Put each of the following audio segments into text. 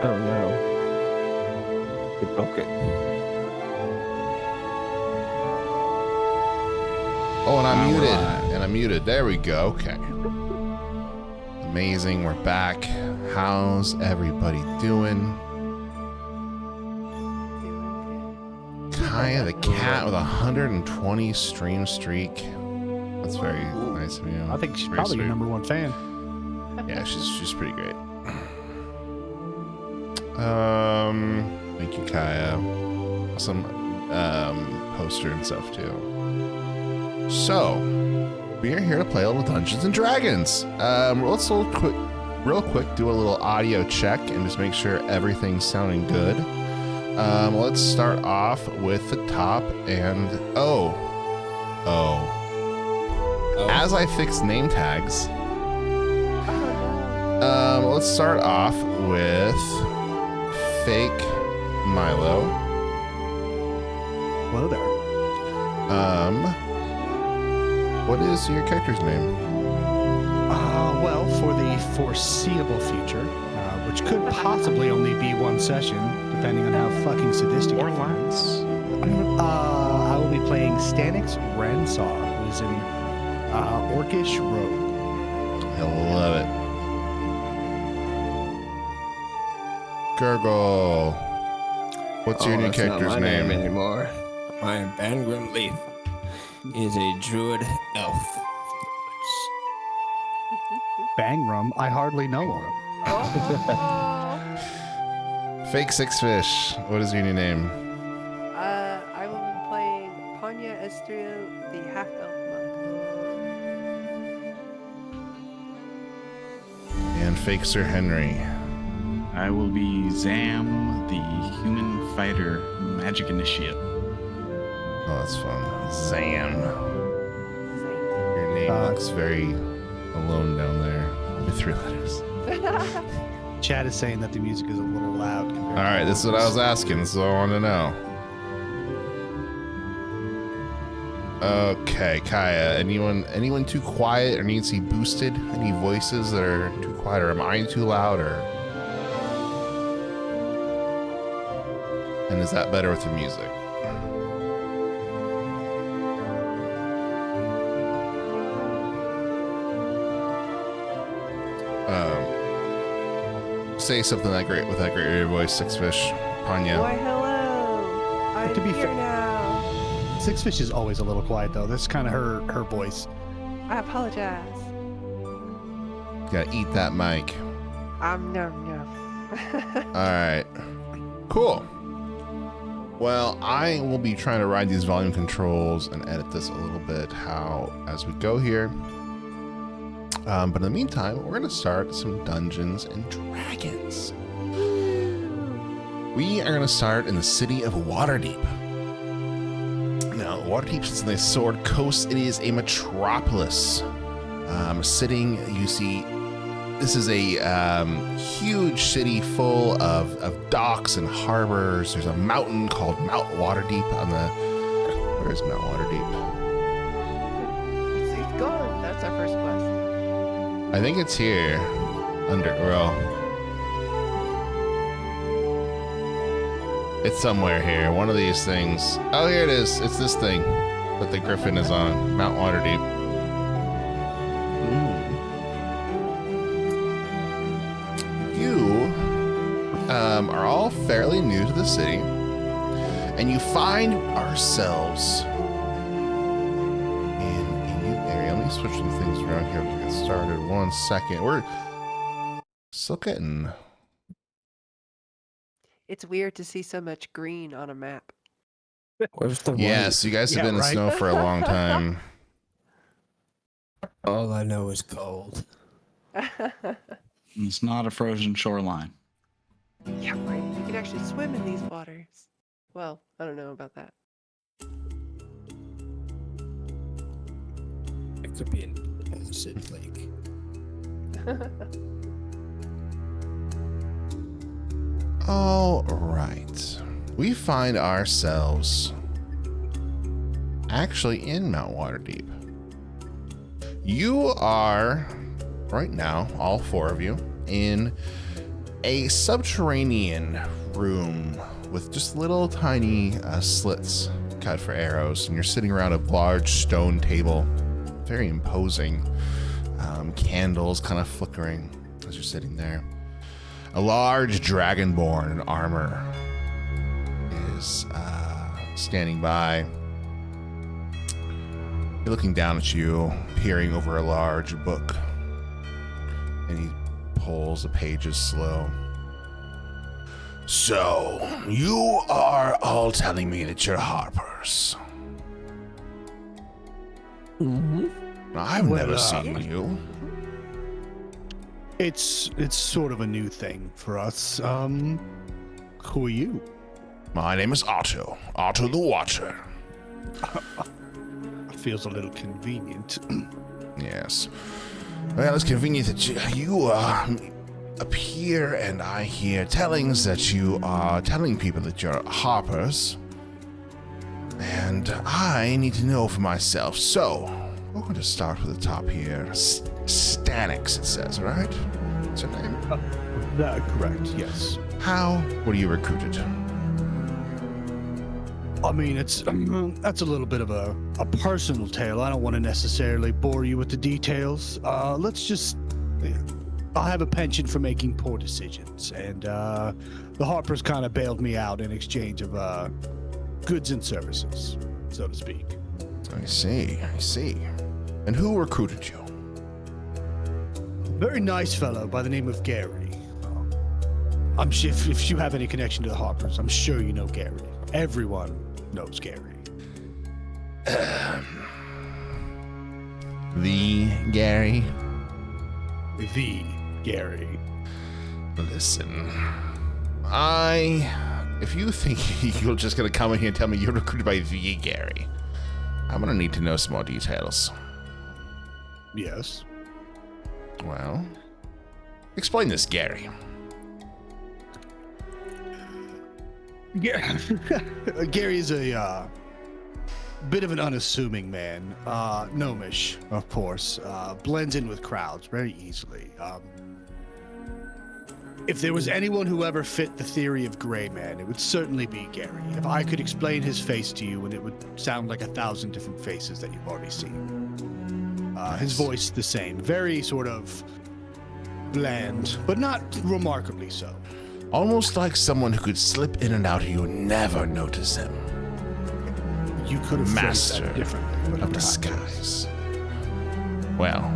Oh no. Okay. Oh, and I'm Now we're muted. live. And I'm muted. There we go. Okay. Amazing. We're back. How's everybody doing? Kaya the cat with a 120 stream streak. That's very nice of you. I think she's Very probably your sweet. #1 fan. Yeah, she's pretty great. Thank you, Kaya. Awesome poster and stuff too. So, we are here to play a little Dungeons and Dragons. Let's real quick do a little audio check and just make sure everything's sounding good. Let's start off with the top and as I fix name tags, let's start off with Fake Milo. Hello there. What is your character's name? Well, for the foreseeable future, which could possibly only be one session, depending on how fucking sadistic Or it less. I will be playing Stanix Ransaw, who is an orcish rogue. I love it. Gurgle. What's your new That's not character's my name? anymore. I am Bangrim Leaf. He is a druid elf. Bangrum, I hardly know him. Fake Six Fish. What is your new name? I will be playing Panya Estrio, the half-elf monk. And Fake Sir Henry. I will be Zam, the human fighter magic initiate. Oh, that's fun. Zam. Your name looks very alone down there with 3 letters. Chad is saying that the music is a little loud. All right, this is what I was asking. This is what I wanted to know. Okay, Kaya. Anyone too quiet or needs to be boosted? Any voices that are too quiet, or am I too loud? Or and is that better with the music? Say something that great with that great radio voice, Six Fish, Panya. Why, hello! I'm to be here fair- now. Six Fish is always a little quiet, though. That's kind of her voice. I apologize. Gotta eat that mic. No. All right. Cool. Well, I will be trying to ride these volume controls and edit this a little bit as we go here. But in the meantime, we're going to start some Dungeons and Dragons. We are going to start in the city of Waterdeep. Now, Waterdeep sits on the Sword Coast. It is a metropolis. You see, this is a huge city full of docks and harbors. There's a mountain called Mount Waterdeep where is Mount Waterdeep? It's gone. That's our first quest. I think it's here. It's somewhere here. One of these things. Oh, here it is. It's this thing that the griffin is on. Mount Waterdeep. You are all fairly new to the city, and you find ourselves in a new area. Let me switch some things around here to get started. 1 second. We're still getting... It's weird to see so much green on a map. Where's the Yes, you guys have Yeah, been in right? snow for a long time. white? All I know is cold. It's not a frozen shoreline. Yeah, right. You can actually swim in these waters. Well, I don't know about that. It could be an acid lake. All right. We find ourselves actually in Mount Waterdeep. You are, right now, all 4 of you, in a subterranean room with just little tiny slits cut for arrows, and you're sitting around a large stone table, very imposing. Candles kind of flickering as you're sitting there. A large dragonborn in armor is standing by. He's looking down at you, peering over a large book, and he pulls the pages slow. So, you are all telling me that you're harpers. Mm-hmm. I've never seen you. It's sort of a new thing for us. Who are you? My name is Otto. Otto the Watcher. Feels a little convenient. Yes. Well, it's convenient that you appear and I hear tellings that you are telling people that you're harpers. And I need to know for myself. So, we're going to start with the top here. Stanix, it says, right? What's your name? Correct, yes. How were you recruited? I mean, that's a little bit of a personal tale. I don't want to necessarily bore you with the details. Let's just... I have a penchant for making poor decisions, and the Harpers kind of bailed me out in exchange of goods and services, so to speak. I see. And who recruited you? Very nice fellow by the name of Gary. I'm sure if you have any connection to the Harpers, I'm sure you know Gary. Everyone knows Gary. The Gary? The Gary. Listen, if you think you're just gonna come in here and tell me you're recruited by the Gary, I'm gonna need to know some more details. Yes. Well, explain this, Gary. Gary is a bit of an unassuming man. Gnomish, of course. Blends in with crowds very easily. If there was anyone who ever fit the theory of Gray Man, it would certainly be Gary. If I could explain his face to you, and it would sound like 1,000 different faces that you've already seen. His voice the same. Very sort of bland, but not remarkably so. Almost like someone who could slip in and out of you and never notice him. You could have phrased Master that differently, but of I'm not. disguise. Well,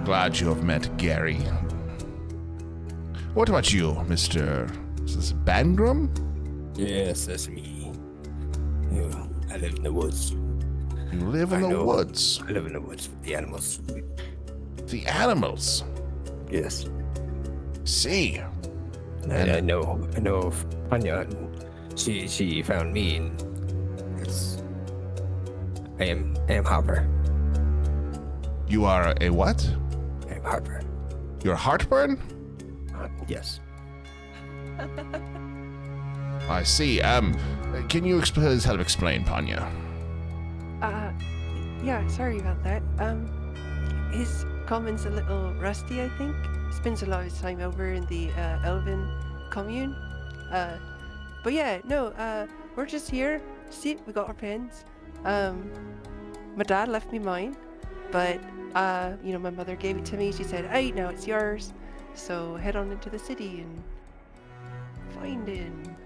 glad you have met Gary. What about you, Mr. Is this Bangram? Yes, that's me. Yeah, I live in the woods. You live in the woods. I live in the woods with the animals. The animals. Yes. See. And I know of Anya. She found me, and I am Harper. You are a what? I am Harper. You're heartburn? Yes. I see. Can you please help explain, Panya? Yeah, sorry about that. His common's a little rusty, I think. Spends a lot of his time over in the Elven commune. But yeah, no, we're just here. See, we got our pens. My dad left me mine, but my mother gave it to me. She said, "Hey, now it's yours." So head on into the city and find him.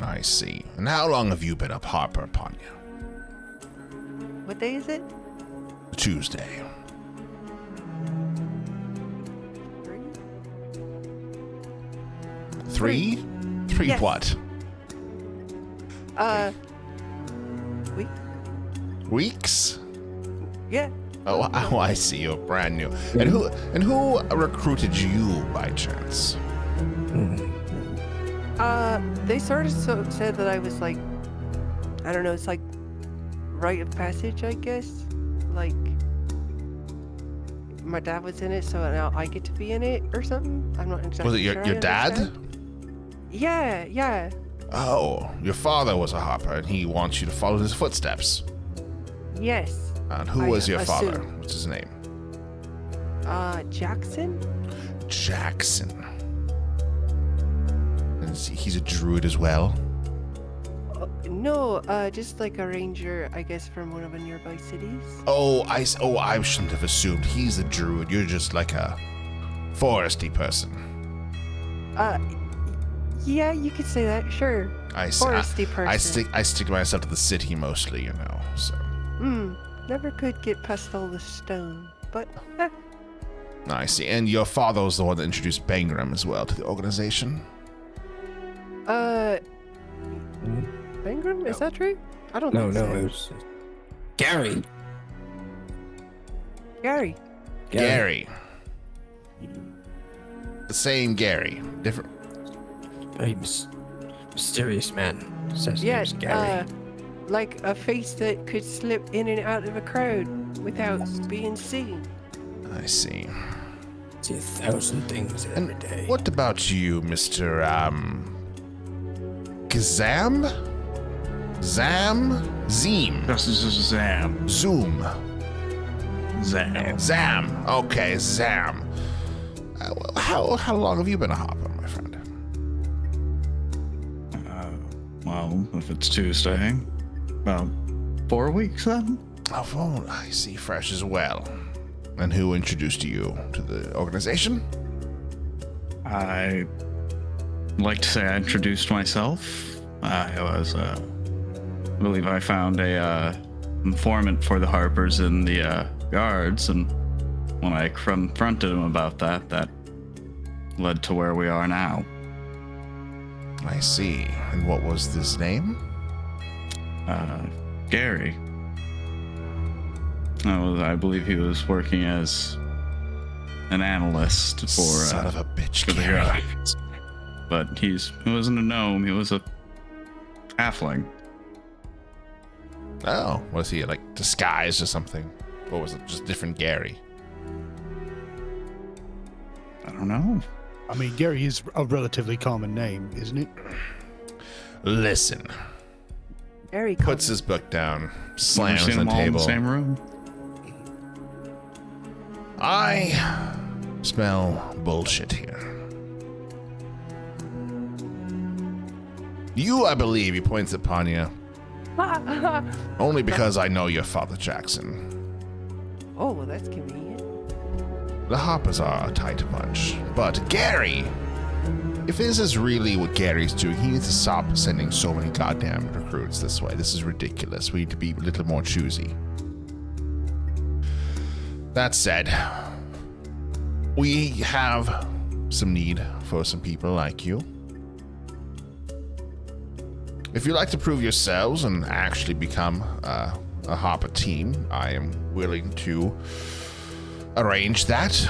I see. And how long have you been up Harper, Panya? What day is it? Tuesday. 3? 3 Yes. what? Week? Weeks? Yeah. Oh, I see. You're brand new. And who recruited you by chance? They sort of said that I was like, I don't know, it's like rite of passage, I guess. Like, my dad was in it, so now I get to be in it or something. I'm not exactly Was it sure I your dad? understand. Yeah. Oh, your father was a Harper, and he wants you to follow his footsteps. Yes. And who I was your father? assume. What's his name? Jackson? Jackson. He's a druid as well. No, just like a ranger, I guess, from one of the nearby cities. I shouldn't have assumed he's a druid. You're just like a foresty person. Yeah, you could say that, sure. Foresty person. I stick myself to the city mostly, you know. So. Never could get past all the stone, but. I see. And your father was the one that introduced Bangram as well to the organization. Bangram, is that true? I don't No, think so. it was Gary. Gary. The same Gary. Different. Very mysterious man. Says his Yeah, name's Gary. like a face that could slip in and out of a crowd without being seen. I see. See 1,000 things every day. What about you, Mr. Kazam? Zeem. This is Zam. Zoom. Zam. Zam. Okay, Zam. How long have you been a hopper, my friend? Well, if it's Tuesday, about 4 weeks then. Oh, I see. Fresh as well. And who introduced you to the organization? I like to say I introduced myself. I believe I found a informant for the Harpers in the guards, and when I confronted him about that, that led to where we are now. I see. And what was his name? Gary. I believe he was working as an analyst for Son of a bitch, for the Gary. guards. But he wasn't a gnome, he was a halfling. Oh, was he like disguised or something? Or was it just different Gary? I don't know. I mean, Gary is a relatively common name, isn't it? Listen. Very Puts common. his book down, Never slams seen on the them all in table. the same room. I smell bullshit here. You, I believe, he points at Panya, only because I know your father, Jackson. Oh, well, that's convenient. The Hoppers are a tight bunch, but Gary, if this is really what Gary's doing, he needs to stop sending so many goddamn recruits this way. This is ridiculous. We need to be a little more choosy. That said, we have some need for some people like you. If you'd like to prove yourselves and actually become a Hopper team, I am willing to arrange that,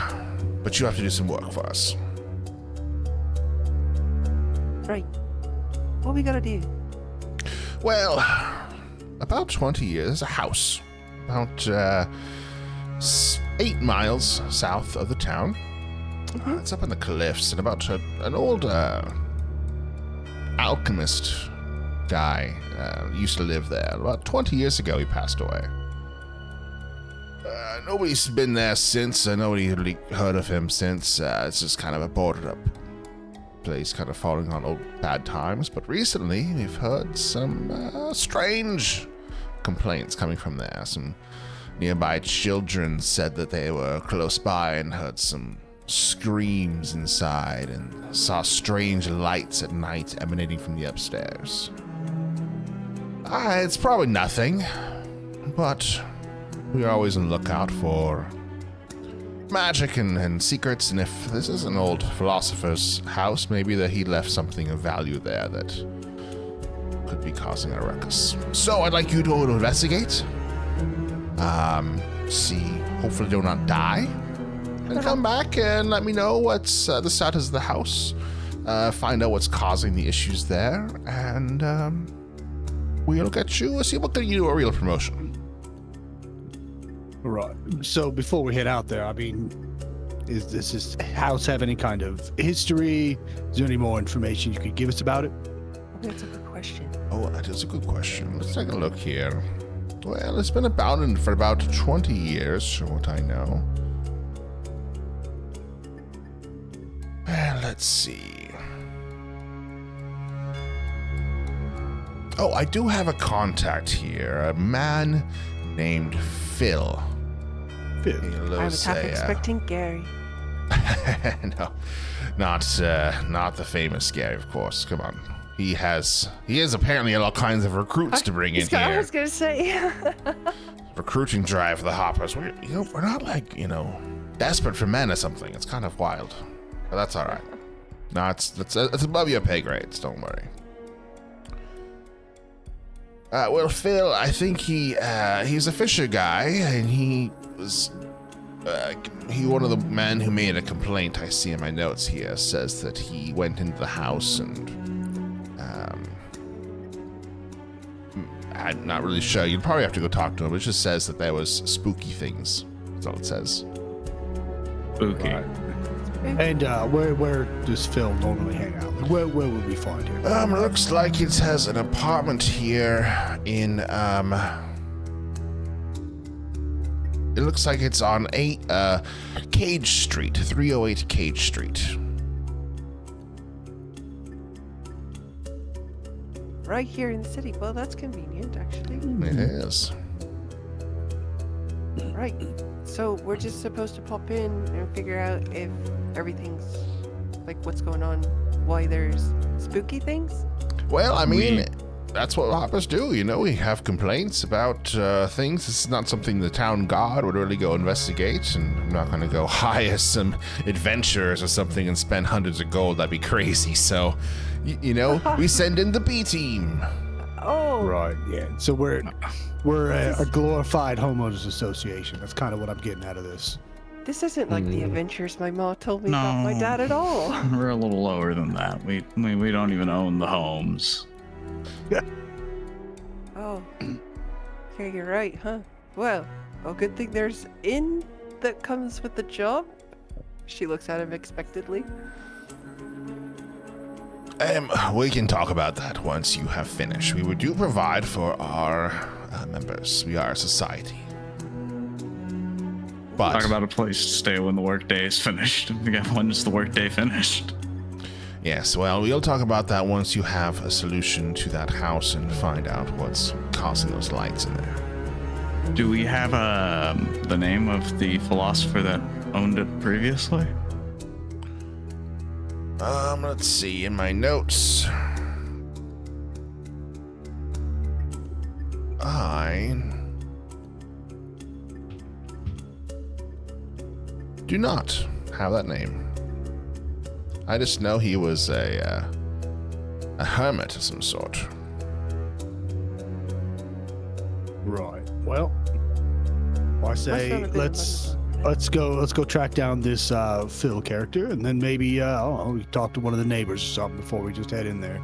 but you have to do some work for us. Right. What we gotta do? Well, about 20 years, a house about 8 miles south of the town. It's up in the cliffs, and about an old alchemist guy used to live there. About 20 years ago, he passed away. Nobody's been there since. Nobody really heard of him since. It's just kind of a boarded up place, kind of falling on old bad times. But recently, we've heard some strange complaints coming from there. Some nearby children said that they were close by and heard some screams inside and saw strange lights at night emanating from the upstairs. It's probably nothing, but we are always on the lookout for magic and secrets, and if this is an old philosopher's house, maybe that he left something of value there that could be causing a ruckus. So I'd like you to investigate, see, hopefully do not die, and come back and let me know what's the status of the house, find out what's causing the issues there, and we'll get you, see what can you do a real promotion. Right. So before we head out there, I mean, does this house have any kind of history? Is there any more information you could give us about it? That's a good question. Oh, that is a good question. Let's take a look here. Well, it's been abandoned for about 20 years, from what I know. Well, let's see. Oh, I do have a contact here. A man named Phil. Phil. I was half expecting Gary. No, not the famous Gary, of course. Come on. He has apparently all kinds of recruits to bring in I here. was gonna say. Recruiting drive for the Hoppers. We're not like, desperate for men or something. It's kind of wild. But that's all right. No, it's above your pay grades. Don't worry. Well, Phil, I think he's a fisher guy, and he was one of the men who made a complaint. I see in my notes here says that he went into the house and I'm not really sure. You'd probably have to go talk to him. It just says that there was spooky things. That's all it says. Spooky. Right. And where does Phil normally hang out? Where would we find him? Looks like it has an apartment here in it looks like it's on Cage Street, 308 Cage Street. Right here in the city. Well, that's convenient, actually. It is. Right. So we're just supposed to pop in and figure out if everything's like what's going on, why there's spooky things. Well, I mean, that's what hoppers do. We have complaints about things. This is not something the town guard would really go investigate, and I'm not going to go hire some adventurers or something and spend hundreds of gold. That'd be crazy. So, we send in the B team. Oh. Right. Yeah. So we're a glorified homeowners association. That's kind of what I'm getting out of this. This isn't like the adventures my ma told me about my dad at all. We're a little lower than that. We don't even own the homes. Oh. Yeah, you're right, huh? Well, good thing there's inn that comes with the job. She looks at him expectantly. We can talk about that once you have finished. We do provide for our members. We are a society. But Talk about a place to stay when the workday is finished. When's the workday finished? yes, well, we'll talk about that once you have a solution to that house and find out what's causing those lights in there. Do we have the name of the philosopher that owned it previously? Let's see, in my notes. I do not have that name. I just know he was a hermit of some sort. Right. Well, I say not a bit let's go track down this Phil character, and then maybe I don't know, we talk to one of the neighbors or something before we just head in there.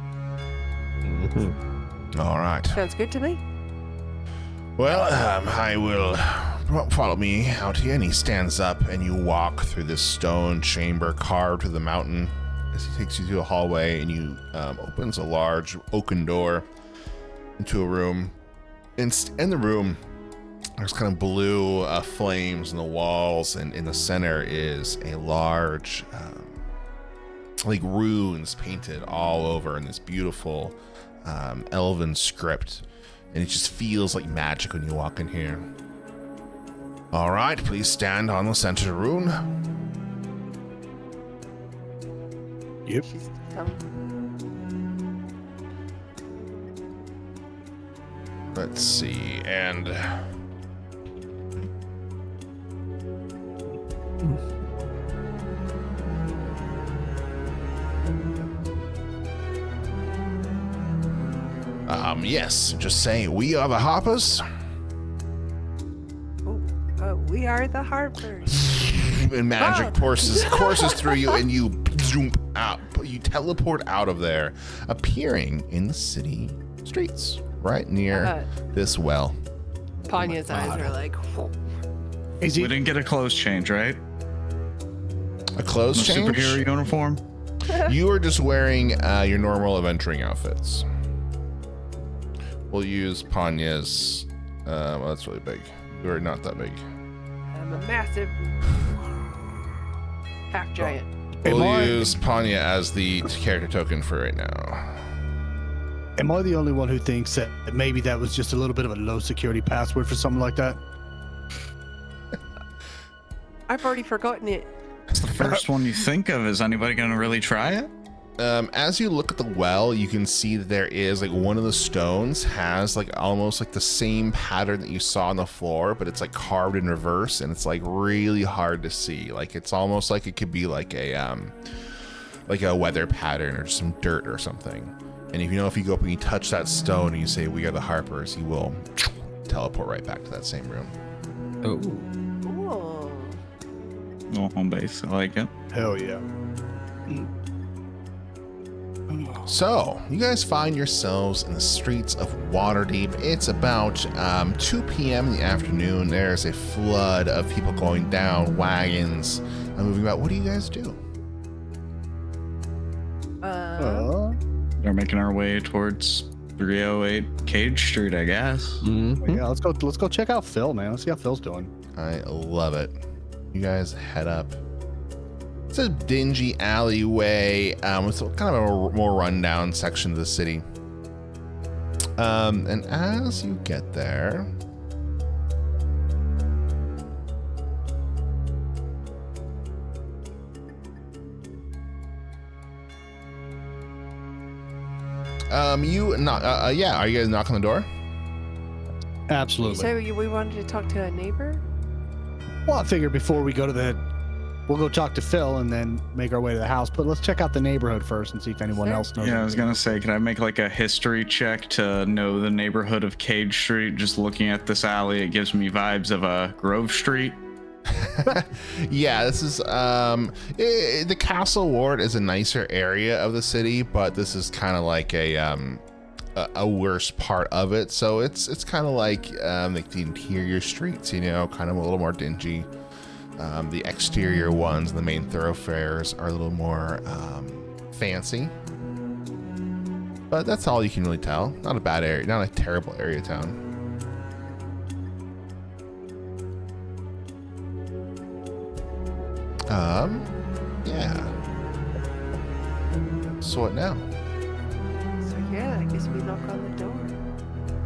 All right. Sounds good to me. Well, I will follow me out here. And he stands up, and you walk through this stone chamber carved to the mountain as he takes you through a hallway, and you opens a large oaken door into a room. In the room, there's kind of blue flames in the walls, and in the center is a large, like runes painted all over in this beautiful elven script. And it just feels like magic when you walk in here. All right, please stand on the center rune. Yep. She's Let's see, and yes, just say we are the Hoppers. we are the Harpers. And magic courses through you, and you zoom out. You teleport out of there, appearing in the city streets, right near this well. Panya's eyes are like, whoa. We didn't get a clothes change, right? A clothes change? Superhero uniform? You are just wearing your normal adventuring outfits. We'll use Panya's. Well, that's really big. You're not that big. I'm a massive half giant. We'll use Panya as the character token for right now. Am I the only one who thinks that maybe that was just a little bit of a low security password for something like that? I've already forgotten it. It's the first one you think of. Is anybody going to really try it? As you look at the well, you can see that there is like one of the stones has like almost like the same pattern that you saw on the floor, but it's like carved in reverse, and it's like really hard to see. Like it's almost like it could be like a weather pattern or some dirt or something. And if you go up and you touch that stone and you say, "We are the Harpers," you will teleport right back to that same room. Oh. Cool. Little home base. I like it. Hell yeah. So, you guys find yourselves in the streets of Waterdeep. It's about 2 p.m. in the afternoon. There's a flood of people going down, wagons moving about. What do you guys do? We're making our way towards 308 Cage Street, I guess. Yeah, let's go check out Phil, man. Let's see how Phil's doing. I love it. You guys head up. It's a dingy alleyway with kind of a more rundown section of the city. And as you get there, you knock. Are you guys knocking on the door? Absolutely. So we wanted to talk to a neighbor? Well, I figured before we go to we'll go talk to Phil and then make our way to the house. But let's check out the neighborhood first and see if anyone Sure. else knows. Yeah, I was gonna say, can I make like a history check to know the neighborhood of Cage Street? Just looking at this alley, it gives me vibes of a Grove Street. Yeah, this is the Castle Ward is a nicer area of the city, but this is kind of like a worse part of it. So it's kind of like the interior streets, kind of a little more dingy. The exterior ones, the main thoroughfares, are a little more fancy. But that's all you can really tell. Not a bad area, not a terrible area town. Yeah. So what now? So yeah, I guess we knock on the door.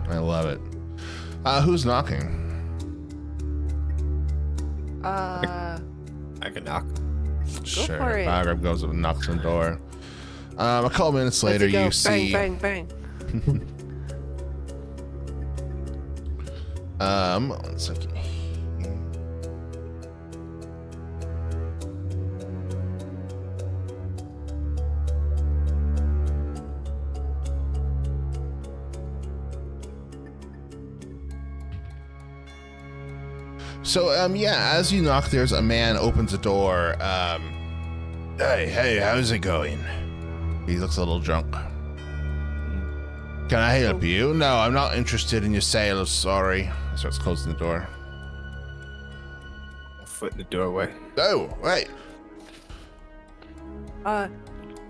I love it. Who's knocking? I can knock. Sure. for it. Bagrab goes up and knocks on the door. A couple minutes Let's later, go. you see. Bang, bang, bang. 1 second. So, as you knock, there's a man opens the door. Hey, how's it going? He looks a little drunk. Can I help you? No, I'm not interested in your sales, sorry. He starts closing the door. Foot in the doorway. Oh, wait.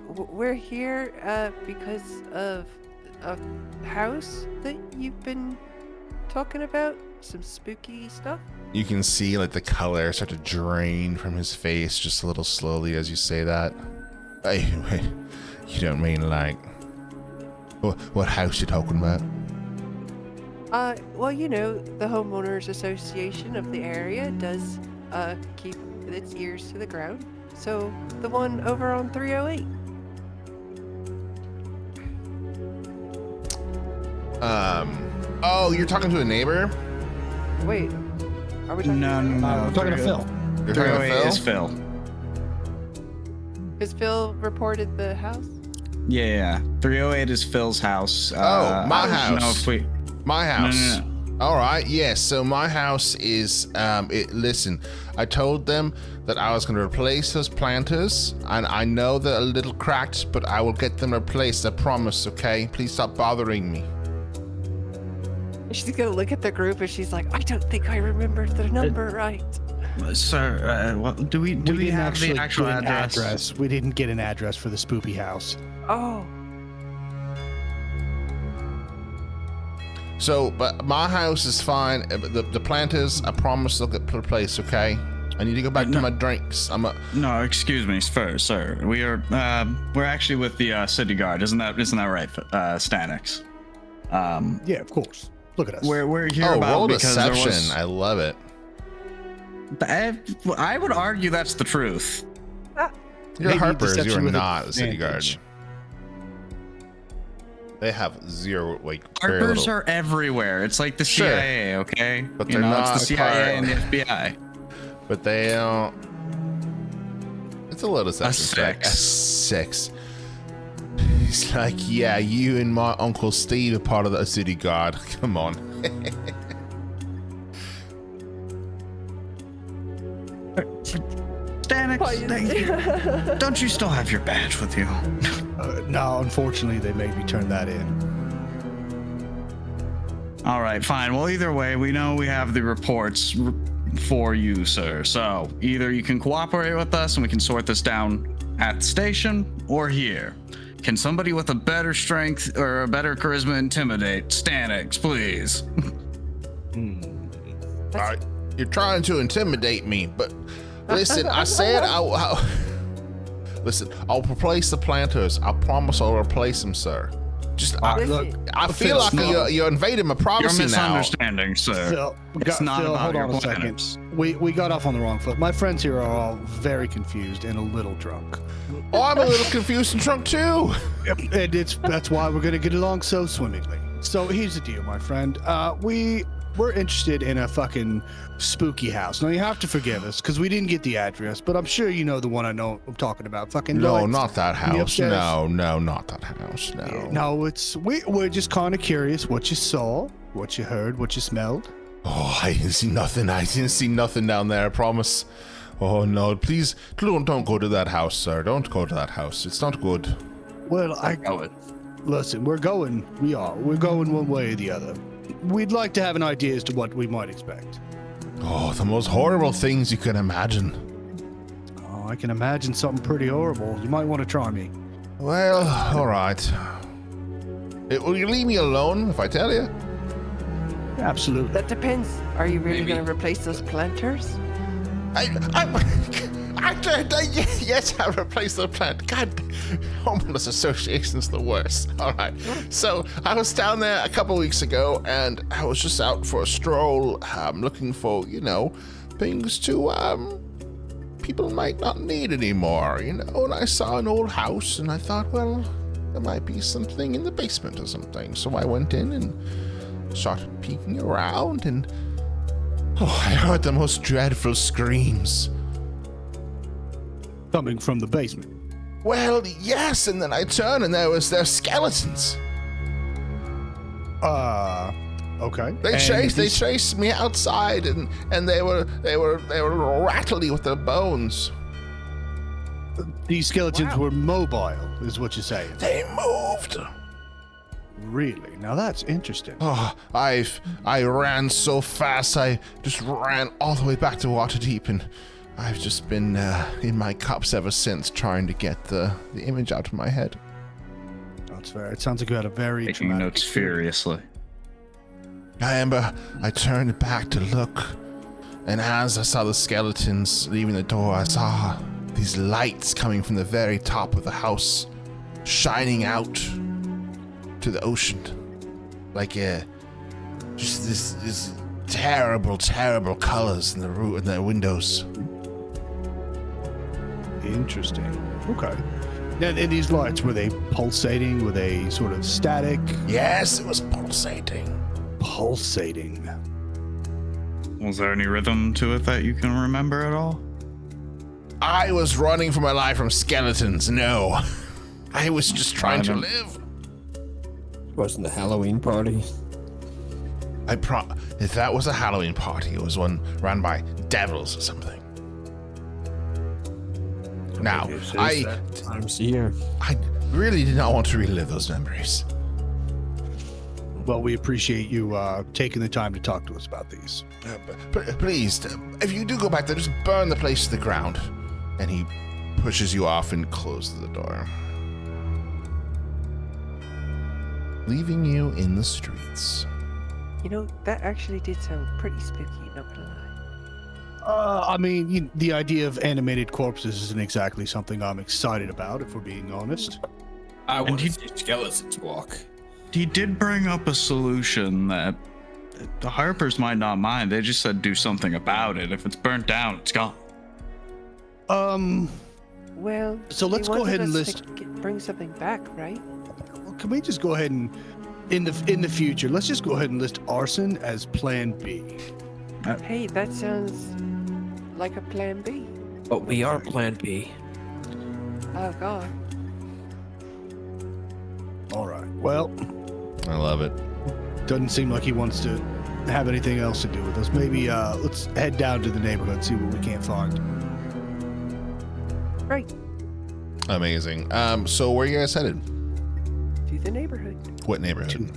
We're here because of a house that you've been talking about. Some spooky stuff. You can see like the color start to drain from his face just a little slowly as you say that. Hey, you don't mean like what house you talking about? Well, the homeowners association of the area does keep its ears to the ground. So the one over on 308. Oh, you're talking to a neighbor? Wait, are we talking? No. I'm talking to Phil. You're talking to 308 Phil? is Phil. Because Phil reported the house. Yeah. 308 is Phil's house. My I don't house. know if we. My house. No. All right. Yes. So my house is. Listen, I told them that I was going to replace those planters, and I know they're a little cracked, but I will get them replaced. I promise. Okay. Please stop bothering me. She's gonna look at the group and she's like, I don't think I remember the number right. Sir, do we didn't have the actually actual get an address? We didn't get an address for the spoopy house. Oh, So, but my house is fine. The planters, I promise they'll get replaced. Okay. I need to go back to my drinks. No, excuse me, sir. We're actually with the city guard. Isn't that right, Stanix? Yeah, of course. Look at us. We're here roll about because deception. there was. I love it. I would argue that's the truth. You're Maybe Harpers. You deception are with not the city guard. advantage. They have zero, like, very Harpers little. are everywhere. It's like the Sure. CIA, okay? But You they're know, not it's the a part- CIA and the FBI. But they don't. It's a little deception. check. six. A 6. He's like, yeah, you and my Uncle Steve are part of the city guard. Come on. Stanix, don't you still have your badge with you? No, unfortunately, they made me turn that in. All right, fine. Well, either way, we know we have the reports for you, sir. So either you can cooperate with us and we can sort this down at the station or here. Can somebody with a better strength or a better charisma intimidate Stanix, please? All right, you're trying to intimidate me, but listen, I said listen, I'll replace the planters. I promise I'll replace them, sir. Just Look, I feel like you're invading my You're privacy now. misunderstanding, sir. Phil, It's not Phil, about hold your on a planners. second. We got off on the wrong foot. My friends here are all very confused and a little drunk. Oh, I'm a little confused and drunk too. And that's why we're gonna get along so swimmingly. So here's the deal, my friend. We're interested in a fucking spooky house. Now you have to forgive us because we didn't get the address, but I'm sure you know the one I'm talking about. Fucking No, lights. not that house. upstairs. No, not that house. No. Yeah, no, we're just kind of curious what you saw, what you heard, what you smelled. Oh, I didn't see nothing. I didn't see nothing down there. I promise. Oh no, please don't go to that house, sir. Don't go to that house. It's not good. Well, listen. We're going one way or the other. We'd like to have an idea as to what we might expect. Oh, the most horrible things you can imagine. Oh, I can imagine something pretty horrible. You might want to try me. Well, all right. Will you leave me alone if I tell you? Absolutely. That depends. Are you really going to replace those planters? Yes, I'll replace the plant. God, homeless association's the worst. All right. So I was down there a couple weeks ago, and I was just out for a stroll, looking for, things to people might not need anymore, And I saw an old house, and I thought, well, there might be something in the basement or something. So I went in and started peeking around, and I heard the most dreadful screams. Coming from the basement. Well, yes, and then I turned and their skeletons. Okay. They chased me outside, and they were rattly with their bones. These skeletons were mobile, is what you're saying. They moved. Really? Now that's interesting. Oh, I ran so fast, I just ran all the way back to Waterdeep, and I've just been in my cups ever since, trying to get the image out of my head. That's fair. It sounds like you had a very Taking traumatic notes experience. furiously. I turned back to look, and as I saw the skeletons leaving the door, I saw these lights coming from the very top of the house, shining out to the ocean, like just this terrible colors in the windows. Interesting. Okay. And these lights, were they pulsating? Were they sort of static? Yes, it was pulsating. Pulsating. Was there any rhythm to it that you can remember at all? I was running for my life from skeletons. No, I was just trying to live. Wasn't the Halloween party? If that was a Halloween party, it was one run by devils or something. Now, Times a year. I really did not want to relive those memories. Well, we appreciate you taking the time to talk to us about these. Please, if you do go back there, just burn the place to the ground. And he pushes you off and closes the door, leaving you in the streets. That actually did sound pretty spooky, not gonna I mean, the idea of animated corpses isn't exactly something I'm excited about, if we're being honest. I want he- to see skeletons walk. He did bring up a solution that the Harpers might not mind. They just said do something about it. If it's burnt down, it's gone. Well, So let's they go wanted ahead and us list. to bring something back, right? Well, can we just go ahead and, in the future, let's just go ahead and list arson as Plan B. Hey, that sounds like a plan B. But we are Plan B. Oh God. All right. Well, I love it. doesn't seem like he wants to have anything else to do with us. Maybe let's head down to the neighborhood, see what we can't find. Right. Amazing. So where are you guys headed? To the neighborhood. What neighborhood?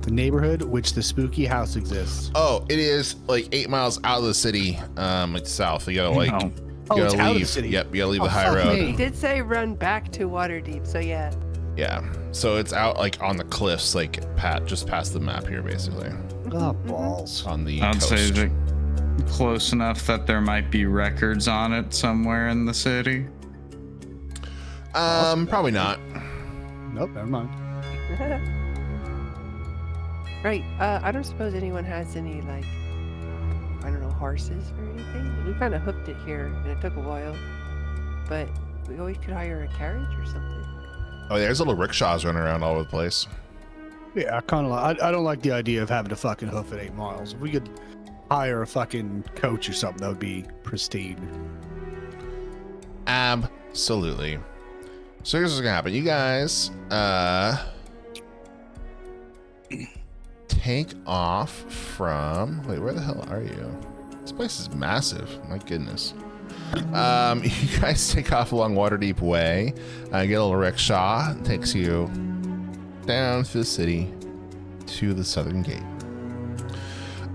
The neighborhood which the spooky house exists. Oh, it is like 8 miles out of the city. It's south. You gotta like. No. You Oh, gotta it's leave. out of the city. Yep, you gotta leave the Oh, high fuck road. me. He did say run back to Waterdeep, so yeah. Yeah. So it's out like on the cliffs, like just past the map here, basically. Oh, balls. On the I'd coast. say that close enough that there might be records on it somewhere in the city. Probably not. Nope, never mind. Right. I don't suppose anyone has any, like, I don't know, horses or anything. We kind of hooked it here, and it took a while. But we always could hire a carriage or something. Oh, there's little rickshaws running around all over the place. Yeah, I kind of like. I don't like the idea of having to fucking hoof it 8 miles. If we could hire a fucking coach or something, that would be pristine. Absolutely. So here's what's gonna happen. You guys, take off from. Wait, where the hell are you? This place is massive. My goodness. You guys take off along Waterdeep Way. Get a little rickshaw. It takes you down through the city to the southern gate.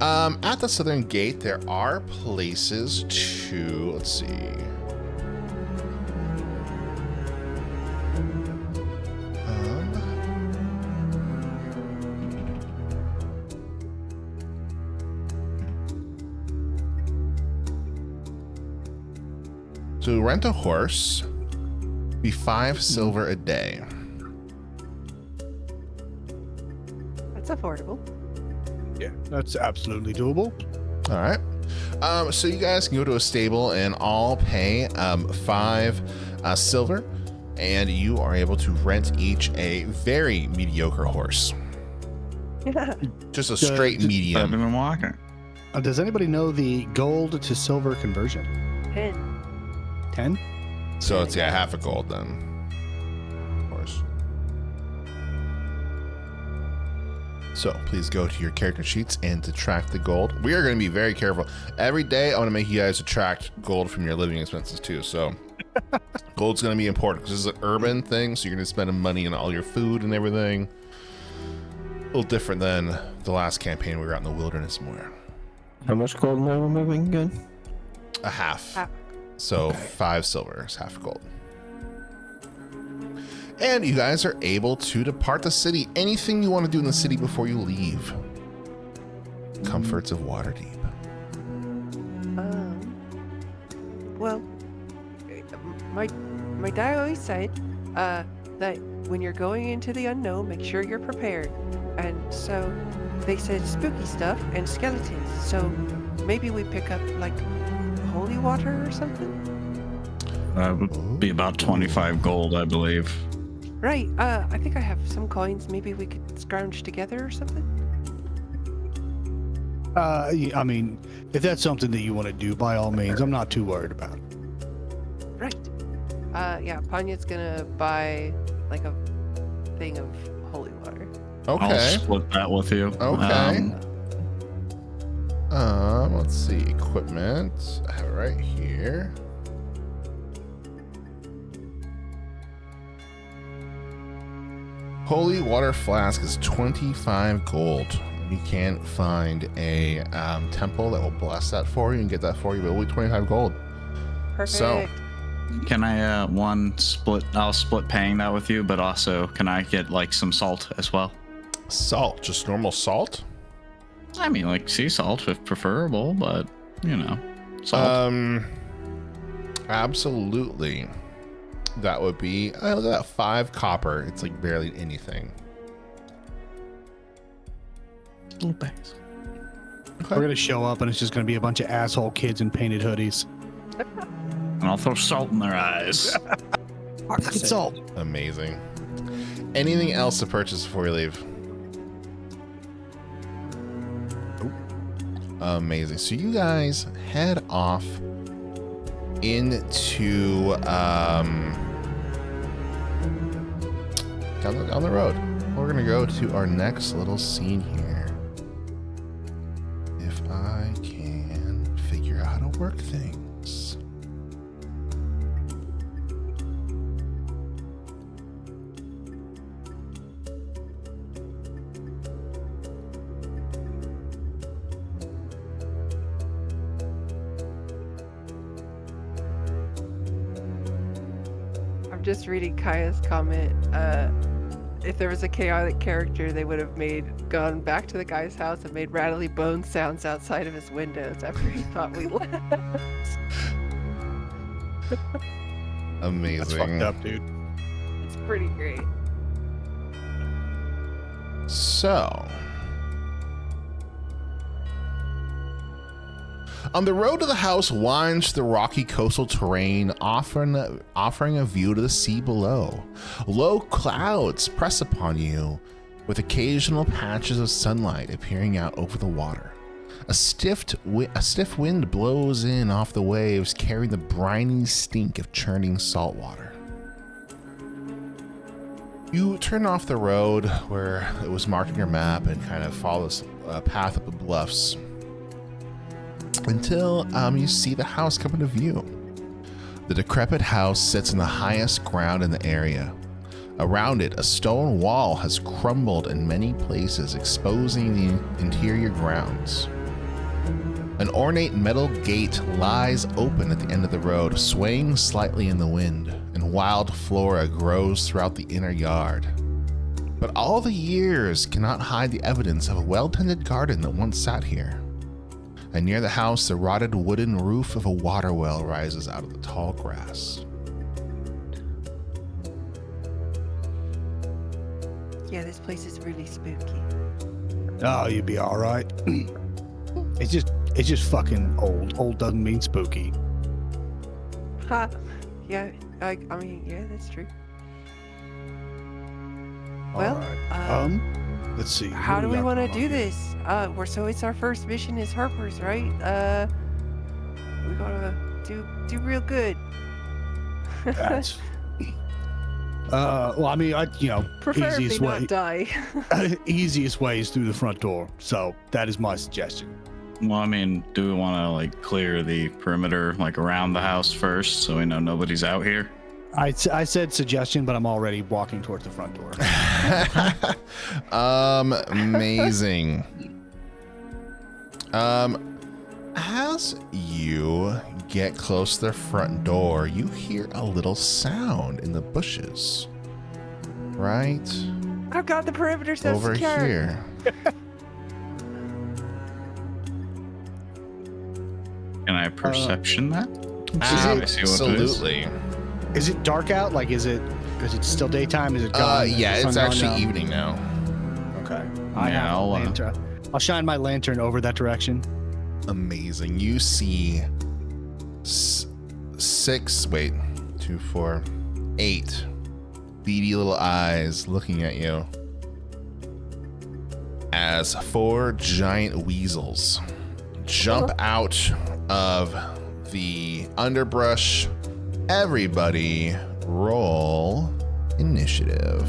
At the southern gate, there are places to. Let's see. To rent a horse, be 5 silver a day. That's affordable. Yeah, that's absolutely doable. All right. So you guys can go to a stable and all pay 5 silver, and you are able to rent each a very mediocre horse. Yeah. Just a straight Better medium. than walking. Does anybody know the gold to silver conversion? 10. 10? So it's half a gold then. Of course. So please go to your character sheets and detract the gold. We are going to be very careful. Every day I want to make you guys detract gold from your living expenses too. So gold's going to be important because this is an urban thing. So you're going to spend money on all your food and everything. A little different than the last campaign we were out in the wilderness more. How much gold am I removing again? A half. Half. So Okay. 5 silver is half gold. And you guys are able to depart the city. Anything you want to do in the city before you leave. Comforts of Waterdeep. Well, my dad always said that when you're going into the unknown, make sure you're prepared. And so they said spooky stuff and skeletons. So maybe we pick up like holy water or something. That would be about 25 gold, I believe. Right. I think I have some coins. Maybe we could scrounge together or something. Yeah, I mean, if that's something that you want to do, by all means, I'm not too worried about it. Right. Yeah. Panya's gonna buy like a thing of holy water. I'll Okay. split that with you. Okay. Let's see. Equipment. I have it right here. Holy water flask is 25 gold. You can't find a temple that will bless that for you and get that for you, but only 25 gold. Perfect. So- Can I split? I'll split paying that with you, but also can I get like some salt as well? Salt, just normal salt? I mean, like sea salt if preferable, but you know. Salt. Absolutely. That would be, look at that, 5 copper. It's like barely anything. Little bags. We're gonna show up and it's just gonna be a bunch of asshole kids in painted hoodies. And I'll throw salt in their eyes. It's salt. Amazing. Anything else to purchase before we leave? Amazing. So you guys head off into down the road. We're gonna go to our next little scene here. If I can figure out how to work things. I'm just reading Kaya's comment. If there was a chaotic character, they would have gone back to the guy's house and made rattly bone sounds outside of his windows after he thought we left. Amazing. That's fucked up, dude. It's pretty great. So, on the road to the house winds the rocky coastal terrain, offering a view to the sea below. Low clouds press upon you, with occasional patches of sunlight appearing out over the water. A stiff wind blows in off the waves, carrying the briny stink of churning salt water. You turn off the road where it was marked on your map and kind of follow this path up the bluffs until you see the house come into view. The decrepit house sits in the highest ground in the area. Around it, a stone wall has crumbled in many places, exposing the interior grounds. An ornate metal gate lies open at the end of the road, swaying slightly in the wind, and wild flora grows throughout the inner yard. But all the years cannot hide the evidence of a well-tended garden that once sat here. And near the house, the rotted wooden roof of a water well rises out of the tall grass. Yeah, this place is really spooky. Oh, you'd be all right. It's just fucking old. Old doesn't mean spooky. Ha! Yeah, I mean, yeah, that's true. Well, Alright. Let's see. how what do we got want to going do on here? this? So it's our first mission as Harper's, right? We gotta do real good. That's. Well, I mean, Preferably easiest not way, die. easiest way is through the front door. So that is my suggestion. Well, I mean, do we want to like clear the perimeter like around the house first so we know nobody's out here? I said suggestion, but I'm already walking towards the front door. Amazing. As you get close to the front door, you hear a little sound in the bushes. Right I've got the perimeter so over secure. here. Can I perception that? Ah, See what it is? Absolutely. Is it dark out? Like, is it still daytime? Is it gone? Is Yeah, the sun it's gone actually now? evening now. Okay. Yeah, I'll shine my lantern over that direction. Amazing. You see 8 beady little eyes looking at you as 4 giant weasels jump out of the underbrush. Everybody roll initiative.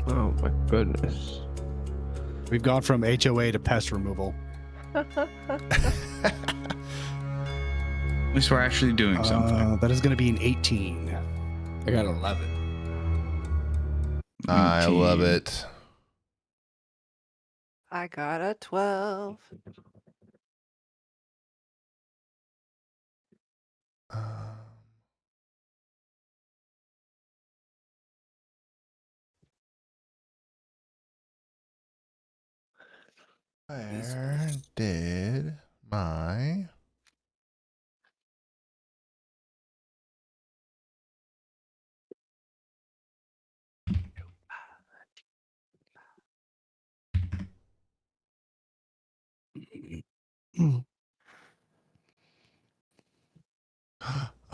Oh my goodness. We've gone from HOA to pest removal. At least we're actually doing something. That is going to be an 18. I got 11. I love it. I got a 12. Where did my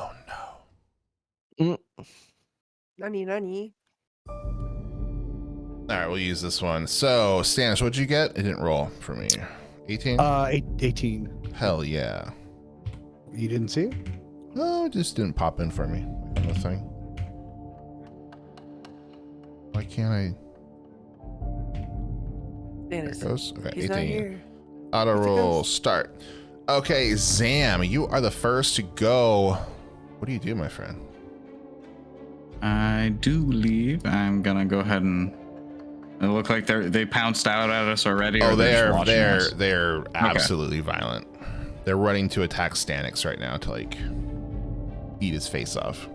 Oh no. Nani. All right, we'll use this one. So, Stannis, what'd you get? It didn't roll for me. 18? 18. Hell yeah. You didn't see it? No, it just didn't pop in for me. On the thing. Why can't I? There it Stannis. goes. Okay, He's not 18. here. Auto Where's it roll, go? start. Okay, Zam, you are the first to go. What do you do, my friend? I do leave. I'm gonna go ahead and. It look like they pounced out at us already. Oh, or they're just watching us? they're absolutely violent. They're running to attack Stanix right now to like eat his face off.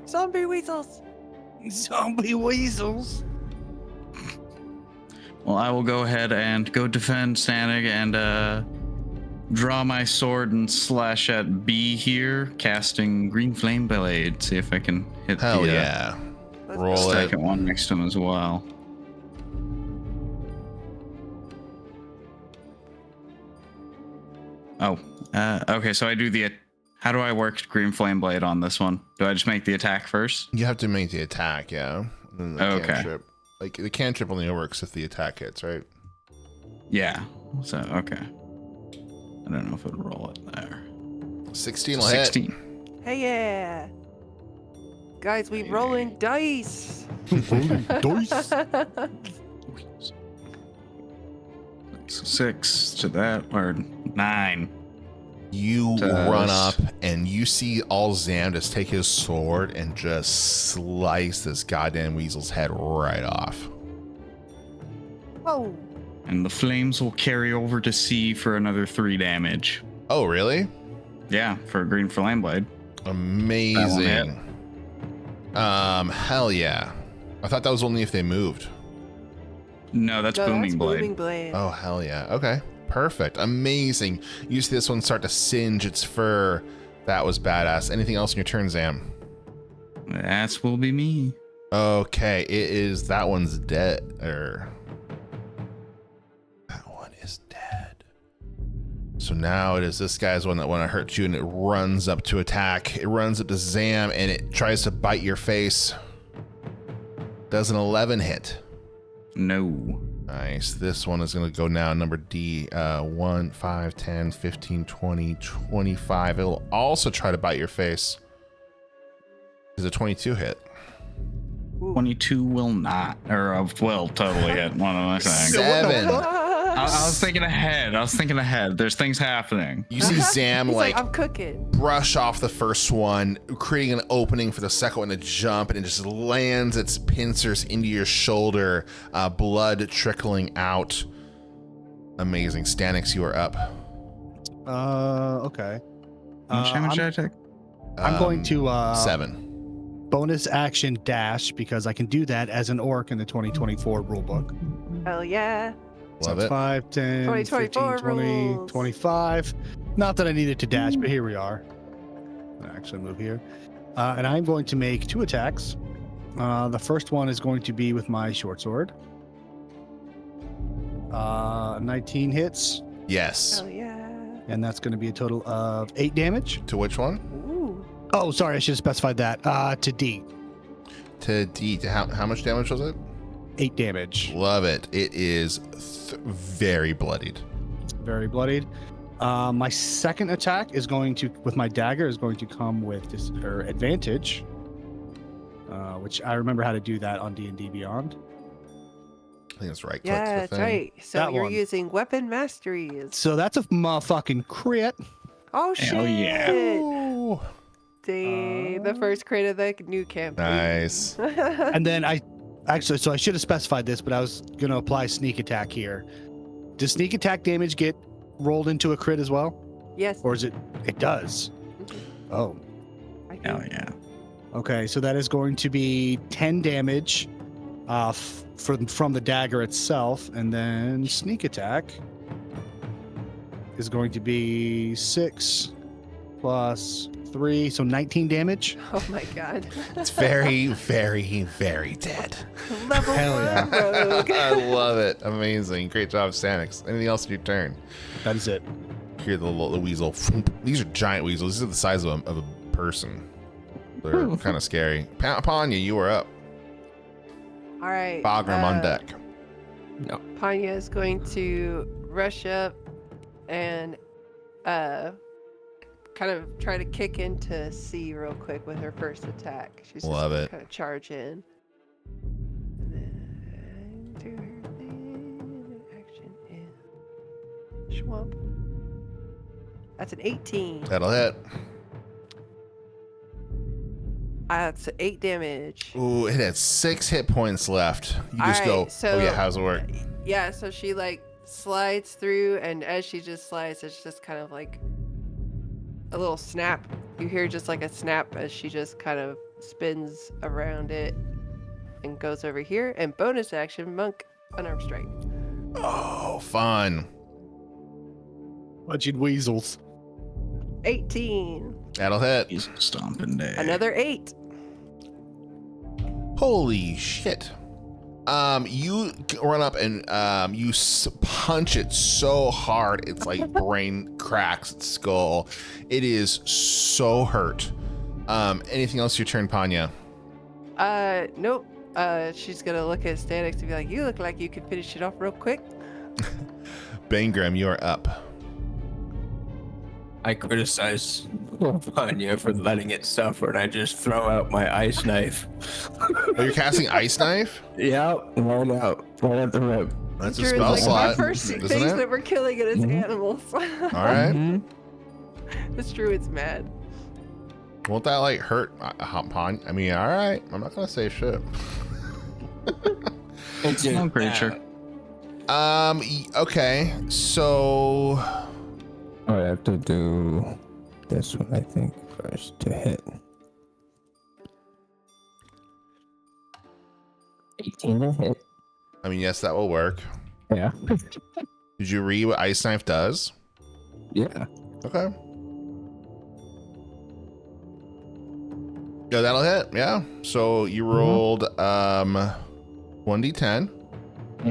Zombie weasels. Zombie weasels. Well, I will go ahead and go defend Stanig and draw my sword and slash at B here, casting Green Flame Blade. See if I can hit Hell the yeah. Let's Roll go. it. second one next to him as well. Oh, okay. So I do the. How do I work Green Flame Blade on this one? Do I just make the attack first? You have to make the attack, yeah. And then the Okay. cantrip. Like the cantrip only works if the attack hits, right? Yeah. So okay. I don't know if it'll roll it there. 16 will hit. 16. Hey, yeah. Guys, we rolling dice. Dice. 6 to that, or 9. You Does- run up and you see all Zam just take his sword and just slice this goddamn weasel's head right off. Whoa. And the flames will carry over to C for another 3 damage. Oh, really? Yeah, for a Green Flame Blade. Amazing. Hell yeah. I thought that was only if they moved. No, that's No, Booming Blade. Booming blade. Oh, hell yeah. Okay. Perfect. Amazing. You see this one start to singe its fur. That was badass. Anything else in your turn, Zam? That will be me. Okay. It is that one's dead. That one is dead. So now it is this guy's one that want to hurt you, and it runs up to attack. It runs up to Zam and it tries to bite your face. Does an 11 hit. No. Nice. This one is going to go now number D. 1, 5, 10, 15, 20, 25. It'll also try to bite your face. Is a 22 hit. 22 will not, or will totally hit. What am I saying? 7. I was thinking ahead. There's things happening. You see Zam He's like I'm cooking. brush off the first one, creating an opening for the second one to jump, and it just lands its pincers into your shoulder, blood trickling out. Amazing. Stanix, you are up. Okay. How much damage did I take? I'm going to 7. bonus action dash because I can do that as an orc in the 2024 rulebook. Hell yeah. So Love it's it. 5, 10, 15, 2024 20, rules. 25. Not that I needed to dash, but here we are. I'll actually move here. And I'm going to make 2 attacks. The first one is going to be with my short sword. 19 hits, Yes. Hell yeah. and that's going to be a total of 8 damage. To which one? Ooh. Oh, sorry, I should have specified that. To D, To D. To how much damage was it? 8 damage. Love it. It is very bloodied. Very bloodied. My second attack is going to, with my dagger, is going to come with this advantage, which I remember how to do that on D&D Beyond. I think it's right click. Yeah, the that's thing. right. So That you're one. using weapon masteries. So that's a motherfucking crit. Oh shit. Hell yeah. Ooh. Dang, the first crit of the new campaign. Nice. And then I should have specified this, but I was going to apply sneak attack here. Does sneak attack damage get rolled into a crit as well? Yes. Or is it does? Oh, I think. Hell yeah. okay. So that is going to be 10 damage from the dagger itself. And then sneak attack is going to be 6 plus 3, so 19 damage. Oh my god. It's very, very, very dead. Level Hell 1 yeah. rogue. I love it. Amazing. Great job, Stanix. Anything else in your turn? That is it. Hear the weasel. These are giant weasels. These are the size of a person. They're kind of scary. Panya, you are up. All right. Bagram on deck. No. Panya is going to rush up and kind of try to kick into C real quick with her first attack. She's Love just it. Kind of charge in. And then do her thing. Action in Schwamp. That's an 18. That'll hit. That's 8 damage. Ooh, it had 6 hit points left. You just All go, right, so- oh yeah, how's it work? Yeah, so she like slides through, and as she just slides, it's just kind of like a little snap. You hear just like a snap as she just kind of spins around it and goes over here. And bonus action, Monk, unarmed strike. Oh, fun. Budget weasels. 18. That'll hit. He's stomping day. Another 8. Holy shit. You run up and you punch it so hard it's like brain cracks its skull. It is so hurt. Anything else your turn, Panya? Nope. She's gonna look at Stanix and be like, "You look like you could finish it off real quick." Bangram, you are up. I criticize Vanya for letting it suffer, and I just throw out my ice knife. Oh, you're casting Ice Knife? Yep, right out, right at the rib. That's a Druid's spell like, slot, our first isn't things it? that we're killing it is Mhm. animals. All right. Mhm. This druid's mad. Won't that like hurt Panya? I mean, all right. I'm not gonna say shit. It's Small creature. Okay. So I have to do this one, I think, first to hit. 18 to hit. I mean, yes, that will work. Yeah. Did you read what Ice Knife does? Yeah. Okay. Yeah, that'll hit. Yeah. So you rolled 1d10.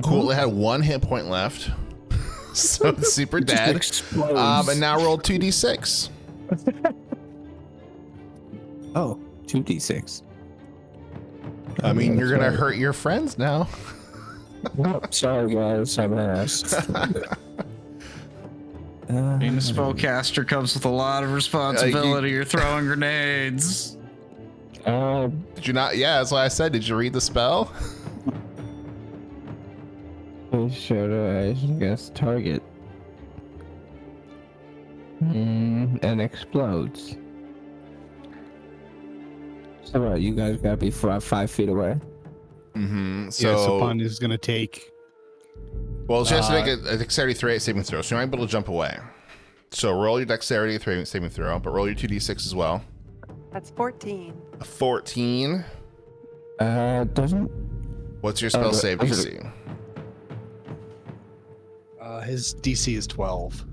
Cool. It had 1 hit point left. So it's super It just dead. explodes. And now roll 2d6. Oh, 2d6. I mean, you're gonna Sorry. hurt your friends now. Oh, sorry, guys. I'm asked. Being a spellcaster comes with a lot of responsibility. You're throwing grenades. Did you not? Yeah, that's what I said. Did you read the spell? Shadow Eyes against target. And explodes. So what, you guys gotta be 5 feet away? Mm-hmm. So Panya's gonna take. Well, she has to make a dexterity saving throw, so you might be able to jump away. So roll your dexterity saving throw, but roll your 2d6 as well. That's 14. A 14. Doesn't. What's your spell save DC? His DC is 12.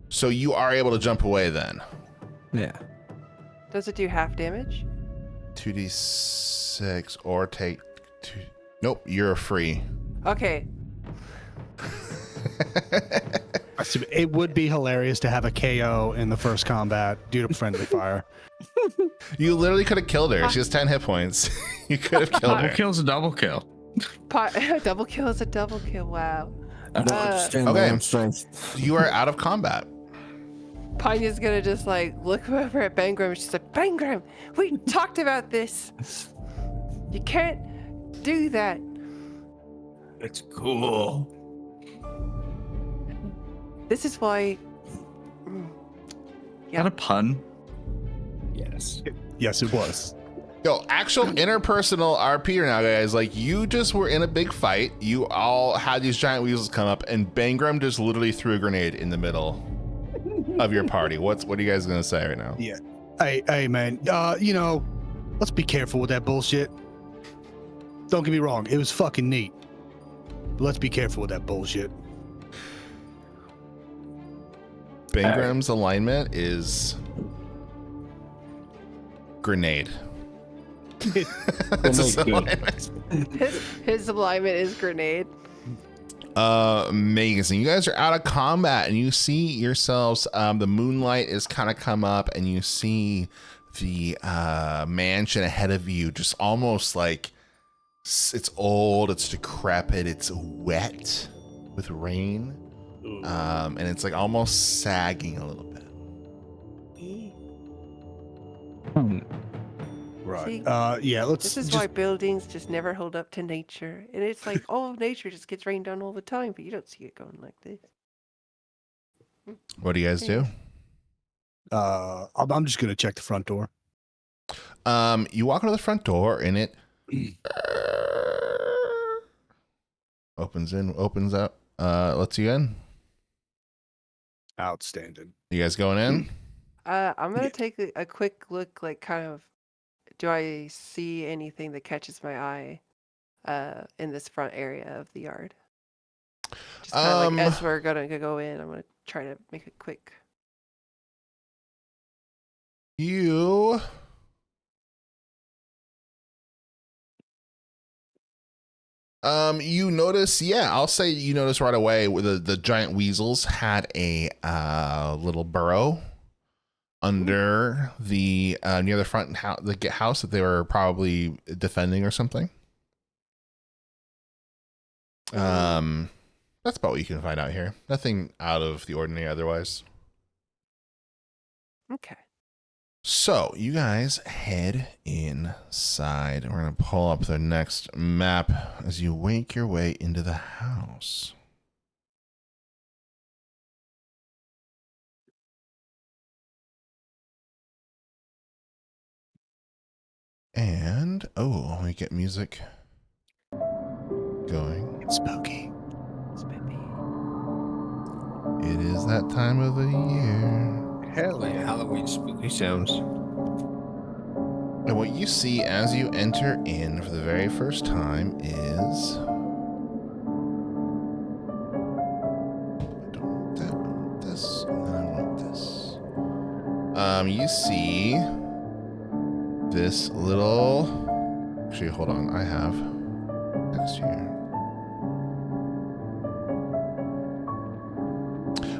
So you are able to jump away then. Yeah. Does it do half damage? 2d6 or take 2. Nope, you're free. Okay. It would be hilarious to have a KO in the first combat due to friendly fire. You literally could have killed her. She has 10 hit points. You could have killed Double her. kill's a double kill. Double kill is a double kill. Wow. I don't understand my okay. own strength. You are out of combat. Panya's gonna just like look over at Bangram. She's like, Bangram, we talked about this. You can't do that. It's cool. This is why. Is that a pun? Yes. Yes, it was. Yo, actual interpersonal RP now, guys. Like, you just were in a big fight. You all had these giant weasels come up, and Bangram just literally threw a grenade in the middle of your party. What are you guys gonna say right now? Yeah. Hey, man. Let's be careful with that bullshit. Don't get me wrong. It was fucking neat. But let's be careful with that bullshit. Bangram's alignment is Grenade. Grenade key. His alignment is grenade. Amazing. You guys are out of combat and you see yourselves, the moonlight is kind of come up and you see the mansion ahead of you, just almost like it's old, it's decrepit, it's wet with rain, and it's like almost sagging a little bit. Right. See, Yeah, let's This is just why buildings just never hold up to nature. And it's like, oh, nature just gets rained on all the time, but you don't see it going like this. What do you guys do? I'm just gonna check the front door. You walk into the front door and it opens up, lets you in. Outstanding. You guys going in? I'm gonna take a quick look, like kind of, do I see anything that catches my eye in this front area of the yard? Just kind of like as we're gonna go in, I'm gonna try to make it quick. You notice, I'll say you notice right away where the giant weasels had a little burrow under the near the front house that they were probably defending or something. That's about what you can find out here. Nothing out of the ordinary otherwise. Okay. So you guys head inside. We're going to pull up the next map as you make your way into the house. And, let me get music going. It's spooky. Spippy. It is that time of the year. Hell Like yeah. Halloween spooky sounds. And what you see as you enter in for the very first time is... I don't want that, I want this, and then I want this. You see this little... Actually, hold on, I have next here.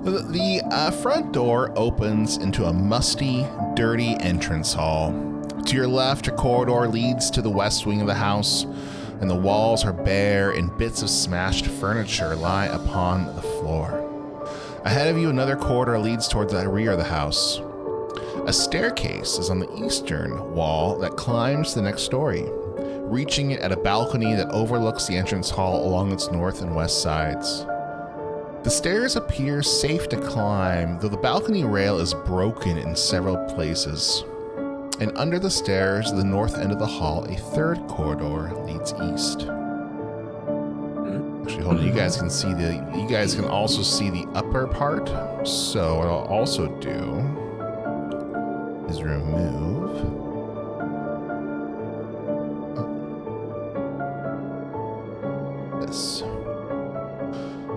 The front door opens into a musty, dirty entrance hall. To your left, a corridor leads to the west wing of the house, and the walls are bare and bits of smashed furniture lie upon the floor. Ahead of you, another corridor leads towards the rear of the house. A staircase is on the eastern wall that climbs to the next story, reaching it at a balcony that overlooks the entrance hall along its north and west sides. The stairs appear safe to climb, though the balcony rail is broken in several places. And under the stairs, the north end of the hall, a third corridor leads east. Actually, hold on. You guys can also see the upper part. So what I'll also do is remove this.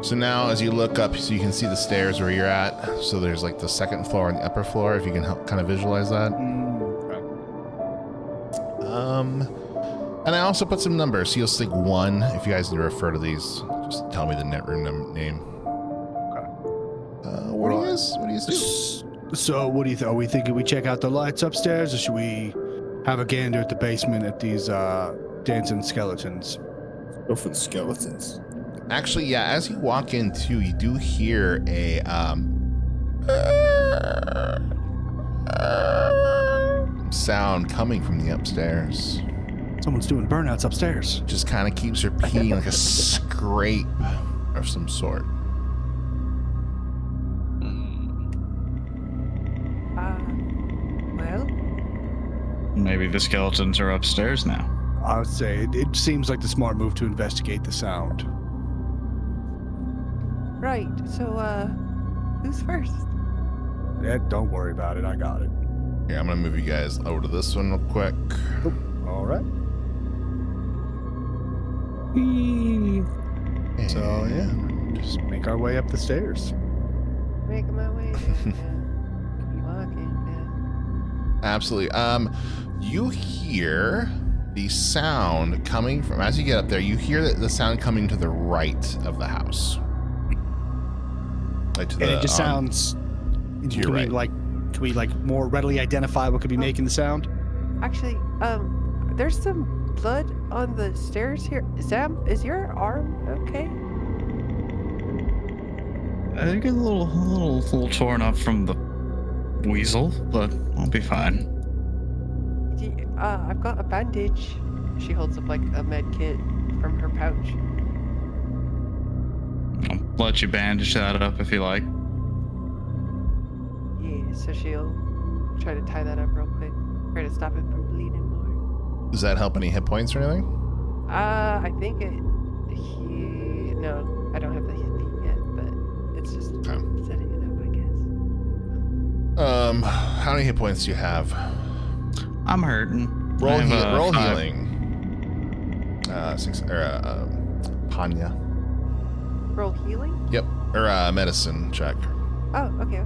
So now as you look up, so you can see the stairs where you're at. So there's like the second floor and the upper floor, if you can help kind of visualize that. And I also put some numbers. So you'll stick 1 if you guys need to refer to these. Just tell me the net room name. Okay. What do you guys do? So what do you think? Are we thinking we check out the lights upstairs, or should we have a gander at the basement at these dancing skeletons? Go for the skeletons. Actually, yeah, as you walk in too, you do hear a sound coming from the upstairs. Someone's doing burnouts upstairs. Just kind of keeps repeating like a scrape of some sort. Well, Maybe the skeletons are upstairs now. I would say it seems like the smart move to investigate the sound. right. So, who's first? Yeah, don't worry about it. I got it. Here, I'm gonna move you guys over to this one real quick. All right. So yeah, just make our way up the stairs. Making my way. Keep walking. Absolutely. You hear the sound coming from, as you get up there, you hear the sound coming to the right of the house. Like to And the, it just sounds. to your Can right. we more readily identify what could be making the sound? Actually, there's some blood on the stairs here. Sam, is your arm okay? I get a little torn up from the weasel, but I'll be fine. I've got a bandage. She holds up like a med kit from her pouch. I'll let you bandage that up if you like. Yeah, so she'll try to tie that up real quick. Try to stop it from bleeding more. Does that help any hit points or anything? I think no, I don't have the hit beat yet, but it's just Okay. setting it up, I guess. How many hit points do you have? I'm hurting. Roll, I have, roll 5. healing. 6 or Panya. Roll healing? Yep. Or medicine check. Oh, okay.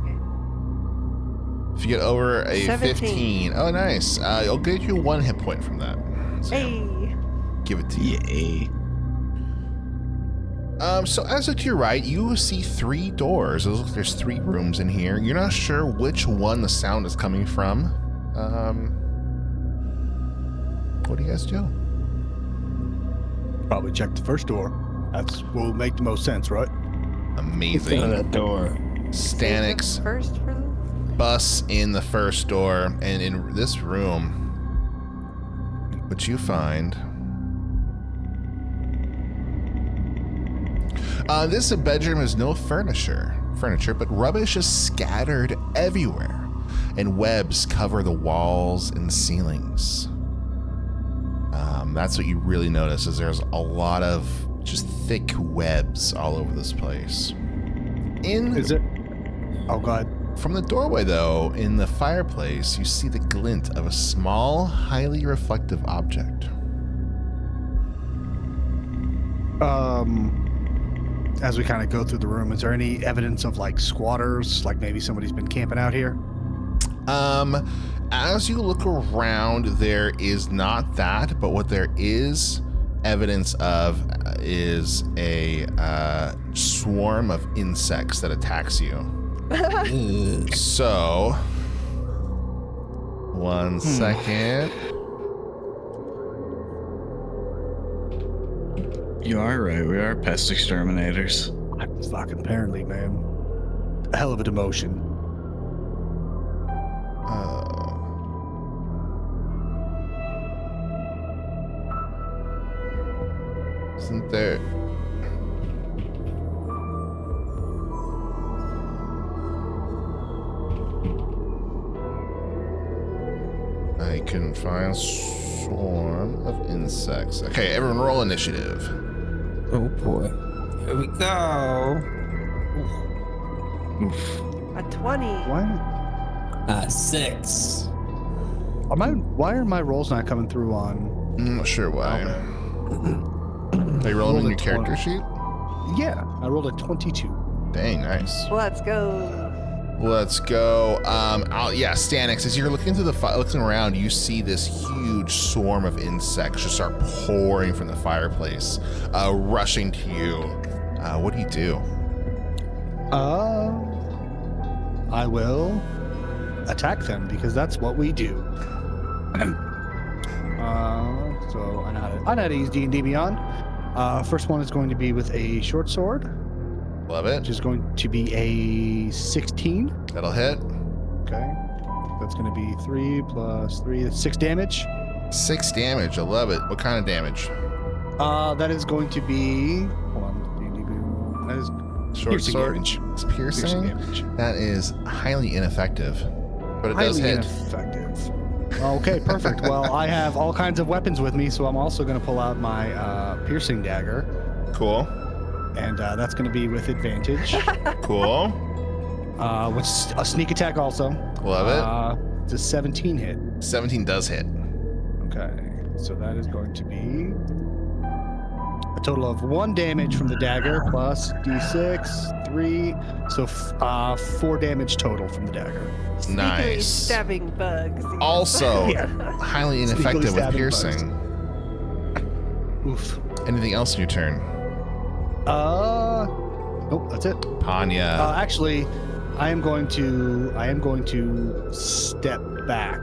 If you get over a 17. 15, oh nice. I'll get you 1 hit point from that. So Hey! give it to you. So as to your right, you see 3 doors. It looks like there's 3 rooms in here. You're not sure which one the sound is coming from. What do you guys do? Probably check the first door. That's will make the most sense, right? Amazing. Open that door. Stanix First for them? busts in the first door, and in this room, what you find... this bedroom has no furniture, but rubbish is scattered everywhere, and webs cover the walls and ceilings. That's what you really notice, is there's a lot of just thick webs all over this place. Is it? Oh God. From the doorway, though, in the fireplace, you see the glint of a small, highly reflective object. As we kind of go through the room, is there any evidence of like squatters? Like maybe somebody's been camping out here? As you look around, there is not that, but what there is evidence of is a swarm of insects that attacks you. So, 1 second. You are right. We are pest exterminators. Fucking apparently, man. A hell of a demotion. Isn't there? I couldn't find swarm of insects. Okay, everyone roll initiative. Oh boy. Here we go. Oof. A 20. Why? 6. Why are my rolls not coming through on? I'm not sure why. Are you rolling Roll on a your character 20. sheet? Yeah, I rolled a 22. Dang, nice. Let's go. Let's go. Yeah, Stanix, as you're looking through looking around, you see this huge swarm of insects just start pouring from the fireplace, rushing to you. What do you do? I will attack them because that's what we do. So I know how to use D&D Beyond. First one is going to be with a short sword, Love which it. is going to be a 16. That'll hit. Okay. That's going to be 3 plus 3. That's 6 damage. 6 damage. I love it. What kind of damage? That is going to be... Hold on. D&D Beyond. That is Short piercing sword. damage. It's piercing. damage. That is highly ineffective, but it does Highly hit. ineffective. Okay, perfect. Well, I have all kinds of weapons with me, so I'm also going to pull out my piercing dagger, Cool. and that's going to be with advantage, Cool. which is a sneak attack also. Love It's a 17 hit. it. 17 does hit. Okay, so that is going to be a total of 1 damage from the dagger plus d6, 3, so 4 damage total from the dagger. Sneakily Nice. stabbing bugs. Also, Yeah. highly Sneakily ineffective with stabbing piercing. Oof. Anything else in your turn? Nope, that's it. Panya. Actually, I am going to step back.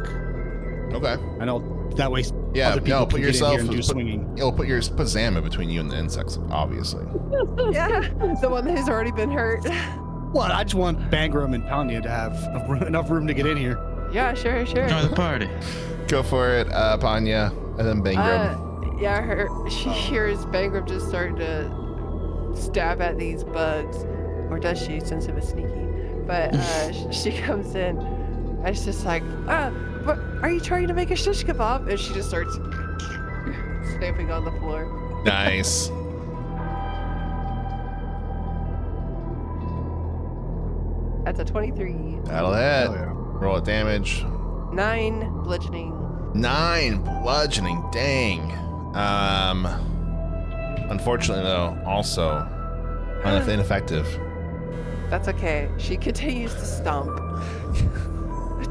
Okay. I know that way. Yeah, other people no, put can get in yourself, here and do swinging. put Zam in between you and the insects, obviously. Yeah, the one who's already been hurt. Well, I just want Bangram and Tanya to have enough room to get in here. Yeah, sure. Join the party. Go for it, Panya, and then Bangram. Yeah, she hears Bangram just starting to stab at these bugs, or does she, since it was sneaky? But she comes in, and she's just like, what, are you trying to make a shish kebab? And she just starts stamping on the floor. Nice. That's a 23. That'll hit. Oh, yeah. Roll a damage. 9 bludgeoning. 9 bludgeoning. Dang. Unfortunately, though, also ineffective. That's okay. She continues to stomp.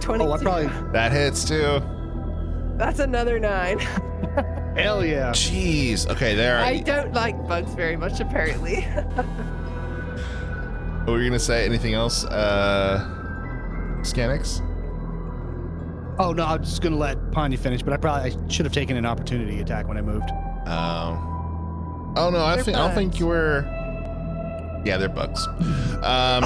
22. Oh, I probably. That hits too. That's another 9. Hell yeah. Jeez. Okay, there. I don't like bugs very much, apparently. What were you gonna say? Anything else? Scanix? Oh no, I was just gonna let Panya finish, but I should have taken an opportunity attack when I moved. Oh no, I They're don't think bugs. you were. Yeah, they're bugs.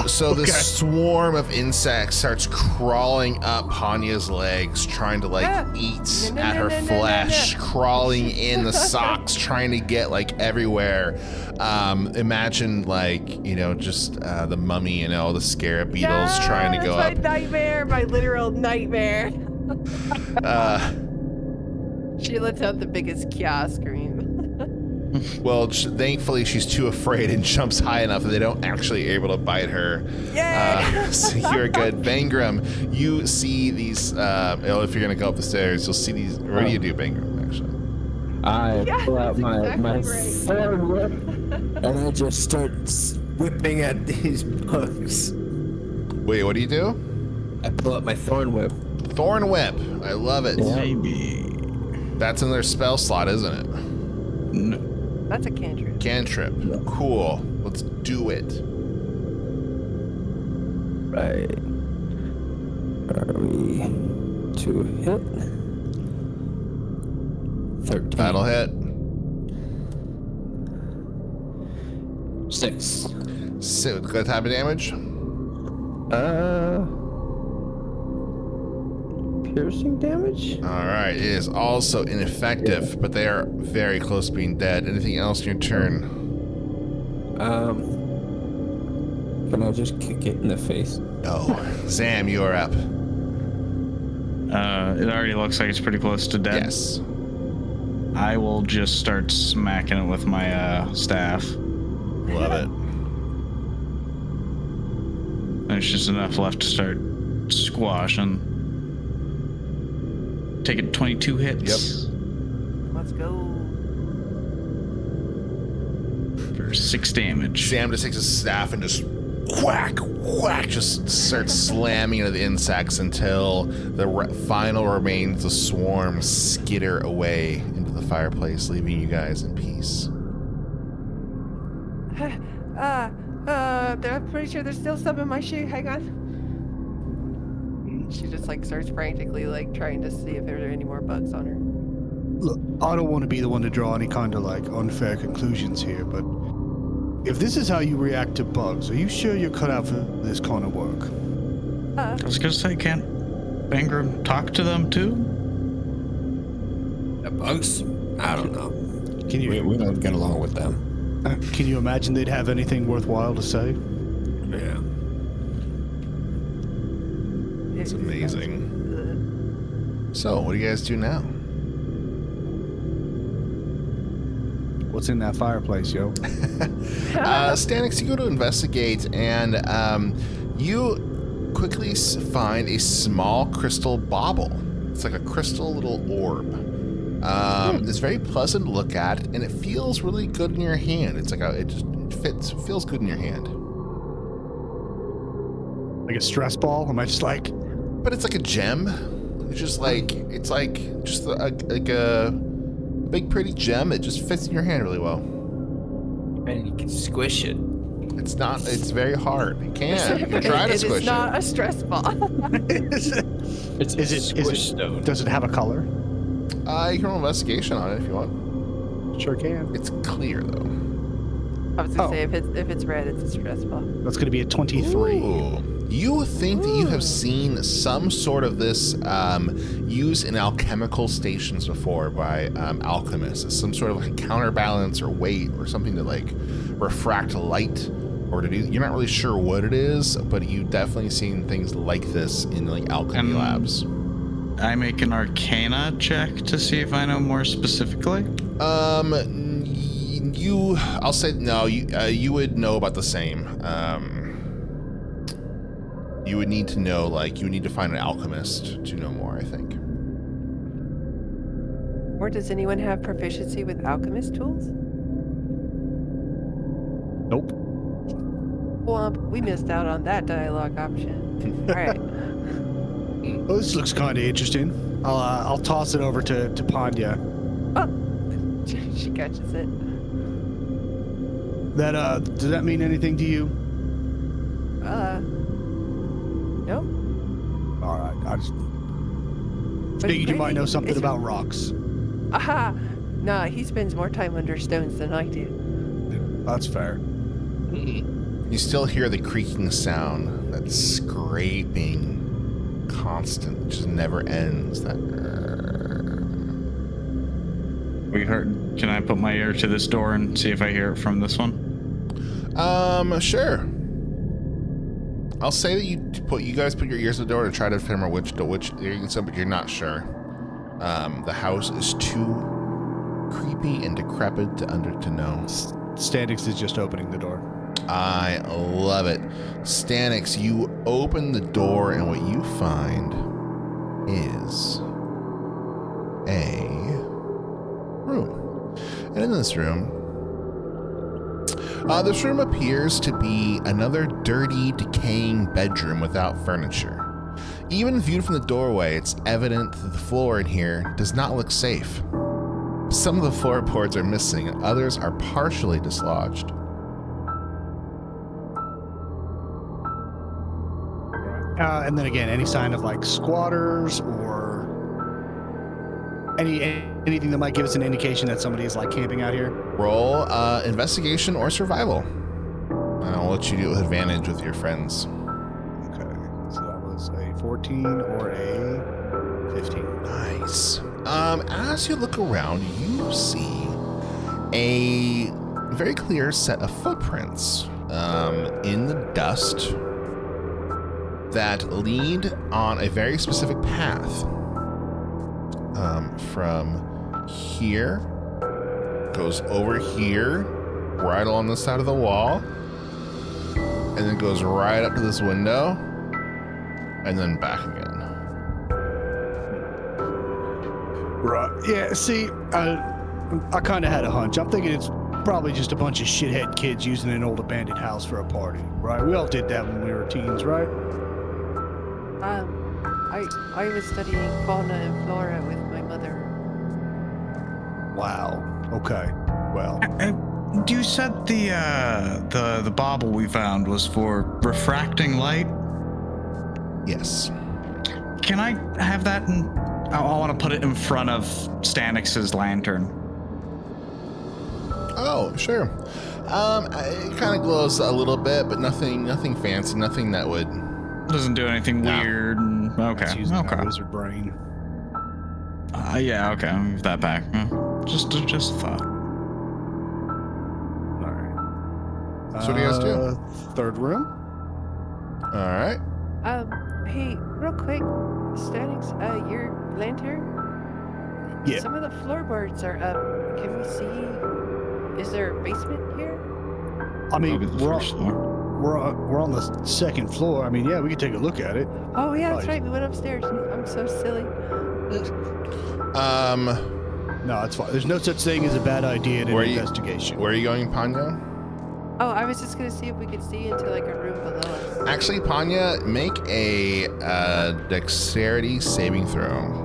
So Okay. this swarm of insects starts crawling up Panya's legs, trying to eat No, at no, her no, no, flesh, no. crawling in the socks, trying to get everywhere. Imagine just the mummy and all the scarab beetles trying to go that's up. my nightmare, my literal nightmare. She lets out the biggest Kya scream. Well, thankfully she's too afraid and jumps high enough that they don't actually able to bite her. Yay! So you're good. Bangram, you see these, if you're gonna go up the stairs, you'll see these. What do you do, Bangram, actually? I Yeah, pull out that's my exactly sword whip and I just start whipping at these bugs. Wait, what do you do? I pull out my thorn whip. Thorn Whip. I love it. Yeah. Maybe. That's in their spell slot, isn't it? No. That's a cantrip. Cantrip. Cool. Let's do it. Right. Are we to hit? 13. That'll hit. 6. So, good type of damage? Piercing damage? All right. It is also ineffective, but they are very close to being dead. Anything else in your turn? Can I just kick it in the face? No. Zam, you are up. It already looks like it's pretty close to dead. Yes. I will just start smacking it with my staff. Love it. There's just enough left to start squashing. Taking 22 hits. Let's go. For 6 damage. Sam just takes his staff and just whack, whack, just starts slamming into the insects until the final remains of the swarm skitter away into the fireplace, leaving you guys in peace. I'm pretty sure there's still some in my shoe. Hang on. She just starts frantically trying to see if there are any more bugs on her. Look, I don't want to be the one to draw any kind of unfair conclusions here, but if this is how you react to bugs, are you sure you're cut out for this kind of work? I was gonna say, can't Bangram talk to them too? The bugs? I don't know. Can you We don't get along with them. can you imagine they'd have anything worthwhile to say? Yeah. It's amazing. So, what do you guys do now? What's in that fireplace, yo? Stanix, you go to investigate, and you quickly find a small crystal bauble. It's like a crystal little orb. It's very pleasant to look at, and it feels really good in your hand. It's like it feels good in your hand. Like a stress ball? Am I just like... But it's like a gem. It's just like a big pretty gem. It just fits in your hand really well. And you can squish it. It's not. It's very hard. You can. You can try to squish It is not a stress ball. is it squish stone. Does it have a color? You can roll investigation on it if you want. Sure can. It's clear though. I was gonna say if it's red, it's a stress ball. That's going to be a 23. Ooh. You think that you have seen some sort of this used in alchemical stations before by alchemists, some sort of like counterbalance or weight or something to like refract light or to do. You're not really sure what it is, but you've definitely seen things like this in like alchemy labs. I make an Arcana check to see if I know more specifically. I'll say no. You would know about the same. You would need to know, like, you would need to find an alchemist to know more, I think. Or does anyone have proficiency with alchemist tools? Nope. Womp, we missed out on that dialogue option. All right. Oh, this looks kind of interesting. I'll toss it over to Pandya. Oh, she catches it. That does that mean anything to you? No. All right. I just But figured you might know it's- something it's- about rocks. Aha! Nah, he spends more time under stones than I do. That's fair. You still hear the creaking sound, that scraping, constant, just never ends. That. We heard. Can I put my ear to this door and see if I hear it from this one? Sure. I'll say that you guys put your ears to the door to try to determine which ear you can send, but you're not sure. The house is too creepy and decrepit to know. Standix is just opening the door. I love it. Stanix, you open the door and what you find is a room. And in this room appears to be another dirty, decaying bedroom without furniture. Even viewed from the doorway, it's evident that the floor in here does not look safe. Some of the floorboards are missing and others are partially dislodged. And then again, any sign of like squatters or anything that might give us an indication that somebody is like camping out here? Roll investigation or survival. And I'll let you do it with advantage with your friends. Okay, so that was a 14 or a 15. Nice. As you look around, you see a very clear set of footprints in the dust that lead on a very specific path. From here, goes over here, right along the side of the wall, and then goes right up to this window, and then back again. Right. Yeah, see, I kind of had a hunch. I'm thinking it's probably just a bunch of shithead kids using an old abandoned house for a party, right? We all did that when we were teens, right? I was studying fauna and flora with my mother. Wow. Okay. Well, You said the bauble we found was for refracting light. Yes. Can I have that? I want to put it in front of Stanix's lantern. Oh, sure. It kind of glows a little bit, but nothing fancy, nothing that would. Doesn't do anything No. weird. that's Okay. using Okay. my wizard brain. Yeah. Okay. I'll move that back. Just a thought. All right. So what do you guys do? Third room. All right. Hey, real quick, Stanix, your lantern? Yeah. Some of the floorboards are up. Can we see? Is there a basement here? I mean, Probably the first floor. we're on the second floor. I mean, yeah, we could take a look at it. Oh yeah, that's Right. right. We went upstairs. I'm so silly. No, it's fine. There's no such thing as a bad idea in an Where you- investigation. Where are you going, Panya? Oh, I was just gonna see if we could see into like a room below us. Actually, Panya, make a dexterity saving throw.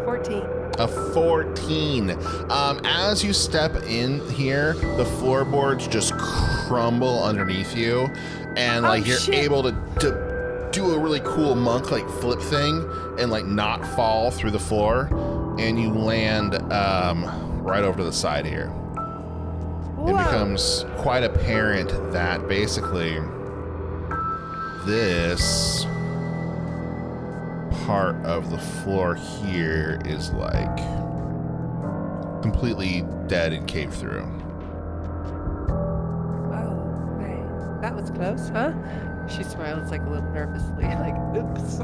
14. A 14. As you step in here, the floorboards just crumble underneath you, and like Oh, you're shit. able to do a really cool monk like flip thing and like not fall through the floor, and you land right over to the side here. It Whoa. becomes quite apparent that basically this part of the floor here is like completely dead and caved through. Oh, right. That was close, huh? She smiles like a little nervously, like, oops.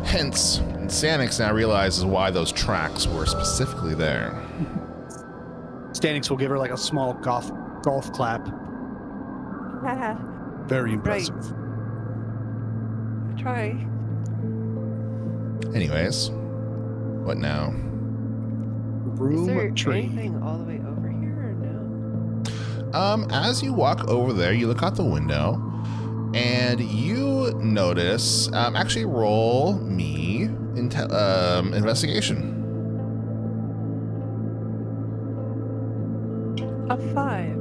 Hence, Sanix now realizes why those tracks were specifically there. Stanix will give her like a small golf clap. Very impressive. Try. Anyways, what now? Room Is there tree. anything all the way over here or no? As you walk over there, you look out the window, and you notice. Actually, roll me investigation. A 5.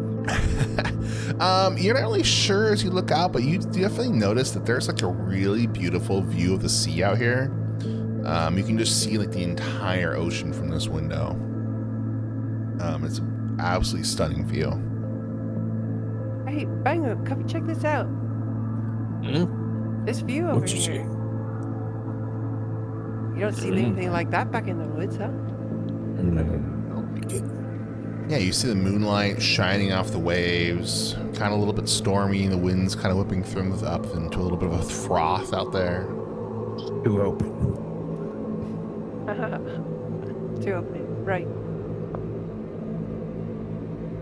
You're not really sure as you look out, but you definitely notice that there's like a really beautiful view of the sea out here. You can just see like the entire ocean from this window. It's an absolutely stunning view. Hey, Bango, come check this out. This view over What'd you here. see? You don't see anything like that back in the woods, huh? Yeah, you see the moonlight shining off the waves, kind of a little bit stormy. The wind's kind of whipping through up into a little bit of a froth out there. Too open. Too open. Right.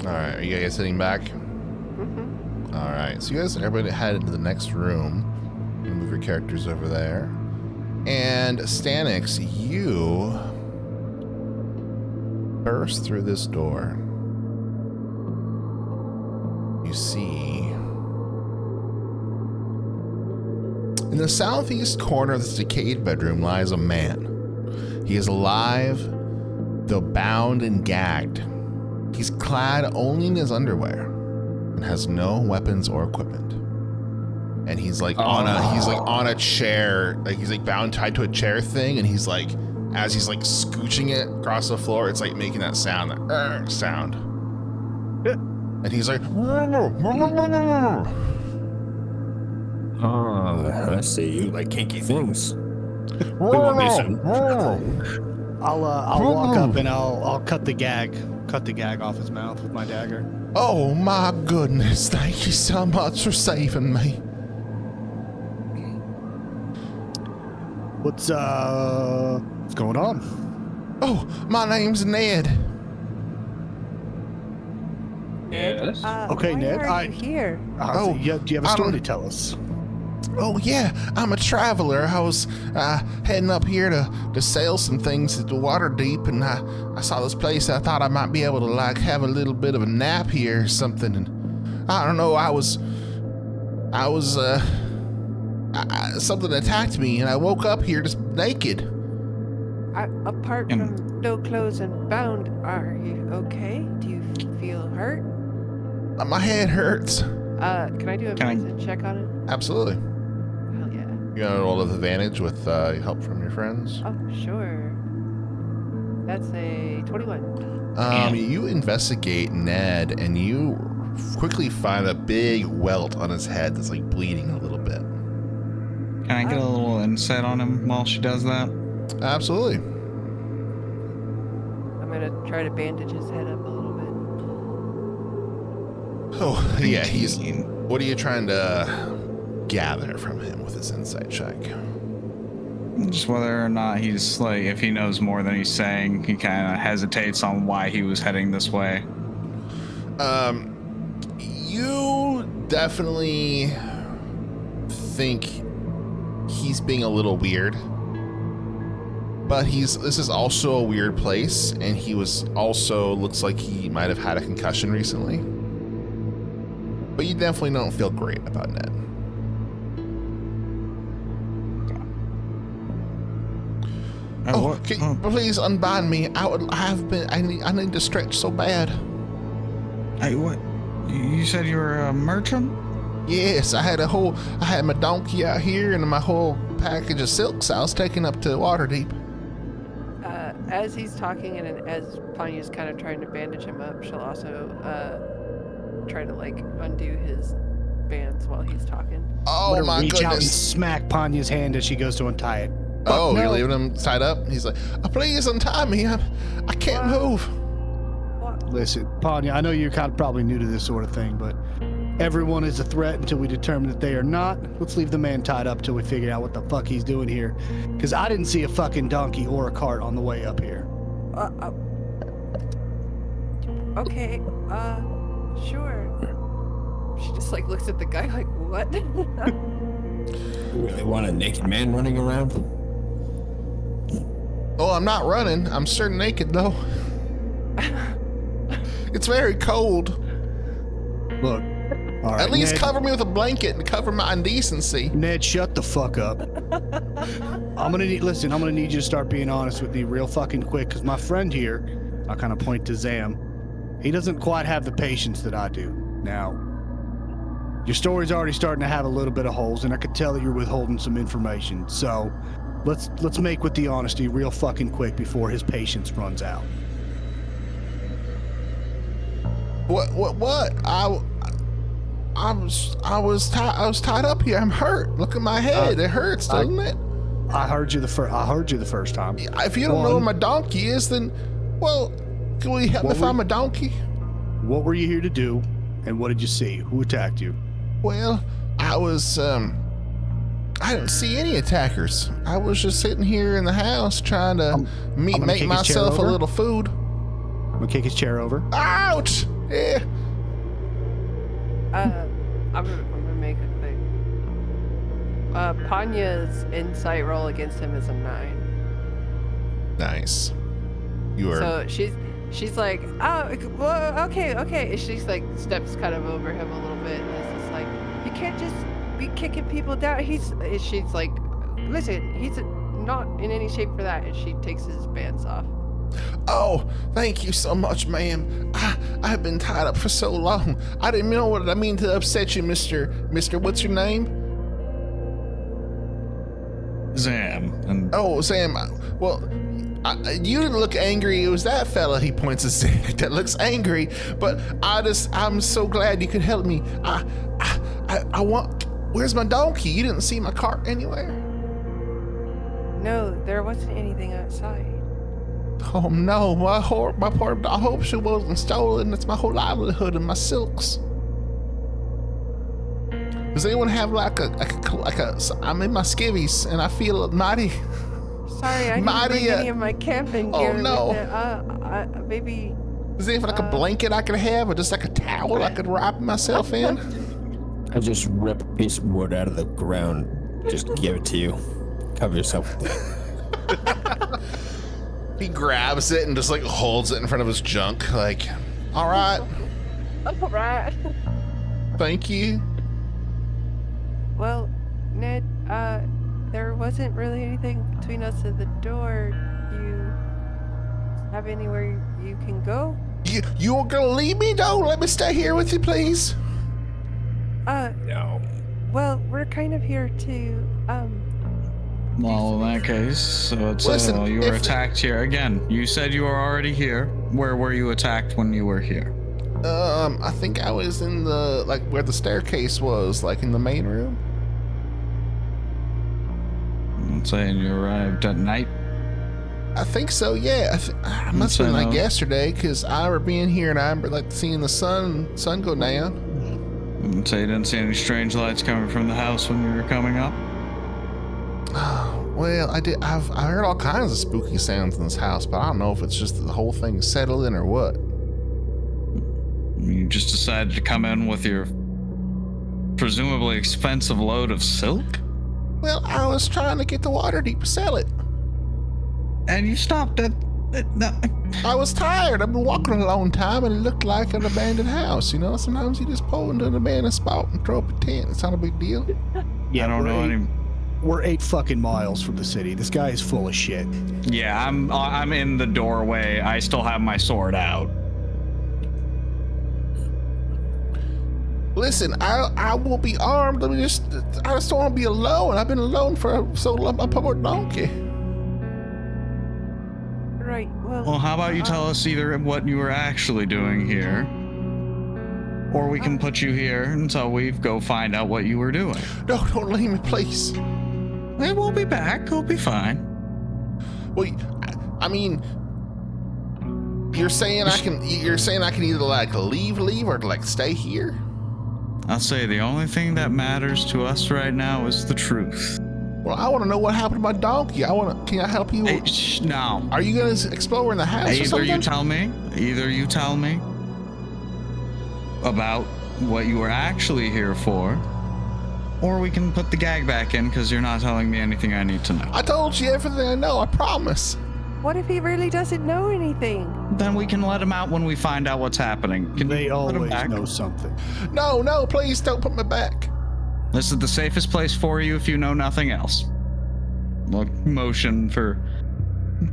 All right, are you guys sitting back? Mm-hmm. All right, so you guys, everybody head into the next room. You move your characters over there. And Stanix, you burst through this door. You see, in the southeast corner of this decayed bedroom lies a man. He is alive, though bound and gagged. He's clad only in his underwear and has no weapons or equipment. And he's like on a chair, like he's like bound tied to a chair thing, and he's like, as he's like scooching it across the floor, it's like making that sound, that sound. And he's like, I see you like kinky things. I'll walk up and I'll cut the gag off his mouth with my dagger. oh my goodness, thank you so much for saving me. What's going on? Oh, my name's Ned. Yes. Okay, why Ned, are you here? Oh, do you have a I story don't- to tell us? Oh yeah, I'm a traveler. I was heading up here to sell some things at the Waterdeep, and I saw this place. I thought I might be able to like have a little bit of a nap here or something. And I don't know. Something attacked me, and I woke up here just naked. Apart from no clothes and bound, are you okay? Do you feel hurt? My head hurts. Can I do a medicine check on it? Absolutely. Hell yeah. You gonna roll with advantage with help from your friends? Oh, sure. That's a 21. You investigate Ned, and you quickly find a big welt on his head that's like bleeding a little bit. Can I get a little insight on him while she does that? Absolutely. I'm gonna try to bandage his head up a little bit. Oh, yeah, he's... What are you trying to gather from him with this insight check? Just whether or not he's like, if he knows more than he's saying, he kind of hesitates on why he was heading this way. You definitely think he's being a little weird. But this is also a weird place, and he was also, looks like he might have had a concussion recently. But you definitely don't feel great about Ned. Can you please unbind me? I need to stretch so bad. Hey, what? You said you were a merchant? Yes, I had my donkey out here and my whole package of silks I was taking up to Waterdeep. As he's talking and as Panya's kind of trying to bandage him up, she'll also try to like undo his bands while he's talking. Oh my reach out and goodness. smack Panya's hand as she goes to untie it. Oh, no. you're leaving him tied up? He's like, please untie me. I can't move. What? Listen, Panya, I know you're kind of probably new to this sort of thing, but everyone is a threat until we determine that they are not. Let's leave the man tied up till we figure out what the fuck he's doing here. Because I didn't see a fucking donkey or a cart on the way up here. Okay, sure. She just like looks at the guy like, what? You really want a naked man running around? Oh, I'm not running. I'm sure naked though. It's very cold. Look, all right, At least Ned, cover me with a blanket and cover my indecency. Ned, shut the fuck up. I'm gonna need you to start being honest with me real fucking quick, because my friend here, I'll kind of point to Zam, he doesn't quite have the patience that I do. Now, your story's already starting to have a little bit of holes, and I could tell that you're withholding some information. So, let's make with the honesty real fucking quick before his patience runs out. What? I was tied up here. I'm hurt. Look at my head. It hurts, doesn't it? I heard you the first time. If you don't know where my donkey is, then, well, can you help me find my donkey? What were you here to do, and what did you see? Who attacked you? Well, I didn't see any attackers. I was just sitting here in the house trying to make myself a little food. I'm gonna kick his chair over. Ouch! Yeah. I'm gonna make a quick. Panya's insight roll against him is a 9. Nice. You are. So she's like, oh, well, okay. And she's like steps kind of over him a little bit, and it's just like, you can't just be kicking people down. She's like, listen, he's not in any shape for that, and she takes his bands off. Oh, thank you so much, ma'am. I've been tied up for so long. I didn't know what I mean to upset you, Mister. What's your name? Zam. And Oh, Sam. Well, you didn't look angry. It was that fella. He points at Zach that looks angry. But I'm so glad you could help me. I want. Where's my donkey? You didn't see my cart anywhere. No, there wasn't anything outside. Oh no, my poor. I hope she wasn't stolen. That's my whole livelihood and my silks. Does anyone have like a? I'm in my skivvies and I feel mighty. Sorry, I didn't bring any of my camping gear. Oh no. With it. Maybe. Is there like a blanket I could have, or just like a towel I could wrap myself in? I just rip a piece of wood out of the ground, just give it to you. Cover yourself with that. He grabs it and just like holds it in front of his junk, like, all right, All right. thank you. Well, Ned, there wasn't really anything between us and the door. You have anywhere you can go? You were gonna leave me? No, let me stay here with you, please. No. Well, we're kind of here to, well, in that case, so it's Listen, you were if- attacked here again. You said you were already here. Where were you attacked when you were here? I think I was in the, like, where the staircase was, like in the main room. I'm saying you arrived at night. I think so, yeah. I must have been like yesterday, because I remember being here and I remember like seeing the sun go down. And say you didn't see any strange lights coming from the house when you were coming up? Well, I heard all kinds of spooky sounds in this house, but I don't know if it's just the whole thing settled in or what. You just decided to come in with your presumably expensive load of silk? Well, I was trying to get the Waterdeep to sell it. and you stopped at no. I was tired. I've been walking a long time, and it looked like an abandoned house. You know, sometimes you just pull into an abandoned spot and throw up a tent. It's not a big deal. Yeah, I don't know any. We're 8 fucking miles from the city. This guy is full of shit. Yeah, I'm in the doorway. I still have my sword out. Listen, I will be armed. I just don't want to be alone. I've been alone for so long. I'm a poor donkey. Right. Well, how about you tell us either what you were actually doing here, or we can put you here until we go find out what you were doing. No, don't leave me, please. Hey, we'll be back. We'll be fine. Well, I mean, you're saying I can either like leave or like stay here. I'll say the only thing that matters to us right now is the truth. Well, I want to know what happened to my donkey. Can I help you? Hey, no. Are you gonna explore in the house or something? Either you tell me about what you were actually here for, or we can put the gag back in because you're not telling me anything I need to know. I told you everything I know. I promise. What if he really doesn't know anything? Then we can let him out when we find out what's happening. Can They you put him always back? know something. No, please don't put me back. This is the safest place for you if you know nothing else. Look, motion for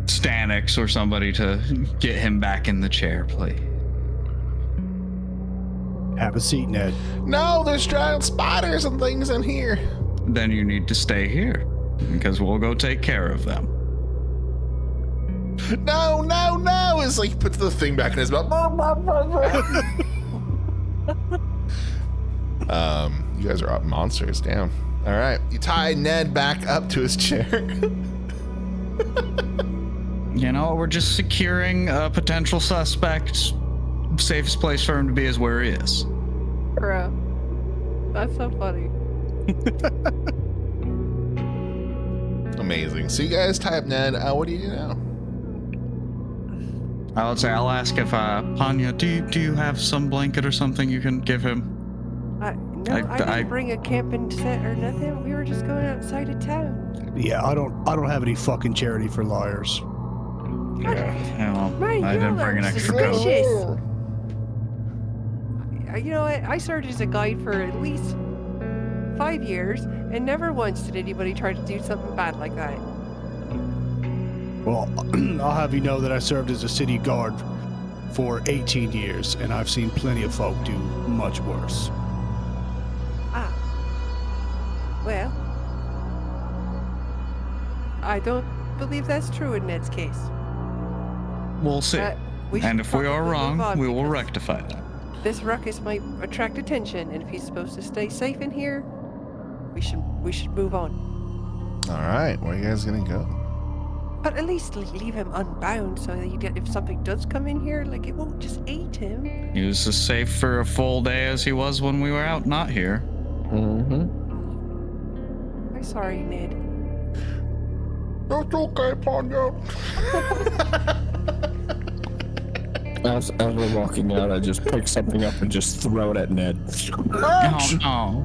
Stanix or somebody to get him back in the chair, please. Have a seat, Ned. No, there's giant spiders and things in here. Then you need to stay here because we'll go take care of them. No. It's like he puts the thing back in his mouth. You guys are monsters. Damn. All right. You tie Ned back up to his chair. You know, we're just securing a potential suspect. Safest place for him to be is where he is. Bro. That's so funny. Amazing. So you guys tie up Ned. What do you do now? I'll ask if Panya, do you have some blanket or something you can give him? I didn't bring a camping set or nothing. We were just going outside of town. Yeah, I don't have any fucking charity for liars. Yeah, well, Right, I didn't you bring an are extra suspicious. coat. You know what? I served as a guide for at least 5 years, and never once did anybody try to do something bad like that. Well, I'll have you know that I served as a city guard for 18 years, and I've seen plenty of folk do much worse. Ah. Well, I don't believe that's true in Ned's case. We'll see. We should And if we are probably wrong, move on we will because rectify that. This ruckus might attract attention, and if he's supposed to stay safe in here, we should move on. All right. Where are you guys gonna go? But at least leave him unbound, so that if something does come in here, like it won't just eat him. He was as safe for a full day as he was when we were out, not here. Mm-hmm. I'm sorry, Ned. That's okay, Panya. As we're walking out, I just pick something up and just throw it at Ned. Oh,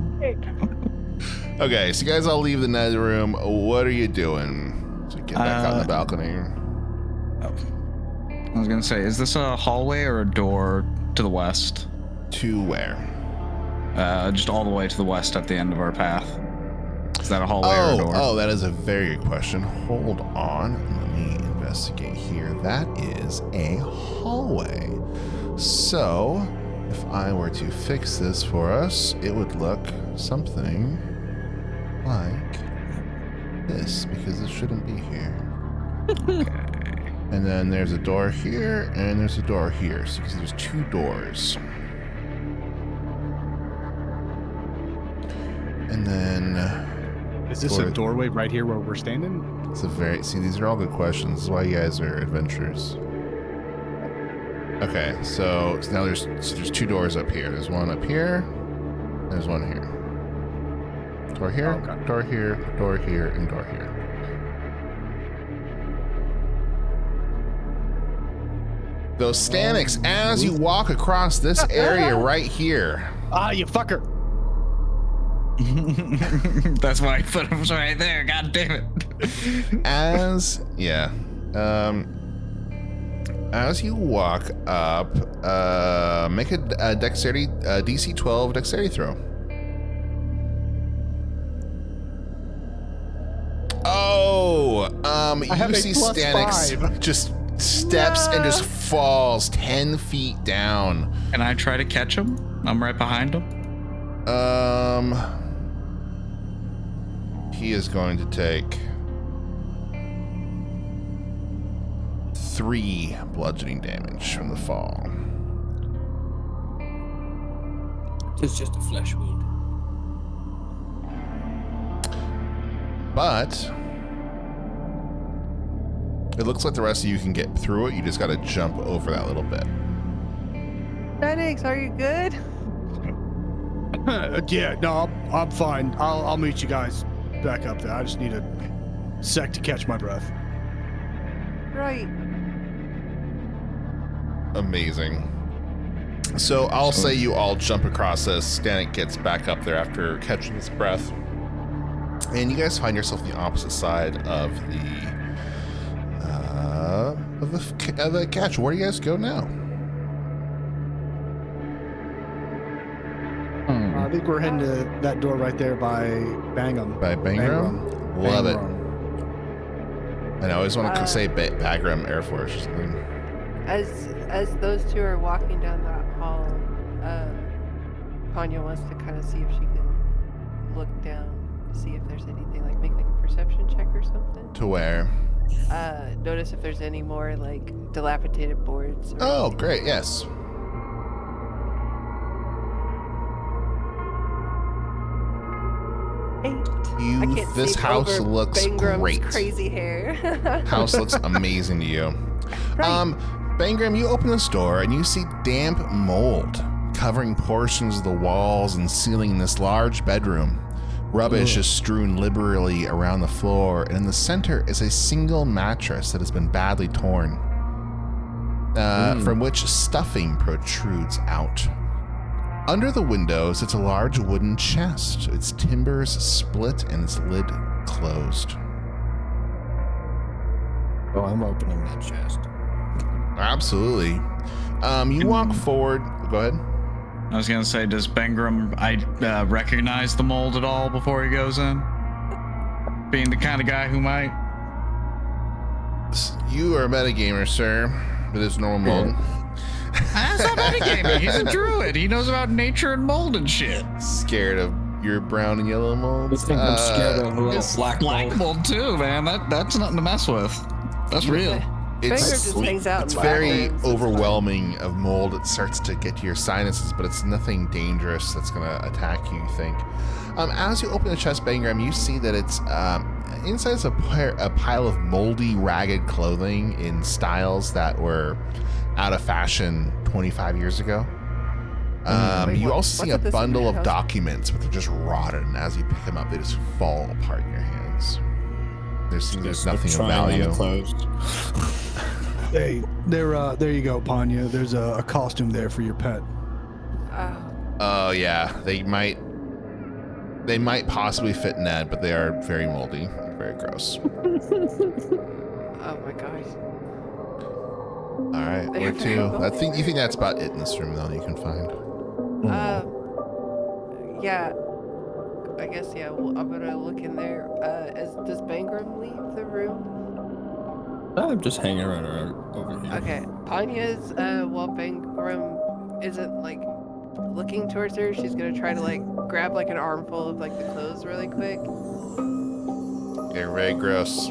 Okay, so you guys all leave the Ned room. What are you doing? So get back out on the balcony. I was gonna say, is this a hallway or a door to the west? To where? Just all the way to the west at the end of our path. Is that a hallway or a door? Oh, that is a very good question. Hold on. Let me investigate here. That is a hallway. So, if I were to fix this for us, it would look something like this, because it shouldn't be here. Okay. And then there's a door here, and there's a door here. So you can see there's 2 doors. And then Is this a doorway right here where we're standing? it's see, these are all good questions. This is why you guys are adventurers. Okay, so now there's 2 doors up here. There's one up here. There's one here. Door here, Okay. door here, door here, and door here. Those Stanix, as you walk across this area right here. Ah, you fucker! That's why I put him right there. God damn it. As As you walk up, make a dexterity DC 12 dexterity throw. Oh, have you a see plus Stanix 5. just steps and just falls 10 feet down. Can I try to catch him? I'm right behind him. He is going to take 3 bludgeoning damage from the fall. It's just a flesh wound. But it looks like the rest of you can get through it. You just got to jump over that little bit. Stanix, are you good? Yeah, no, I'm fine. I'll meet you guys back up there. I just need a sec to catch my breath. Right. Amazing. So I'll say you all jump across this. Stanek gets back up there after catching his breath. And you guys find yourself on the opposite side of the catch. Where do you guys go now? I think we're heading to that door right there by Bangham. By Bangram? Love it. And I always want to say Bagram Air Force or something. As those two are walking down that hall, Panya wants to kind of see if she can look down to see if there's anything, like make like a perception check or something. To where? Notice if there's any more like dilapidated boards. Or Oh, anything. great, yes. This house looks great. Crazy hair. House looks amazing to you. Right. Bangram, you open this door and you see damp mold covering portions of the walls and ceiling in this large bedroom. Rubbish is strewn liberally around the floor, and in the center is a single mattress that has been badly torn, from which stuffing protrudes out. Under the window sits a large wooden chest, its timbers split and its lid closed. Oh, I'm opening that chest. Absolutely. You walk forward. Go ahead. I was gonna say, does Bengram recognize the mold at all before he goes in? Being the kind of guy who might. You are a metagamer, sir. It is normal mold. That's not metagaming. He's a druid. He knows about nature and mold and shit. Scared of your brown and yellow mold? You think I'm scared of a little black Black mold? mold too, man. That's nothing to mess with. That's real. Banger just hangs out. It's in very bathrooms. overwhelming of mold. It starts to get to your sinuses, but it's nothing dangerous that's going to attack you think. As you open the chest, Bangram, you see that it's inside is a pile of moldy, ragged clothing in styles that were out of fashion 25 years ago. Wait, you what- also see what's a with this in bundle your of house? documents, but they're just rotted, and as you pick them up, they just fall apart in your hands. There's nothing of value. Closed. Hey, there you go, Panya. There's a costume there for your pet. Oh yeah, they might possibly fit Ned, but they are very moldy, very gross. Oh my gosh. All right, They're where very to? moldy. You think that's about it in this room, though. You can find. Yeah. I guess yeah. Well, I'm gonna look in there. Does Bangram leave the room? I'm just hanging around over here. Okay. Panya's while Bangram isn't like looking towards her, she's gonna try to like grab like an armful of like the clothes really quick. They're very gross.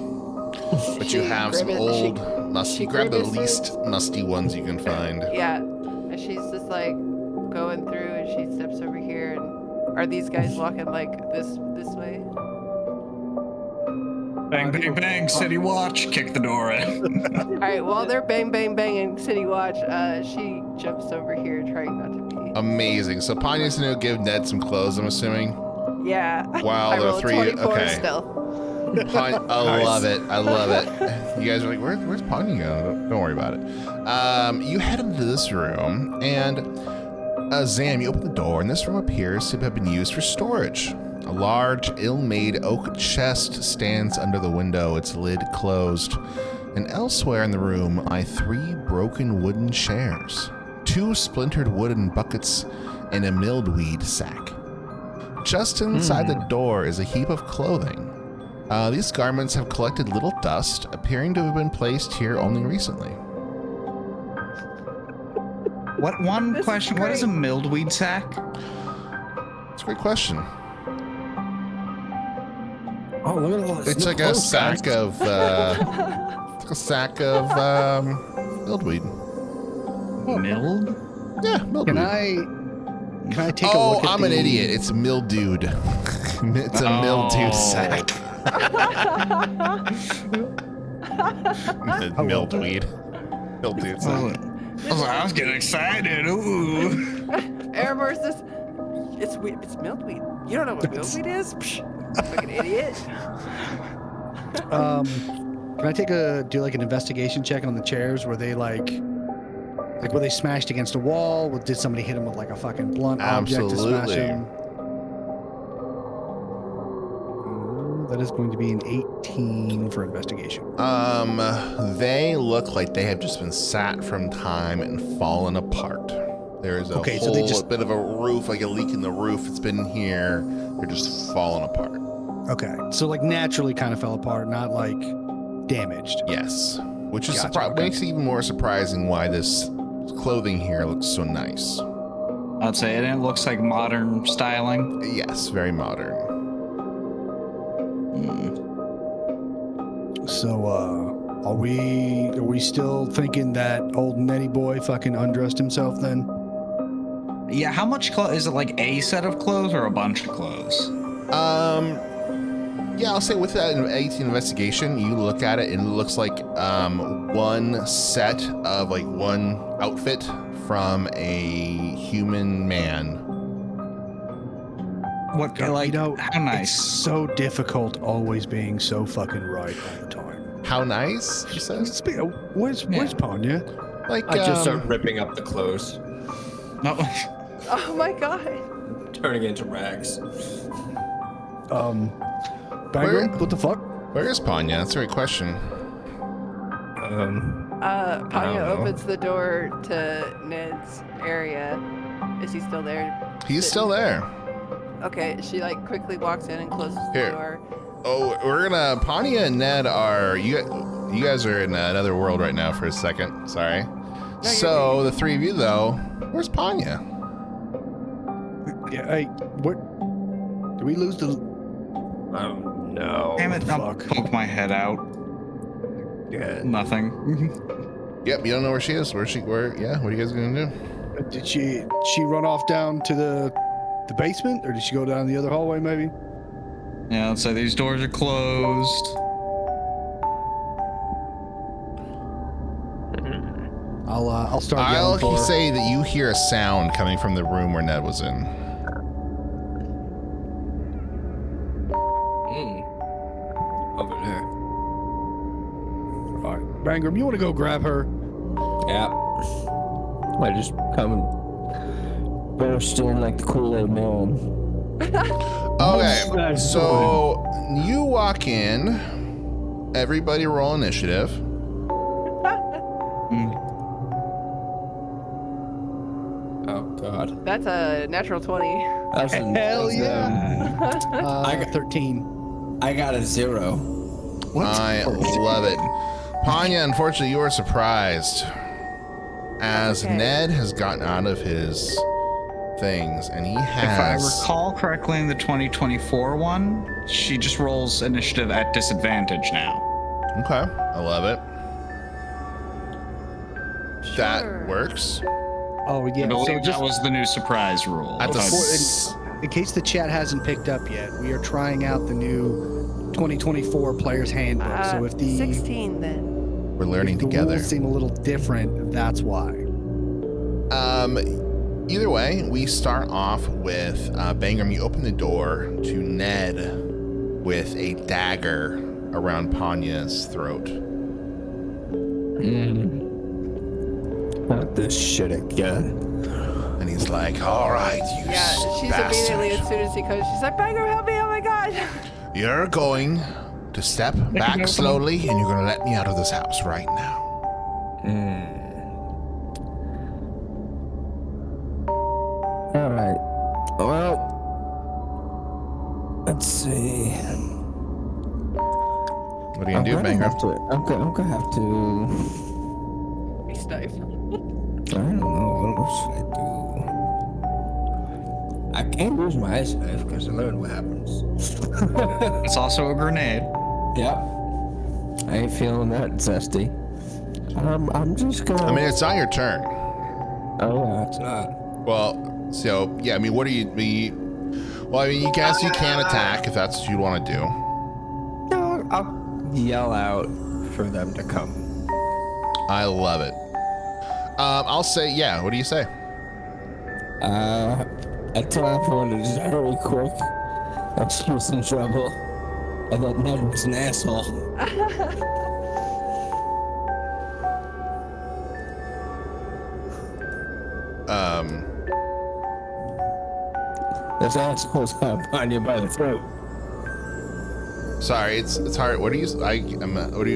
But you have some old, musty. Grab the least musty ones you can find. Yeah. And she's just like going through, and she steps over here. And are these guys walking like this way? Bang, bang, bang. City watch. Kick the door in. All right. While they're bang, bang, banging City Watch, she jumps over here, trying not to be. Amazing. So Panya's gonna give Ned some clothes, I'm assuming. Yeah. Wow, I the rolled three. 24 Okay. stealth. I love it. I love it. You guys are like, where's Panya going? Don't worry about it. You head into this room, and Zam, you open the door, and this room appears to have been used for storage. A large, ill-made oak chest stands under the window, its lid closed. And elsewhere in the room lie 3 broken wooden chairs, 2 splintered wooden buckets, and a milkweed sack. Just inside the door is a heap of clothing. These garments have collected little dust, appearing to have been placed here only recently. What one This is question? What is a great. milkweed sack? It's a great question. Oh, look at all this. It's new like a clothes, sack guys. of milkweed. Mild? Yeah, milkweed. Can I take a Oh, look at I'm an idiot. It's mildewed. It's a mildewed sack. Milkweed. Mildewed sack. I was getting excited. Ooh. Erebors, it's milkweed. You don't know what milkweed is? Psh, fucking idiot. Can I do like an investigation check on the chairs? Were they like were they smashed against a wall? Did somebody hit them with like a fucking blunt object to smash Absolutely. them? That is going to be an 18 for investigation. They look like they have just been sat from time and fallen apart. There is a Okay, so whole they just- bit of a roof, like a leak in the roof. It's been here. They're just falling apart. Okay, so like naturally kind of fell apart, not like damaged. Yes, which is Gotcha, okay. makes it even more surprising why this clothing here looks so nice. I'd say it looks like modern styling. Yes, very modern. So, are we still thinking that old Nettie boy fucking undressed himself then? Yeah, how much clothes? Is it like a set of clothes or a bunch of clothes? Yeah, I'll say with that 18 investigation, you look at it and it looks like one set of like one outfit from a human man. What, God, like, you know, how nice? It's so difficult always being so fucking right all the time. How nice, she says. Where's Panya? Like, I just start ripping up the clothes, No. Oh my god. turning into rags. Banger, Where- what the fuck? where is Panya? That's a great question. Panya know. opens the door to Ned's area. Is he still there? He's still there. Okay, she like quickly walks in and closes Here. the door. Oh, we're gonna. Panya and Ned are you guys are in another world right now for a second. Sorry. you're So the 3 of you though, where's Panya? Yeah, hey, what? Did we lose the? Oh no. Damn it! I'll Fuck. poke my head out. Yeah. Nothing. Yep, you don't know where she is. Where? Yeah. What are you guys gonna do? Did she run off down to the basement, or did she go down the other hallway? Maybe. Yeah, let's say these doors are closed. I'll start I'll yelling for her. say that you hear a sound coming from the room where Ned was in. Over there. All right, Rangram, you want to go grab her? Yeah. I just come and burst in like the Kool-Aid man. Okay, so you walk in. Everybody roll initiative. Oh god. That's a natural 20. That's Hell yeah. I got- 13. I got a 0. I love it. Panya, unfortunately, you are surprised as Okay. Ned has gotten out of his things and he If I has. recall correctly, in the 2024 one, she just rolls initiative at disadvantage now. Okay, I love it. Sure. That works. Oh I yeah. believe So just that was the new surprise rule. At the If I- s- in case the chat hasn't picked up yet, we are trying out the new 2024 Player's Handbook. So if the 16 then. we're learning if the together. rules seem a little different, that's why. Either way, we start off with Bangram. You open the door to Ned with a dagger around Panya's throat. Not this shit again. And he's like, all right, you Yeah, she's bastard. immediately, as soon as he comes, she's like, Banger, help me, oh my god. You're going to step back slowly, and you're gonna let me out of this house right now. All right. Well, let's see. What are you gonna do, Banger? I'm gonna have to. Be stiff. I don't know. What should I do? I can't use my ice knife because I learned what happens. It's also a grenade. Yep. I ain't feeling that zesty. I'm just gonna. I mean, it's not your turn. Oh, yeah, it's not. Well, so yeah, I mean, what do you? Well, I mean, you guess you can attack if that's what you want to do. No, I'll yell out for them to come. I love it. I'll say, yeah. What do you say? I tell everyone to just hurry quick. I'm just in trouble. And that Ned was an asshole. This asshole's gonna find you by the throat. Sorry, it's hard. What do you?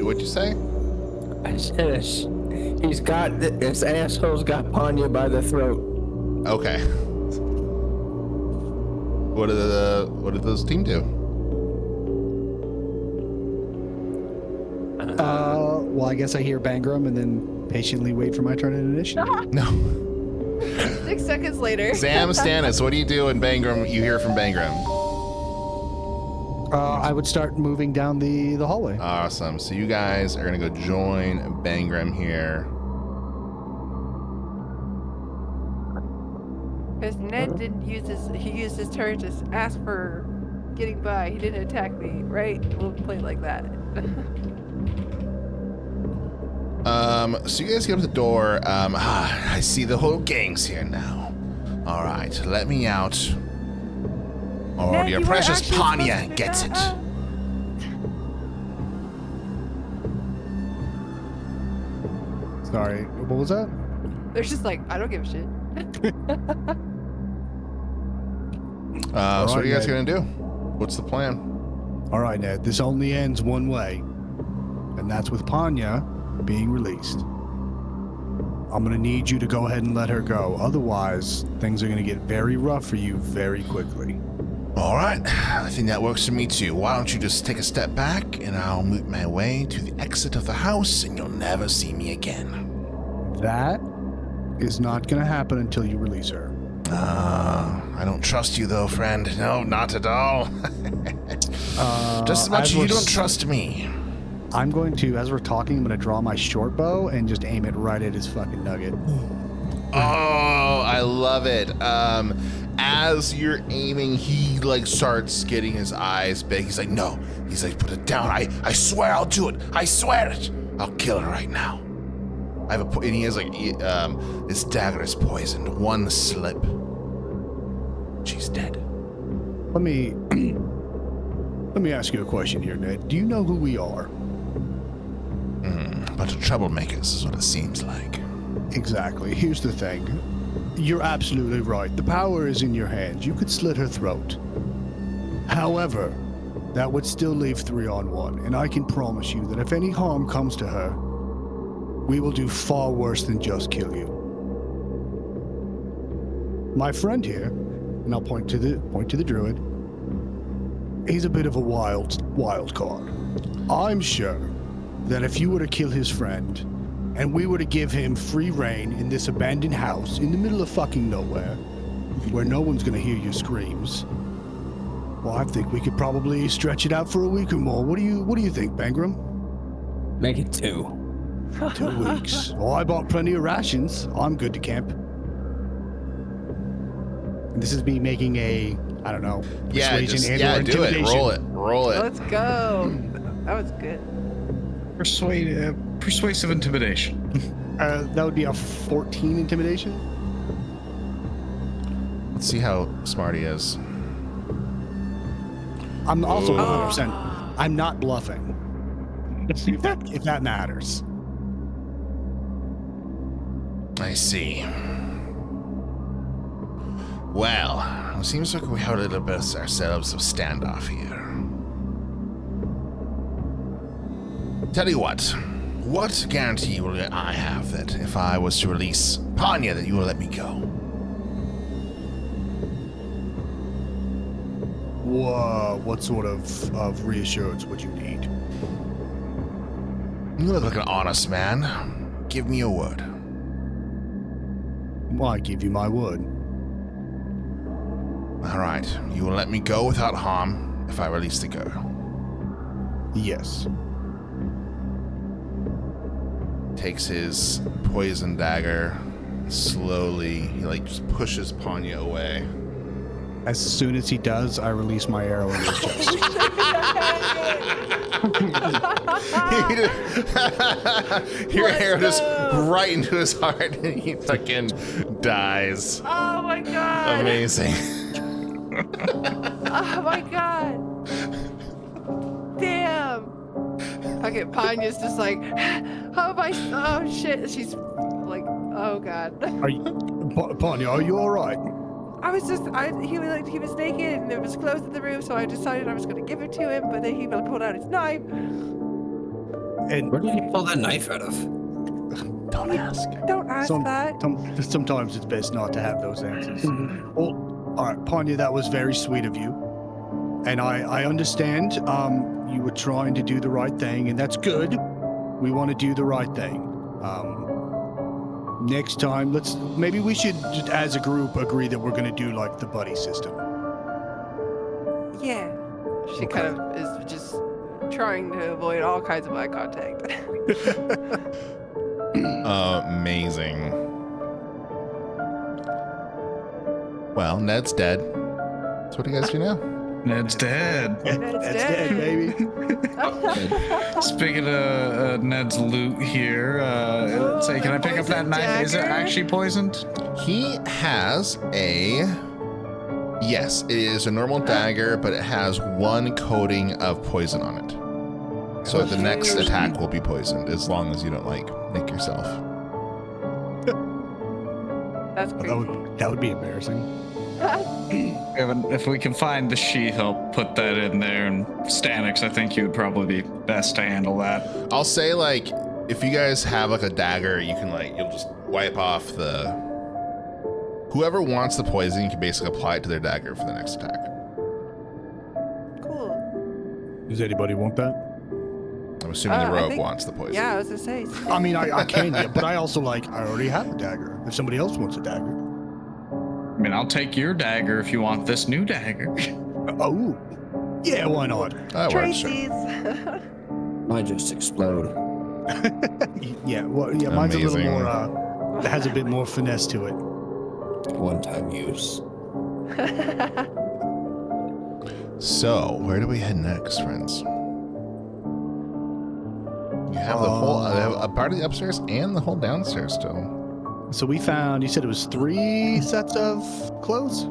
What'd you say? I said he's got this asshole's got Panya by the throat. Okay. What did those team do? Well, I guess I hear Bangram and then patiently wait for my turn in initiative. No. 6 seconds later. Sam Stannis, what do you do in Bangram? You hear from Bangram. I would start moving down the hallway. Awesome. So you guys are gonna go join Bangram here. Because Ned didn't use he used his turn to ask for getting by. He didn't attack me, right? We'll play it like that. So you guys get up the door. I see the whole gang's here now. All right, let me out, or Ned, your you were precious actually supposed to Panya be gets that, it. Sorry, what was that? They're just like, I don't give a shit. So what are you guys Ned. gonna do? What's the plan? All right, Ned, this only ends one way, and that's with Panya being released. I'm gonna need you to go ahead and let her go. Otherwise, things are gonna get very rough for you very quickly. All right, I think that works for me too. Why don't you just take a step back, and I'll make my way to the exit of the house, and you'll never see me again. That is not gonna happen until you release her. I don't trust you though, friend. No, not at all. Just as much as as you we're don't trust me. I'm going to, as we're talking, I'm gonna draw my short bow and just aim it right at his fucking nugget. Oh, I love it. As you're aiming, he like starts getting his eyes big. He's like, no. He's like, put it down. I swear I'll do it. I swear it. I'll kill her right now. I have and he has like, this dagger is poisoned. One slip. She's dead. Let me ask you a question here, Ned. Do you know who we are? Bunch of troublemakers is what it seems like. Exactly. Here's the thing. You're absolutely right. The power is in your hands. You could slit her throat. However, that would still leave 3-on-1, and I can promise you that if any harm comes to her, we will do far worse than just kill you. My friend here, and I'll point to the druid, he's a bit of a wild card. I'm sure that if you were to kill his friend, and we were to give him free reign in this abandoned house in the middle of fucking nowhere, where no one's gonna hear your screams, well, I think we could probably stretch it out for a week or more. What do you think, Bangram? Make it 2. 2 weeks. Oh, I bought plenty of rations. I'm good to camp. And this is me making a, I don't know, persuasion and or do it. intimidation. Roll it. Let's go. That was good. Persuasive intimidation. That would be a 14 intimidation. Let's see how smart he is. I'm also 100%. I'm not bluffing. if that matters. I see. Well, it seems like we have a little bit of ourselves of standoff here. Tell you what guarantee will I have that if I was to release Panya that you will let me go? What sort of reassurance would you need? You look like an honest man. Give me your word. Well, I give you my word. All right, you will let me go without harm if I release the girl. Yes. Takes his poison dagger. Slowly, he just pushes Panya away. As soon as he does, I release my arrow in his chest. Your arrow just right into his heart, and he fucking dies. Oh my god! Amazing. Oh my god! Damn! Fucking Panya's just like, oh shit! She's like, oh god. Are you, Panya, are you all right? I was just, he was naked and there was clothes in the room, so I decided I was going to give it to him, but then he pulled out his knife. And Where did he pull that knife out of? Don't ask. Don't ask that. sometimes it's best not to have those answers. Well, all right, Panya, that was very sweet of you. And I understand you were trying to do the right thing, and that's good. We want to do the right thing. Next time, maybe we should, just as a group, agree that we're going to do like the buddy system. Yeah. She kind of is just trying to avoid all kinds of eye contact. Amazing. Well, Ned's dead. So what do you guys do now? Ned's dead. Ned's That's dead. dead, baby. Speaking of Ned's loot here, say, can I pick up that poisoned knife? Is it dagger? actually poisoned? He has a... Yes, it is a normal dagger, but it has one coating of poison on it. So the next attack will be poisoned, as long as you don't, nick yourself. That's Well, crazy. that would be embarrassing. If we can find the sheath, I'll put that in there. And Stanix, I think you would probably be best to handle that. I'll say, if you guys have, a dagger, you can, you'll just wipe off the... Whoever wants the poison, you can basically apply it to their dagger for the next attack. Cool. Does anybody want that? I'm assuming the I rogue think- wants the poison. Yeah, I was going to say. I mean, I can, yeah, but I also I already have a dagger. If somebody else wants a dagger. I mean, I'll take your dagger if you want this new dagger. Oh, yeah, why not? That works, sure. Tracy's. Mine just explode. Yeah, well, yeah, mine's a little Amazing. more, has a bit more finesse to it. One-time use. So, where do we head next, friends? You have the whole a part of the upstairs and the whole downstairs still. So we found, you said it was 3 sets of clothes?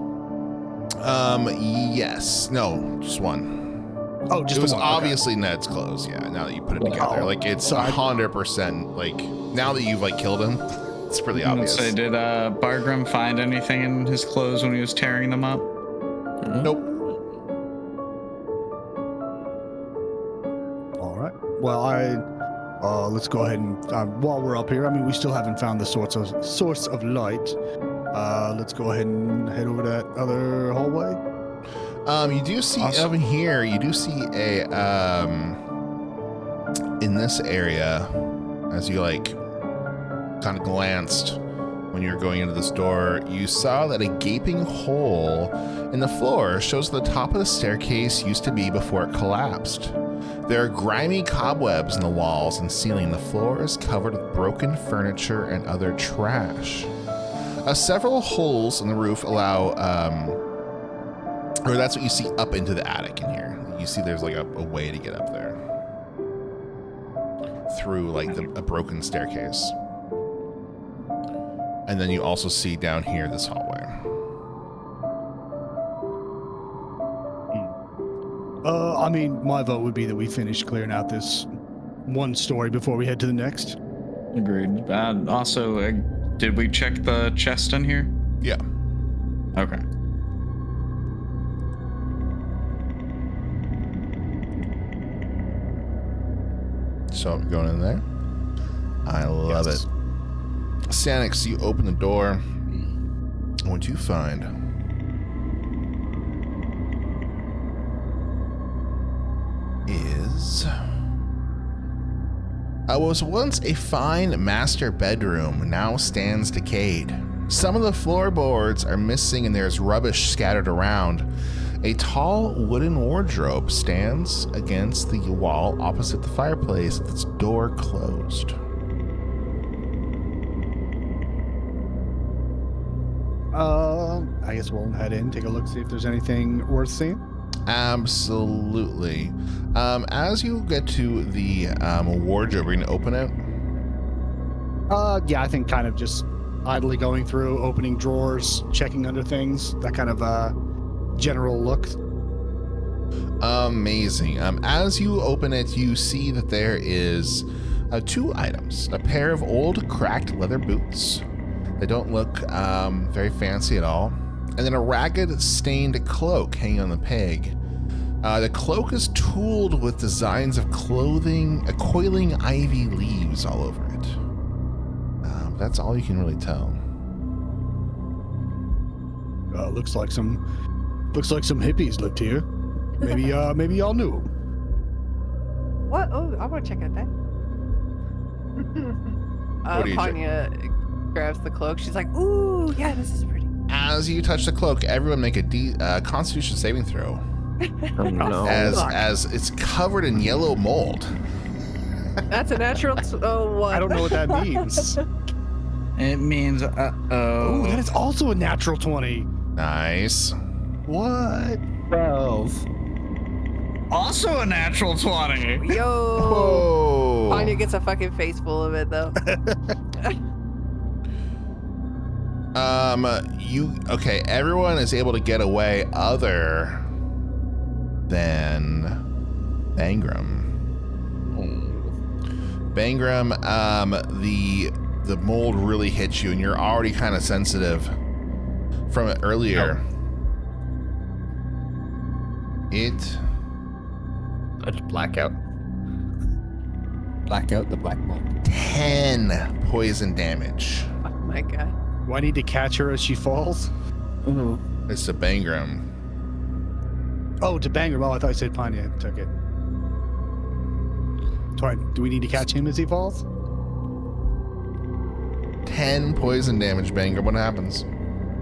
Yes. No, just one. Oh, just It was the one. Okay. obviously Ned's clothes, yeah, now that you put it together. Oh, It's sorry. 100%, now that you've, killed him, it's pretty I would obvious. say, did Bargrim find anything in his clothes when he was tearing them up? Nope. All right. Well, let's go ahead and, while we're up here, I mean, we still haven't found the source of light. Let's go ahead and head over that other hallway. You do see Awesome. over here, you do see a, in this area, as you kind of glanced when you were going into this door, you saw that a gaping hole in the floor shows the top of the staircase used to be before it collapsed. There are grimy cobwebs in the walls and ceiling. The floor is covered with broken furniture and other trash. Several holes in the roof allow, or that's what you see up into the attic in here. You see there's a way to get up there through a broken staircase. And then you also see down here this hallway. I mean, my vote would be that we finish clearing out this one story before we head to the next. Agreed. Also, did we check the chest in here? Yeah. Okay. So I'm going in there. I love Yes. it. Sanix, you open the door. What do you find? Is what was once a fine master bedroom now stands decayed. Some of the floorboards are missing and there's rubbish scattered around. A tall wooden wardrobe stands against the wall opposite the fireplace with its door closed. I guess we'll head in, take a look, see if there's anything worth seeing. Absolutely. As you get to the wardrobe, are you gonna open it? Yeah, I think kind of just idly going through, opening drawers, checking under things, that kind of general look. Amazing. As you open it, you see that there is 2 items. A pair of old cracked leather boots. They don't look very fancy at all. And then a ragged, stained cloak hanging on the peg. The cloak is tooled with designs of coiling ivy leaves all over it. That's all you can really tell. Looks like some hippies lived here. Maybe y'all knew 'em. What? Oh, I want to check out that. What do you check? Panya grabs the cloak. She's like, "Ooh, yeah, this is pretty." As you touch the cloak, everyone make a Constitution saving throw. Oh no. As it's covered in yellow mold. That's a natural. What? I don't know what that means. It means, Oh, that is also a natural 20. Nice. What? 12. Also a natural 20. Yo. Whoa. Panya gets a fucking face full of it though. Okay, everyone is able to get away other than Bangram. Bangram, the mold really hits you and you're already kind of sensitive from it earlier. It I just black out. Black out the black mold. 10 poison damage. Oh my god. Do I need to catch her as she falls? Ooh. It's a Bangram. Oh, to bang her. Oh, I thought you said Panya took it. Do we need to catch him as he falls? 10 poison damage, Bangram. What happens?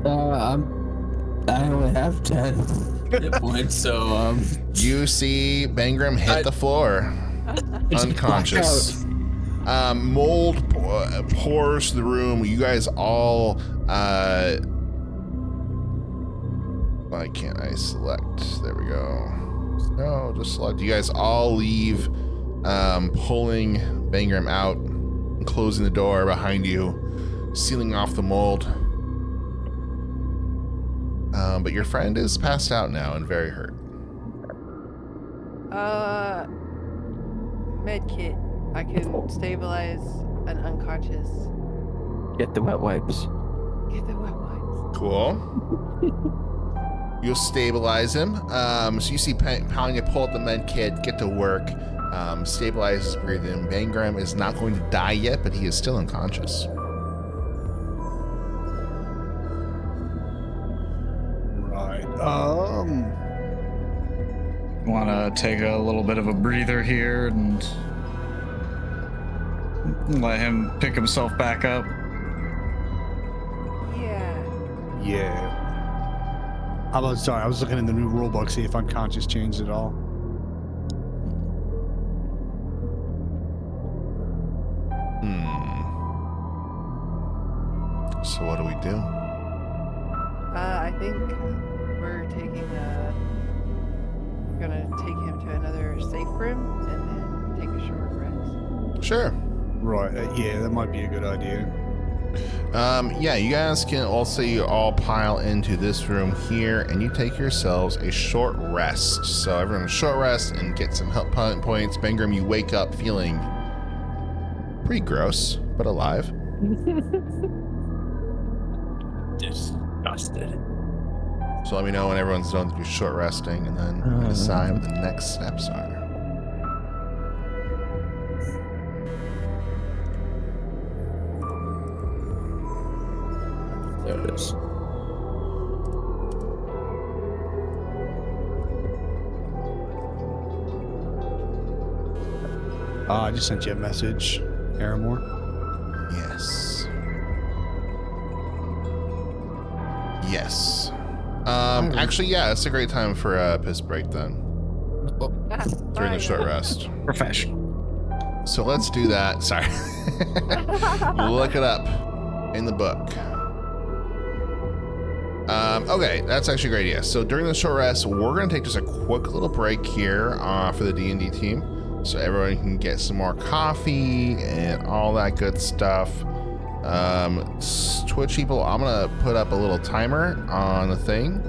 I only have 10 hit points, so You see Bangram hit the floor, unconscious. Mold pours through the room. You guys all. Why can't I select? There we go. No, just select. You guys all leave, pulling Bangram out and closing the door behind you, sealing off the mold. But your friend is passed out now and very hurt. Med kit. I can stabilize an unconscious. Get the wet wipes. Get the wet wipes. Cool. You'll stabilize him. So you see Panya pull out the med kit, get to work, stabilize his breathing. Bangram is not going to die yet, but he is still unconscious. Right. Want to take a little bit of a breather here and let him pick himself back up. Yeah. Sorry, I was looking in the new rulebook, see if unconscious changed at all. So what do we do? I think we're gonna take him to another safe room and then take a short rest. Sure. Right. Yeah, that might be a good idea. Yeah, you guys can also all pile into this room here and you take yourselves a short rest. So everyone short rest and get some help points. Bangram, you wake up feeling pretty gross, but alive. Disgusted. So let me know when everyone's done with your short resting and then we can decide what the next steps are. There it is. I just sent you a message, Aramore. Yes. Yes. Actually, yeah, it's a great time for a piss break then. During the short rest. Professional. So let's do that. Sorry. Look it up in the book. Okay, that's actually a great idea. So during the short rest, we're going to take just a quick little break here for the D&D team. So everyone can get some more coffee and all that good stuff. Twitch people, I'm going to put up a little timer on the thing.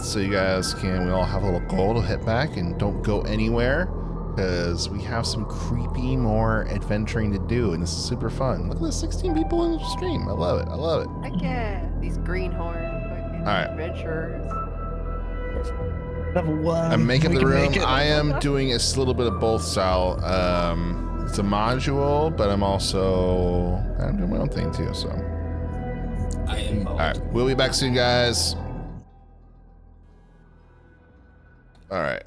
So you guys we all have a little goal to hit back and don't go anywhere. Because we have some creepy, more adventuring to do, and this is super fun. Look at the 16 people in the stream. I love it. I love it. Heck yeah, these greenhorn fucking Right. adventurers. Level 1. I'm making We the can room. make it. I am doing a little bit of both style. It's a module, but I'm doing my own thing too. So, I am. all right, we'll be back soon, guys. All right.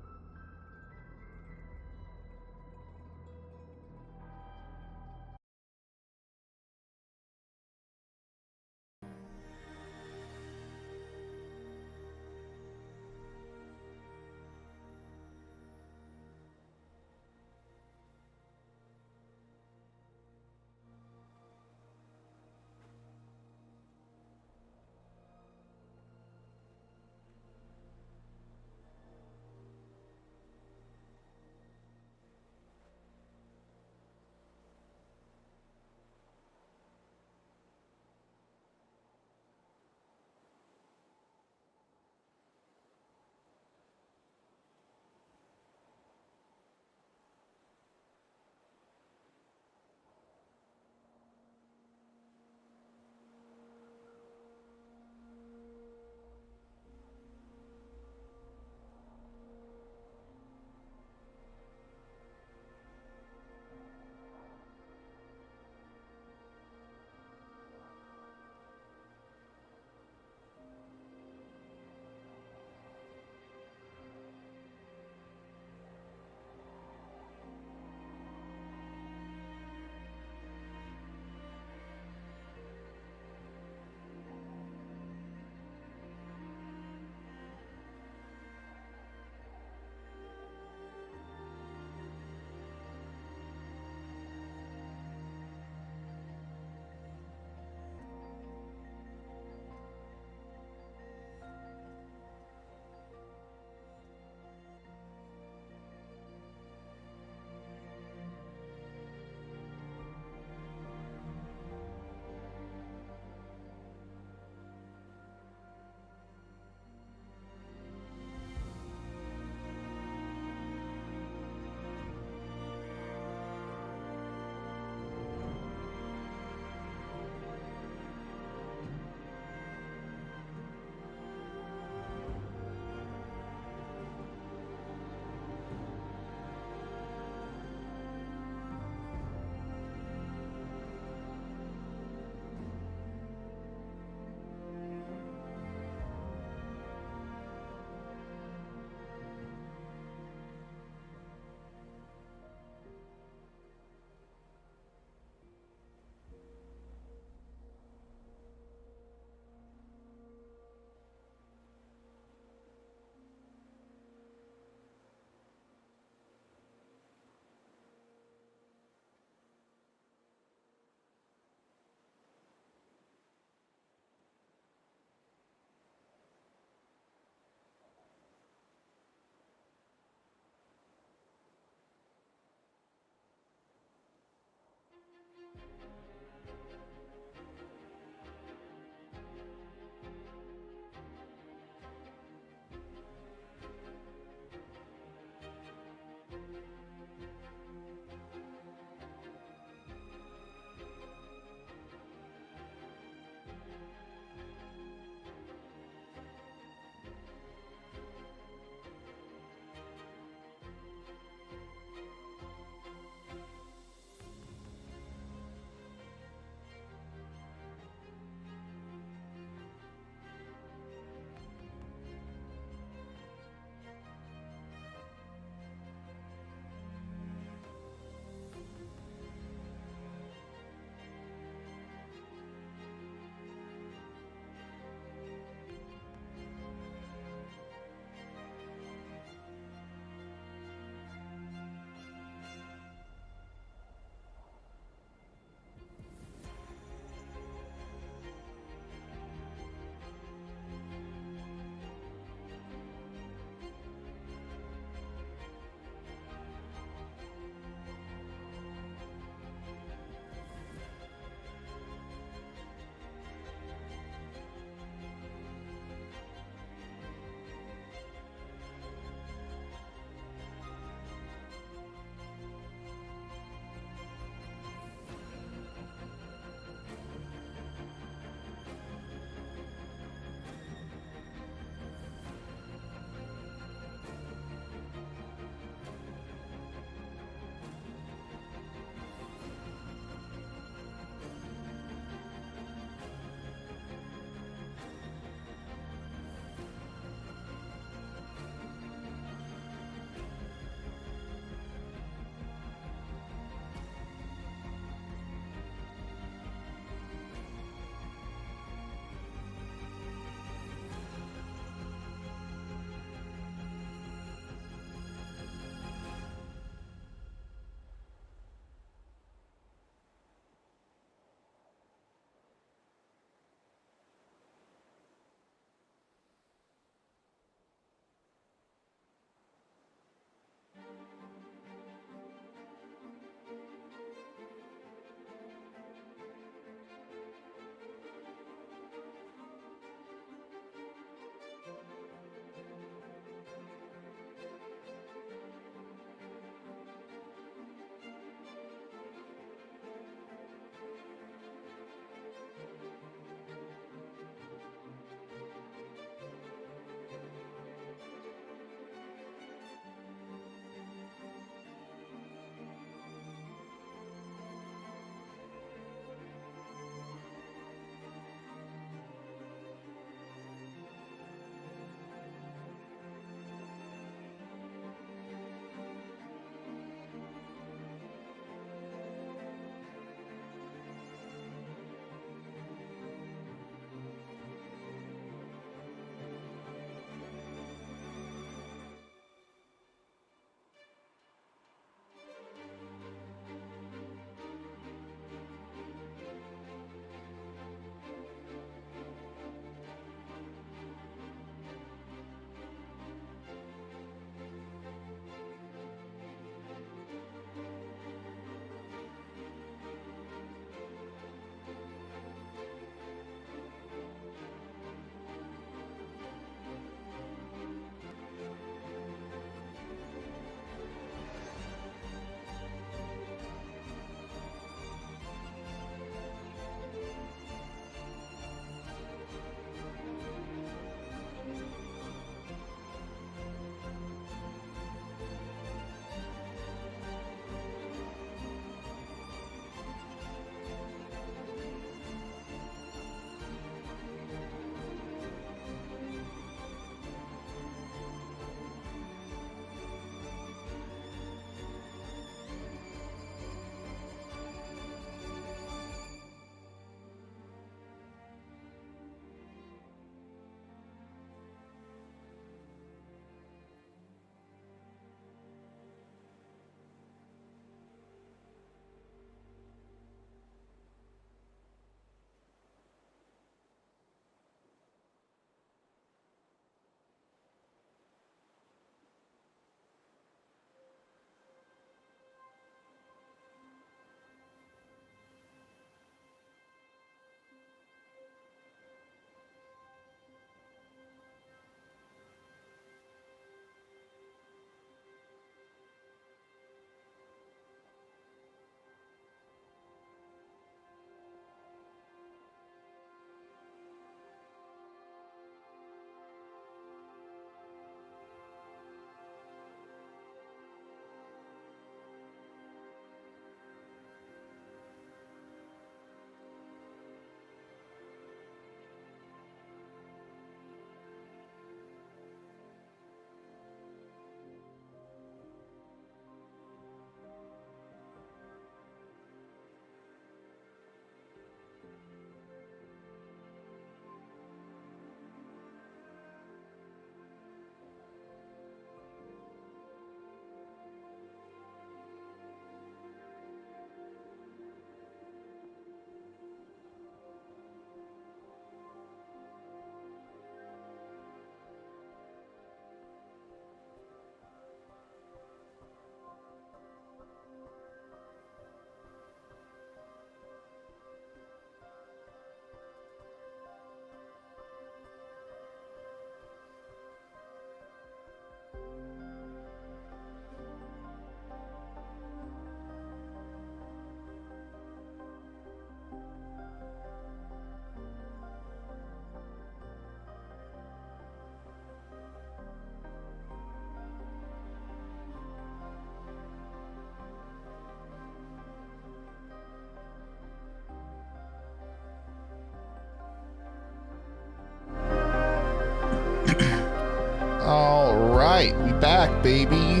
right, we back, baby.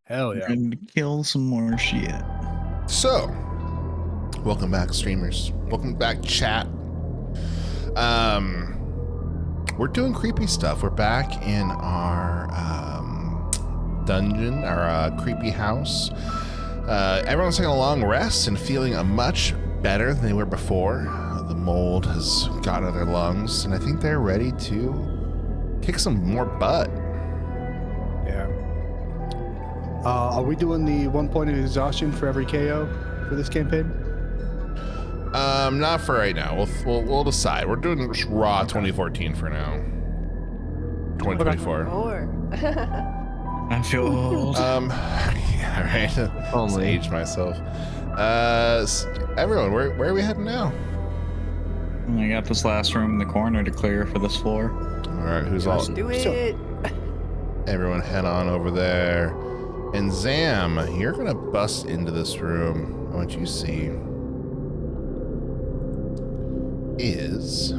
Hell yeah. And kill some more shit. So, welcome back, streamers. Welcome back, chat. We're doing creepy stuff. We're back in our dungeon, our creepy house. Everyone's taking a long rest and feeling much better than they were before. The mold has got out of their lungs, and I think they're ready to kick some more butt. Yeah. Are we doing the 1 point of exhaustion for every KO for this campaign? Not for right now. We'll decide. We're doing just raw 2014 for now. 2024. Or I feel old. Yeah, right. Just age myself. Everyone, where are we heading now? I got this last room in the corner to clear for this floor. All right, who's all? do it. Everyone, head on over there. And Zam, you're gonna bust into this room. And what you see is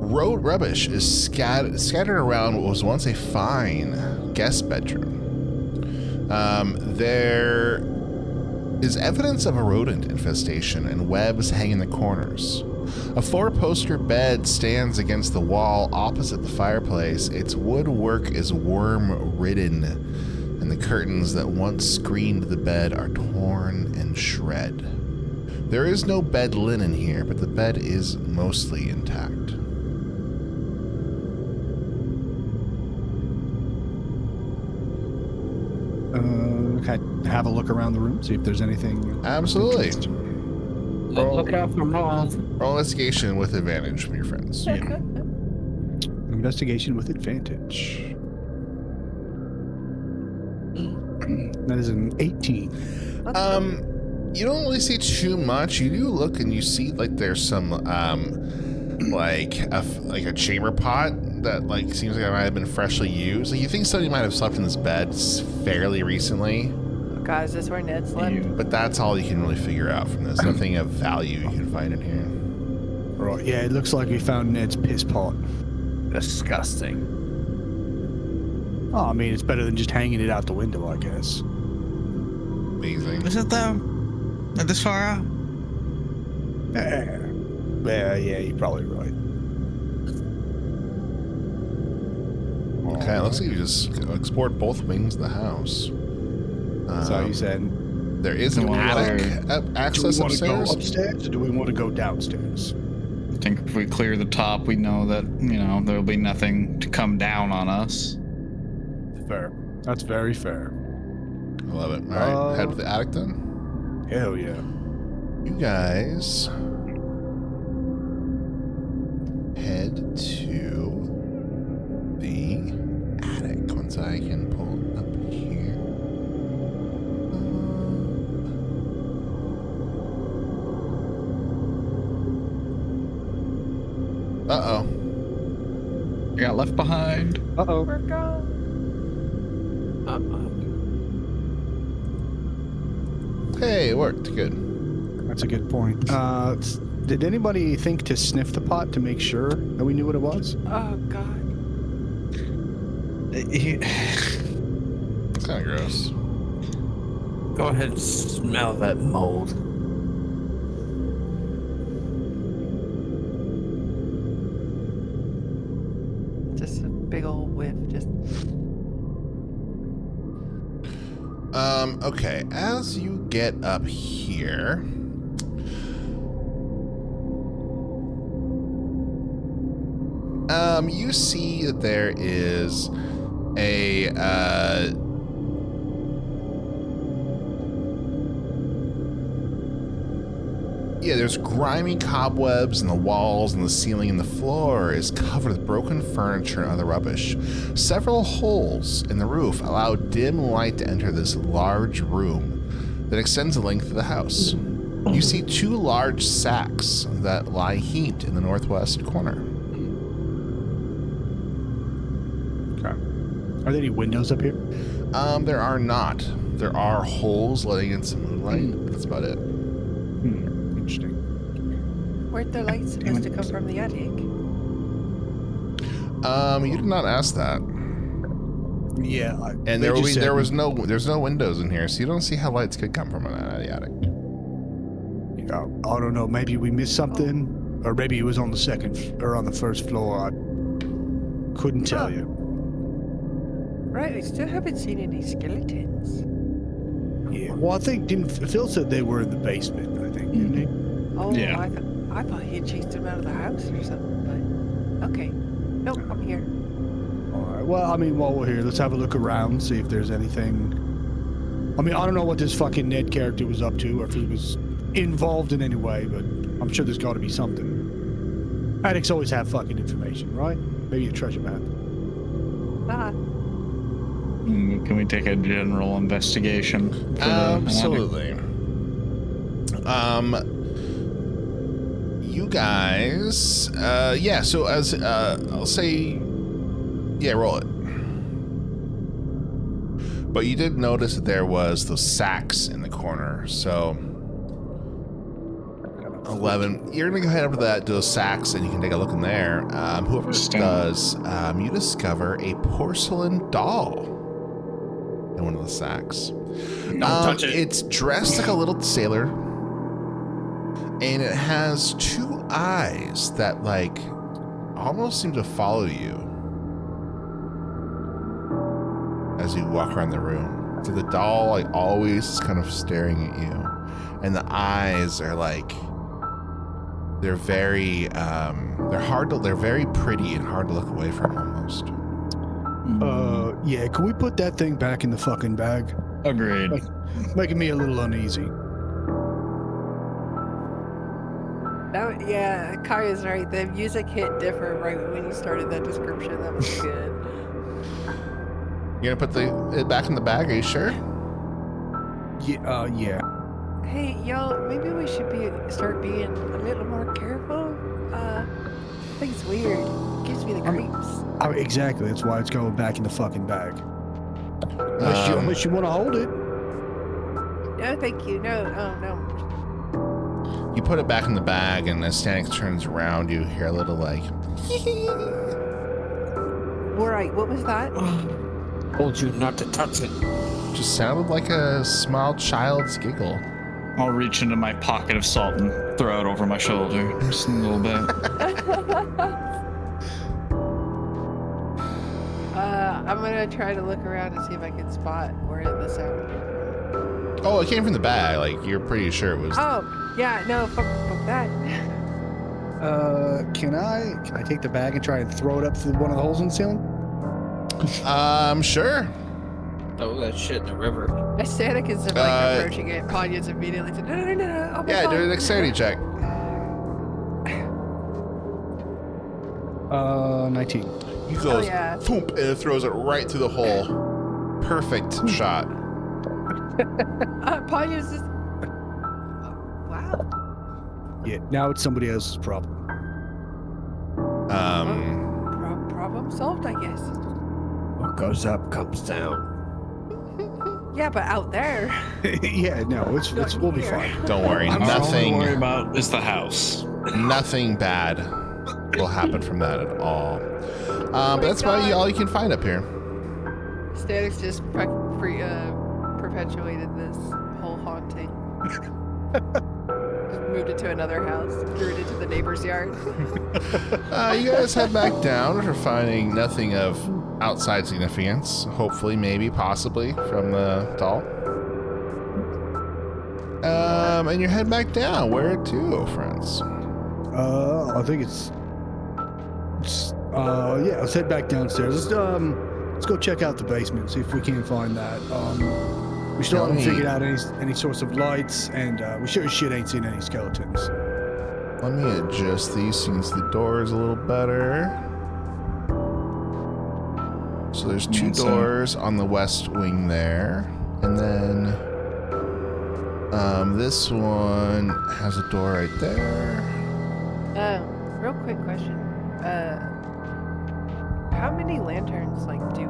road rubbish is scattered around what was once a fine guest bedroom. There is evidence of a rodent infestation and webs hang in the corners. A 4-poster bed stands against the wall opposite the fireplace. Its woodwork is worm-ridden, and the curtains that once screened the bed are torn and shred. There is no bed linen here, but the bed is mostly intact. Can I have a look around the room, see if there's anything? Absolutely. Look out for moth. Roll investigation with advantage from your friends. Investigation with advantage. That is an 18. You don't really see too much. You do look and you see like there's some like a chamber pot that like seems like it might have been freshly used. Like you think somebody might have slept in this bed fairly recently. God, is this where Ned slept? But that's all you can really figure out from this. Nothing of value you can find in here. Right, yeah, it looks like we found Ned's piss pot. Disgusting. Oh, I mean, it's better than just hanging it out the window, I guess. Amazing. Is it though? Not this far out? Yeah, you're probably right. Okay, it looks like you just explored both wings of the house. So you said, There is an attic access do we want to go upstairs. upstairs or do we want to go downstairs? I think if we clear the top, we know that, there'll be nothing to come down on us. Fair. That's very fair. I love it. All right, head to the attic then. Hell yeah. You guys head to the attic once I can pull it up here. Uh-oh. You got left behind. Uh-oh. We're gone. Hey, it worked. Good. That's a good point. Did anybody think to sniff the pot to make sure that we knew what it was? Oh God. It's kind of gross. Go ahead and smell that mold. Just a big old whiff. Just. Okay, as you get up here, you see that there is a, there's grimy cobwebs in the walls and the ceiling, and the floor is covered with broken furniture and other rubbish. Several holes in the roof allow dim light to enter this large room that extends the length of the house. You see 2 large sacks that lie heaped in the northwest corner. Okay. Are there any windows up here? There are not. There are holes letting in some moonlight, but that's about it. Interesting. Weren't the lights supposed to come from the attic? You did not ask that. Yeah. And there's no windows in here, so you don't see how lights could come from the attic. I don't know. Maybe we missed something, or maybe it was on the on the first floor. I couldn't tell you. Right, I still haven't seen any skeletons. Yeah. Well, I think Phil said they were in the basement. I think, didn't he? Oh, Yeah. I thought he had chased them out of the house or something, but okay. Nope, I'm here. All right. Well, I mean, while we're here, let's have a look around, see if there's anything. I mean, I don't know what this fucking Ned character was up to, or if he was involved in any way, but I'm sure there's got to be something. Addicts always have fucking information, right? Maybe a treasure map. Can we take a general investigation? For the Absolutely. You guys, yeah. So as I'll say, yeah, roll it. But you did notice that there was those sacks in the corner. So 11. You're gonna go ahead over to those sacks, and you can take a look in there. Whoever does, you discover a porcelain doll in one of the sacks. Don't touch it. It's dressed like a little sailor, and it has two eyes that like almost seem to follow you as you walk around the room. So the doll like always is kind of staring at you, and the eyes are like they're very they're very pretty and hard to look away from almost. Yeah. Can we put that thing back in the fucking bag? Agreed. Making me a little uneasy. Yeah, Kaya's right. The music hit different right when you started that description. That was good. You're gonna put it back in the bag? Are you sure? Yeah. Yeah. Hey, y'all, maybe we should start being a little more careful. I think it's weird. It gives me the creeps. Exactly. That's why it's going back in the fucking bag. Unless you want to hold it. No, thank you. No. You put it back in the bag, and as Stanix turns around, you hear a little like. Right, what was that? Told you not to touch it. Just sounded like a small child's giggle. I'll reach into my pocket of salt and throw it over my shoulder just a little bit. I'm gonna try to look around and see if I can spot where the sound came from. Oh, it came from the bag. Like you're pretty sure it was. Oh, yeah, no, fuck that. Can I take the bag and try and throw it up through one of the holes in the ceiling? Sure. Throw that shit in the river. Aesthetic is like approaching it. Ponya's immediately said, no. Oh my Yeah, God. do a dexterity check. 19. You goes, yeah. boom, and it throws it right through the hole. Perfect shot. Ponya's just... Wow. Yeah. Now it's somebody else's problem. Problem solved, I guess. What goes up comes down. Yeah, but out there. Yeah. No, we'll be fine. Don't worry, All I worry nothing about is the house. bad will happen from that at all. But that's about all you can find up here. Stanix just perpetuated this whole haunting. Just moved it to another house, threw it into the neighbor's yard. You guys head back down after finding nothing of outside significance. Hopefully, maybe, possibly from the doll. And you head back down. Where to, friends? I think yeah, let's head back downstairs. Let's go check out the basement, see if we can find that. We still haven't figured out any source of lights, and we sure as shit ain't seen any skeletons. Let me adjust these since the door is a little better. So there's two doors on the west wing there, and then this one has a door right there. Real quick question. How many lanterns, do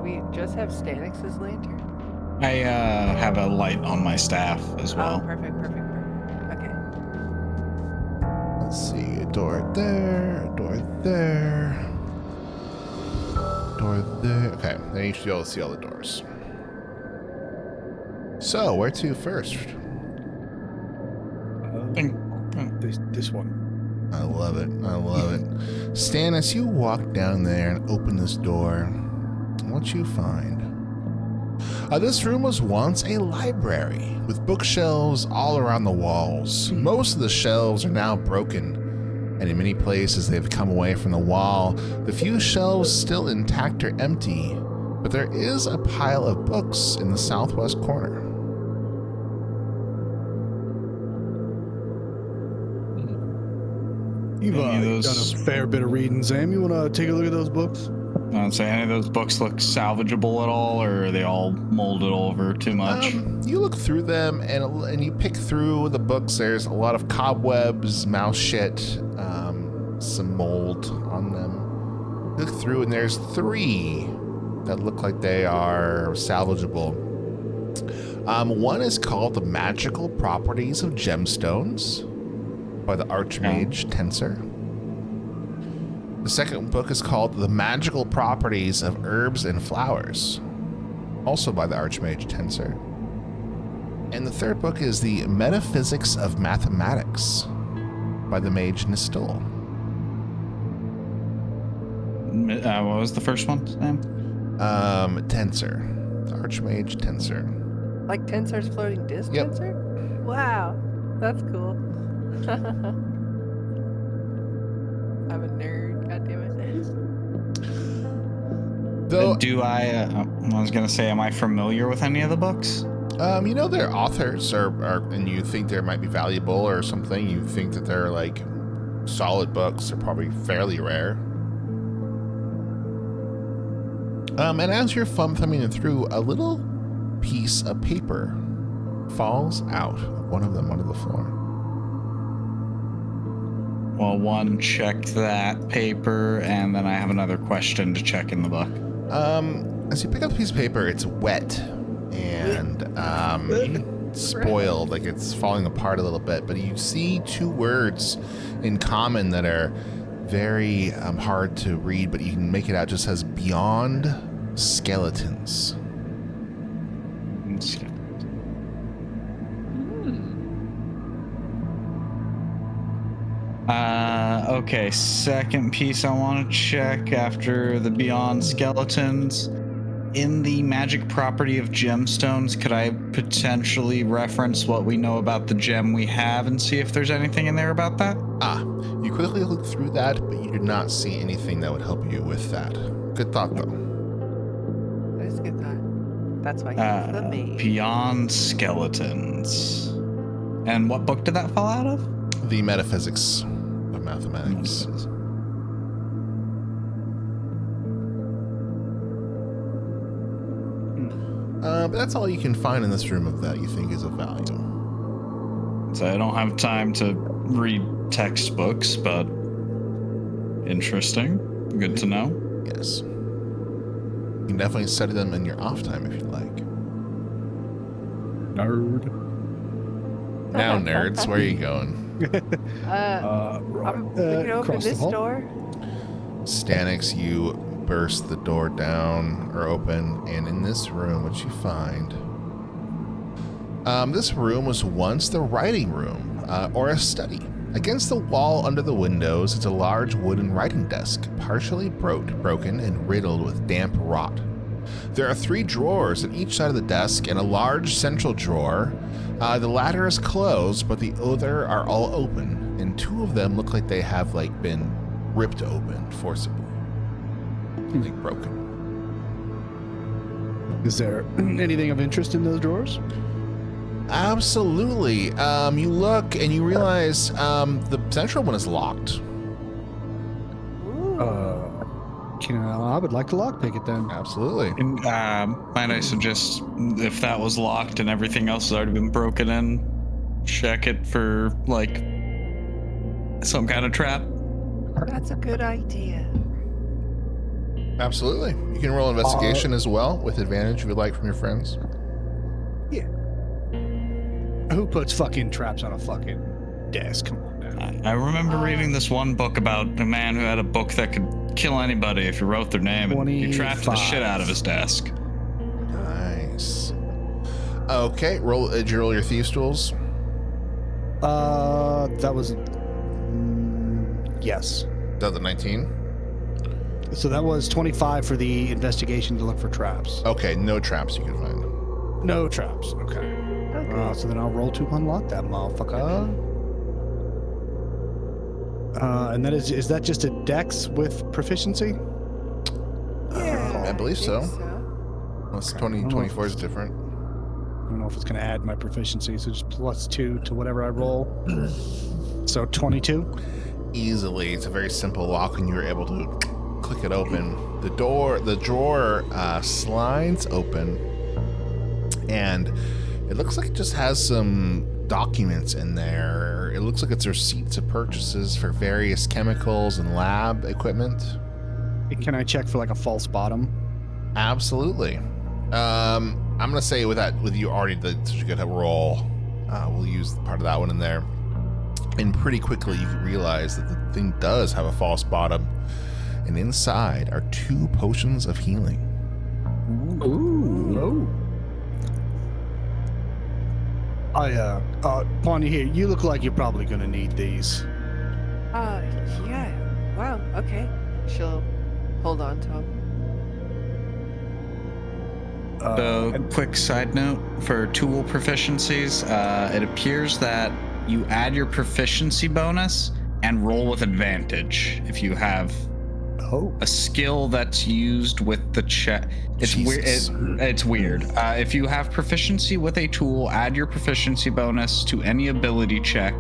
we just have Stanix's lantern? I have a light on my staff as Oh, well. perfect. Okay. Let's Let's see, a door there, a door there, door there. Okay, then you should be able to see all the doors. So, where to first? This one. I love it. I love it. Stan, as you walk down there and open this door, what you find? This room was once a library with bookshelves all around the walls. Most of the shelves are now broken, and in many places they've come away from the wall. The few shelves still intact are empty, but there is a pile of books in the southwest corner. You've Any of done those- a fair bit of reading, Sam. You want to take a look at those books? I'd say any of those books look salvageable at all, or are they all molded over too much? You look through them and you pick through the books. There's a lot of cobwebs, mouse shit, some mold on them. Look through and there's 3 that look like they are salvageable. One is called The Magical Properties of Gemstones by the Archmage Tensor. The second book is called The Magical Properties of Herbs and Flowers, also by the Archmage Tensor. And the third book is The Metaphysics of Mathematics by the Mage Nistol. What was the first one, Sam? Tensor. The Archmage Tensor. Like Tensor's floating disk Yep. Tensor? Wow, that's cool. I'm a nerd, goddammit. Though, I was gonna say, am I familiar with any of the books? you know their authors are, and you think they might be valuable or something. You think that they're like solid books. They're probably fairly rare. And as you're thumbing through, a little piece of paper falls out of one of them onto the floor. Well, one, check that paper, and then I have another question to check in the book. As you pick up the piece of paper, it's wet and spoiled, like it's falling apart a little bit. But you see 2 words in common that are very hard to read, but you can make it out. Just says "Beyond Skeletons." Okay, second piece I want to check after the Beyond Skeletons. In the magic property of gemstones, could I potentially reference what we know about the gem we have and see if there's anything in there about that? You quickly look through that, but you do not see anything that would help you with that. Good thought, though. That is a good thought. That's why he's the mage. Beyond Skeletons. And what book did that fall out of? The Metaphysics of Mathematics. But that's all you can find in this room of that you think is of value. So I don't have time to read textbooks, but interesting. Good to know. Yes. You can definitely study them in your off time if you like. Nerd. Now, nerds, where are you going? We can open across the this hall. door. Stanix, you burst the door down or open, and in this room, what you find? This room was once the writing room, or a study. Against the wall under the windows is a large wooden writing desk, partially broken and riddled with damp rot. There are 3 drawers on each side of the desk and a large central drawer. The latter is closed, but the other are all open, and 2 of them look like they have been ripped open forcibly, like broken. Is there anything of interest in those drawers? Absolutely. You look and you realize the central one is locked. Ooh. I would like to lockpick it then. Absolutely. And, might I suggest, if that was locked and everything else has already been broken in, check it for, some kind of trap? That's a good idea. Absolutely. You can roll investigation as well with advantage if you'd like from your friends. Yeah. Who puts fucking traps on a fucking desk? Come on now. I remember reading this one book about a man who had a book that could kill anybody if you wrote their name, and you trapped the shit out of his desk. Nice. Okay, did you roll your thieves' tools? That was yes. That the 19? So that was 25 for the investigation to look for traps. Okay, no traps you can find. No traps. Okay. So then I'll roll to unlock that motherfucker. And that is that just a dex with proficiency? Yeah, I believe so. think Unless Okay. 2024 is different. I don't know if it's going to add my proficiency, so just +2 to whatever I roll. So 22. Easily, it's a very simple lock, and you were able to click it open. The drawer slides open, and it looks like it just has some documents in there. It looks like it's receipts of purchases for various chemicals and lab equipment. Can I check for like a false bottom? Absolutely. I'm gonna say with you already did such a good roll, we'll use part of that one in there. And pretty quickly you can realize that the thing does have a false bottom, and inside are 2 potions of healing. Ooh. Pawnee here, you look like you're probably gonna need these. yeah. Wow, okay. She'll hold on to him. So, quick side note for tool proficiencies, it appears that you add your proficiency bonus and roll with advantage if you have a skill that's used with the check. It's weird. It's weird. If you have proficiency with a tool, add your proficiency bonus to any ability check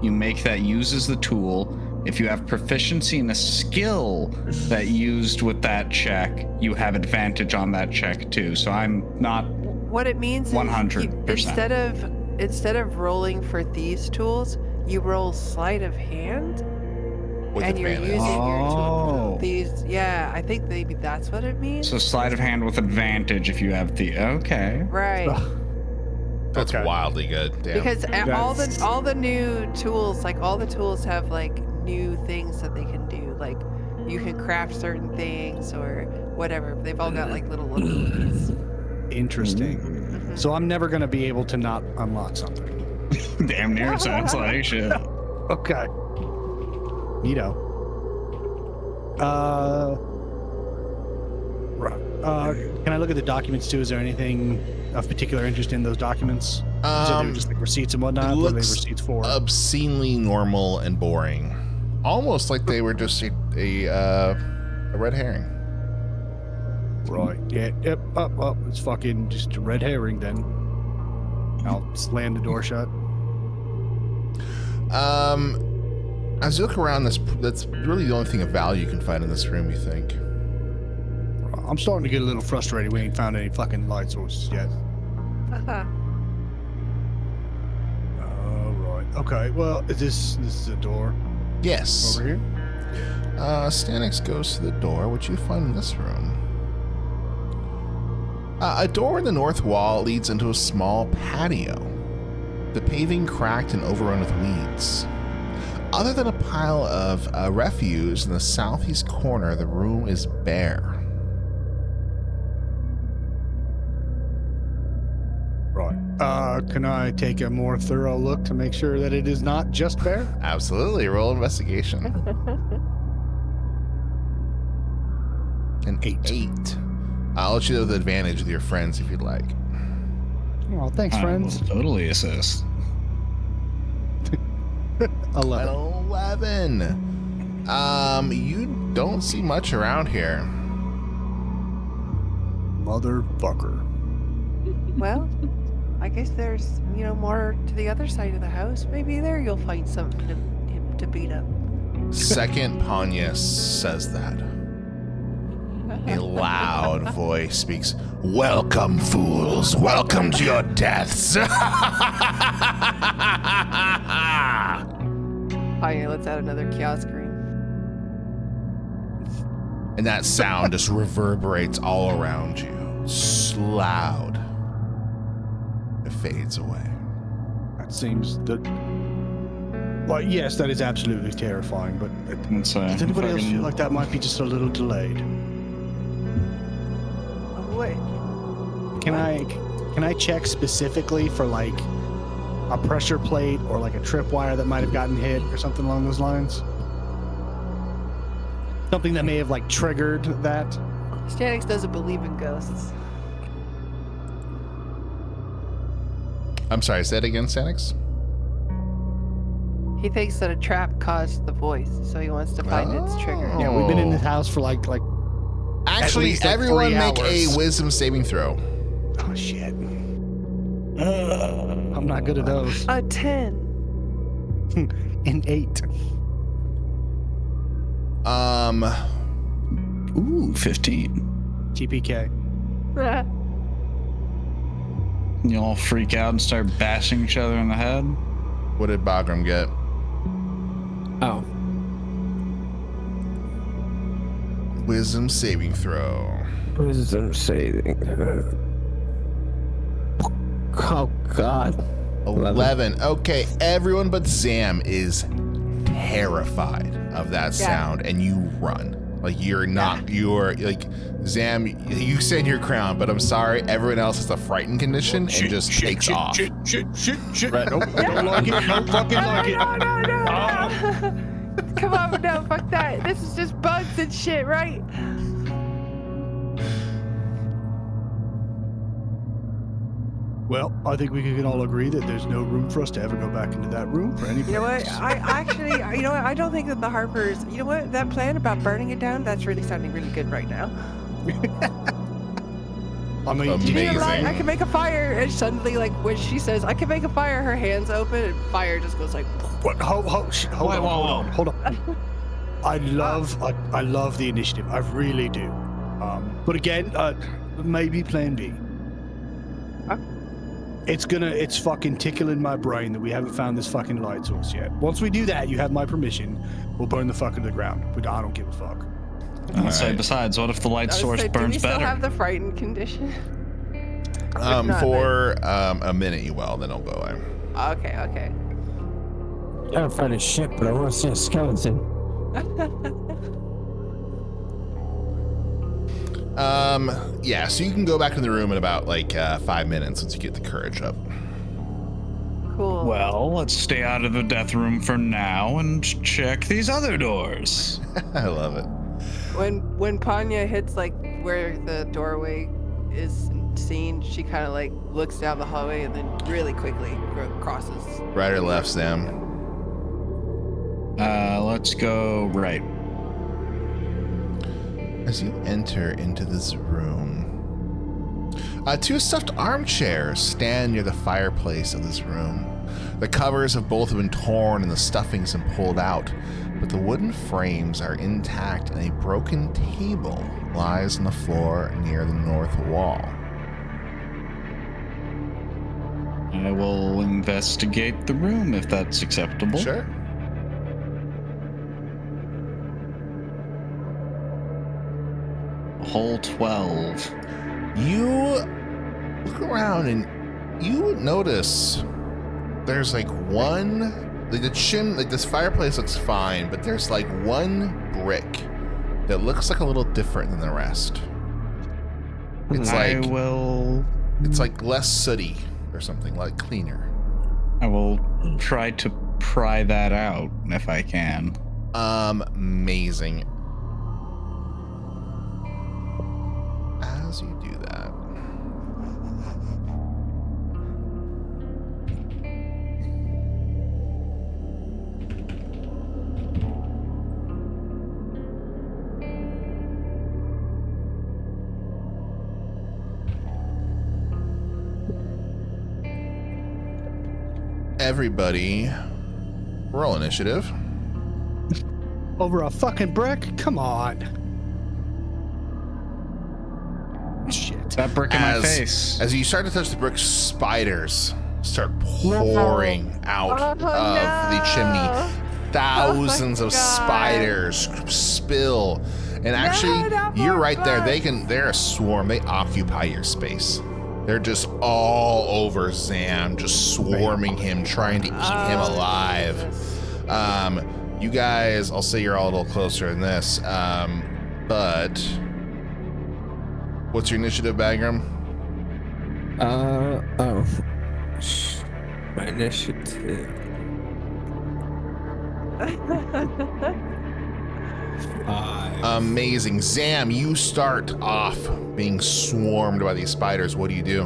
you make that uses the tool. If you have proficiency in a skill that used with that check, you have advantage on that check too. So I'm not. What it means 100%. is instead of rolling for these tools, you roll sleight of hand, With and you're advantage. using your Oh. these. Yeah, I think maybe that's what it means. So sleight of hand with advantage if you have the. Okay. Right. That's Okay. wildly good. Damn. Because That's- all the new tools, like all the tools have like new things that they can do. Like you can craft certain things or whatever. They've all got like little abilities. Interesting. So I'm never gonna be able to not unlock something. Damn near sounds like shit. Okay. Neato. Right. Can I look at the documents too? Is there anything of particular interest in those documents? So they were just like receipts and whatnot. What are they receipts for? Obscenely normal and boring. Almost like they were just a red herring. Right. Yeah. Yep. Up. It's fucking just a red herring then. I'll slam the door shut. As you look around that's really the only thing of value you can find in this room, you think? I'm starting to get a little frustrated. We ain't found any fucking light sources yet. Right. Okay. Well, this is a door Yes. over here. Stanix goes to the door. What you find in this room? A door in the north wall leads into a small patio. The paving cracked and overrun with weeds. Other than a pile of refuse in the southeast corner, the room is bare. Right. Can I take a more thorough look to make sure that it is not just bare? Absolutely. Roll investigation. An 8. I'll let you know the advantage with your friends if you'd like. Oh, thanks, I friends. will totally assist. 11. 11. You don't see much around here. Motherfucker. Well, I guess there's more to the other side of the house. Maybe there you'll find something to beat up. Second Panya says that. A loud voice speaks, "Welcome, fools. Welcome to your deaths." Oh yeah, let's add another kiosk screen. And that sound just reverberates all around you. Loud. It fades away. That seems the Well, yes, that is absolutely terrifying, but Let's say. does anybody else feel like that might be just a little delayed? What? Can I check specifically for like a pressure plate or like a tripwire that might have gotten hit or something along those lines? Something that may have like triggered that? Stanix doesn't believe in ghosts. I'm sorry, say it again, Stanix? He thinks that a trap caused the voice, so he wants to find its trigger. Yeah, we've been in this house for like Actually, least, like, everyone 3 make hours. a wisdom saving throw. oh shit. I'm not good at those. A 10. An 8. Ooh, 15. GPK. You all freak out and start bashing each other in the head. What did Bagram get? Oh. Wisdom saving throw. Wisdom saving. Oh, God. 11. Okay, everyone but Zam is terrified of that sound, and you run. Like, you're not, you're like, Zam, you stand your crown, but I'm sorry, everyone else has a frightened condition and just takes off. Shit. Right, nope, don't like it. Don't fucking like it. No. Come on, no, fuck that. This is just bugs and shit, right? Well, I think we can all agree that there's no room for us to ever go back into that room for any You know what? purpose. I actually, you know what? I don't think that the Harpers, you know what? That plan about burning it down, that's really sounding really good right now. I mean, Amazing. You need a light, I can make a fire. And suddenly, like, when she says, I can make a fire, her hands open and fire just goes like, what? Hold on. I love the initiative. I really do. But again, maybe plan B. Huh? It's fucking tickling my brain that we haven't found this fucking light source yet. Once we do that, you have my permission. We'll burn the fuck to the ground. But I don't give a fuck. I'll say, besides, what if the light I was source saying, do we burns still better? have the frightened condition? not, For a minute you will, then it'll go away. Okay. I gotta find a ship, but I want to see a skeleton. Yeah, so you can go back in the room in about like 5 minutes once you get the courage up. Cool. Well, let's stay out of the death room for now and check these other doors. I love it. When Panya hits like where the doorway is seen, she kind of like looks down the hallway and then really quickly crosses. Right or left, Sam? Let's go right. As you enter into this room, 2 stuffed armchairs stand near the fireplace of this room. The covers of both have been torn and the stuffings have pulled out, but the wooden frames are intact and a broken table lies on the floor near the north wall. I will investigate the room if that's acceptable. Sure. Hole 12. You look around and you notice there's like one, like the chin, like this fireplace looks fine, but there's like one brick that looks like a little different than the rest. It's like it's like less sooty or something, like cleaner. I will try to pry that out if I can. Amazing. As you do that, everybody roll initiative. Over a fucking brick? Come on. Shit. That brick in my face. As you start to touch the brick, spiders start pouring out of the chimney. Thousands of spiders spill. And actually, you're right there. They're a swarm. They occupy your space. They're just all over Zam, just swarming him, trying to eat him alive. You guys, I'll say you're all a little closer in this, but what's your initiative, Bagram? My initiative. 5. Amazing. Zam, you start off being swarmed by these spiders. What do you do?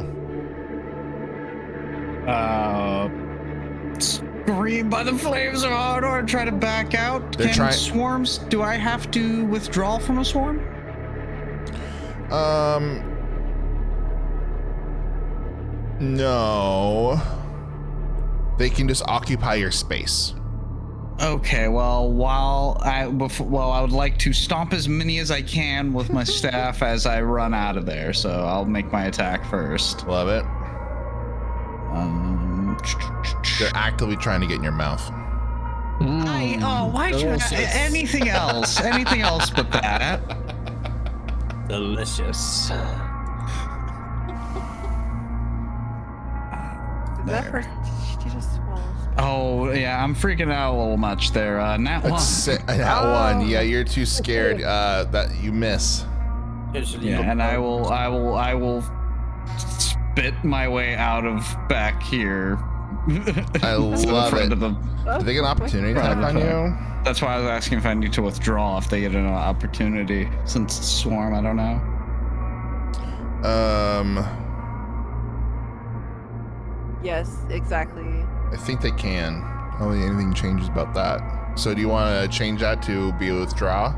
Scream by the flames of Ardor, try to back out. They're trying. Swarms, do I have to withdraw from a swarm? No. They can just occupy your space. Okay, well, I would like to stomp as many as I can with my staff as I run out of there, so I'll make my attack first. Love it. They're actively trying to get in your mouth. Why should I, anything else? Anything else but that? Delicious. That person, she just swallows. Oh, yeah, I'm freaking out a little much there. Nat one. That one. Yeah, you're too scared that you miss. Yeah, and I will spit my way out of back here. I love it. Do they get an opportunity attack on you? That's why I was asking if I need to withdraw if they get an opportunity. Since it's swarm, I don't know. Yes, exactly. I think they can. I don't think anything changes about that. So do you want to change that to be a withdraw?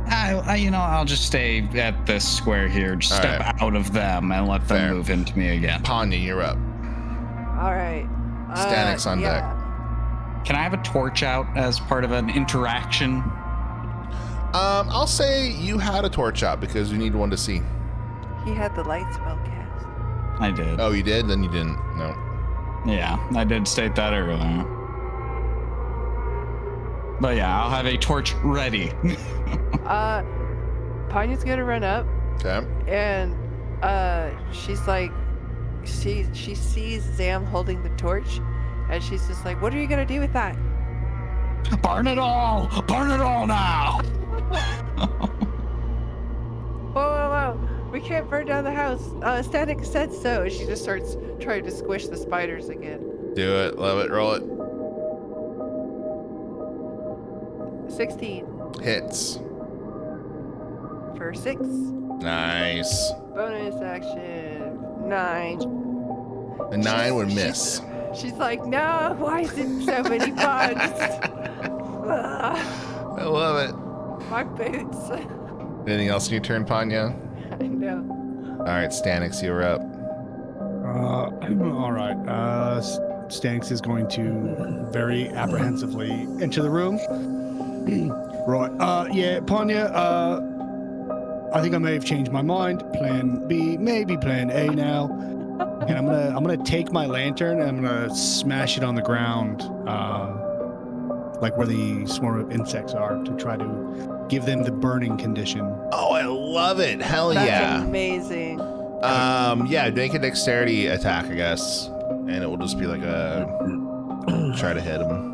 I'll just stay at this square here, just step out of them and let them move into me again. Panya, you're up. All right. Stanix on deck. Can I have a torch out as part of an interaction? I'll say you had a torch out because you need one to see. He had the light spell cast. I did. Oh, you did? Then you didn't. No. Yeah, I did state that earlier. But yeah, I'll have a torch ready. Panya's gonna run up. Okay. And she's like, she sees Zam holding the torch, and she's just like, "What are you gonna do with that?" Burn it all! Burn it all now! Whoa! We can't burn down the house. Static said so. And she just starts trying to squish the spiders again. Do it. Love it. Roll it. 16 Hits. for 6. Nice. Bonus action 9. A 9 would miss. She's like, "No, why is it so many bugs?" I love it. My boots. Anything else in your turn, Panya? I know. All right, Stanix, you're up. All right. Stanix is going to very apprehensively enter the room. Right. Yeah, Panya. I think I may have changed my mind. Plan B, maybe Plan A now. And I'm gonna take my lantern and I'm gonna smash it on the ground, like where the swarm of insects are, to try to give them the burning condition. Oh, I love it. Hell That's yeah. amazing. Yeah, make a dexterity attack, I guess. And it will just be like a try to hit him.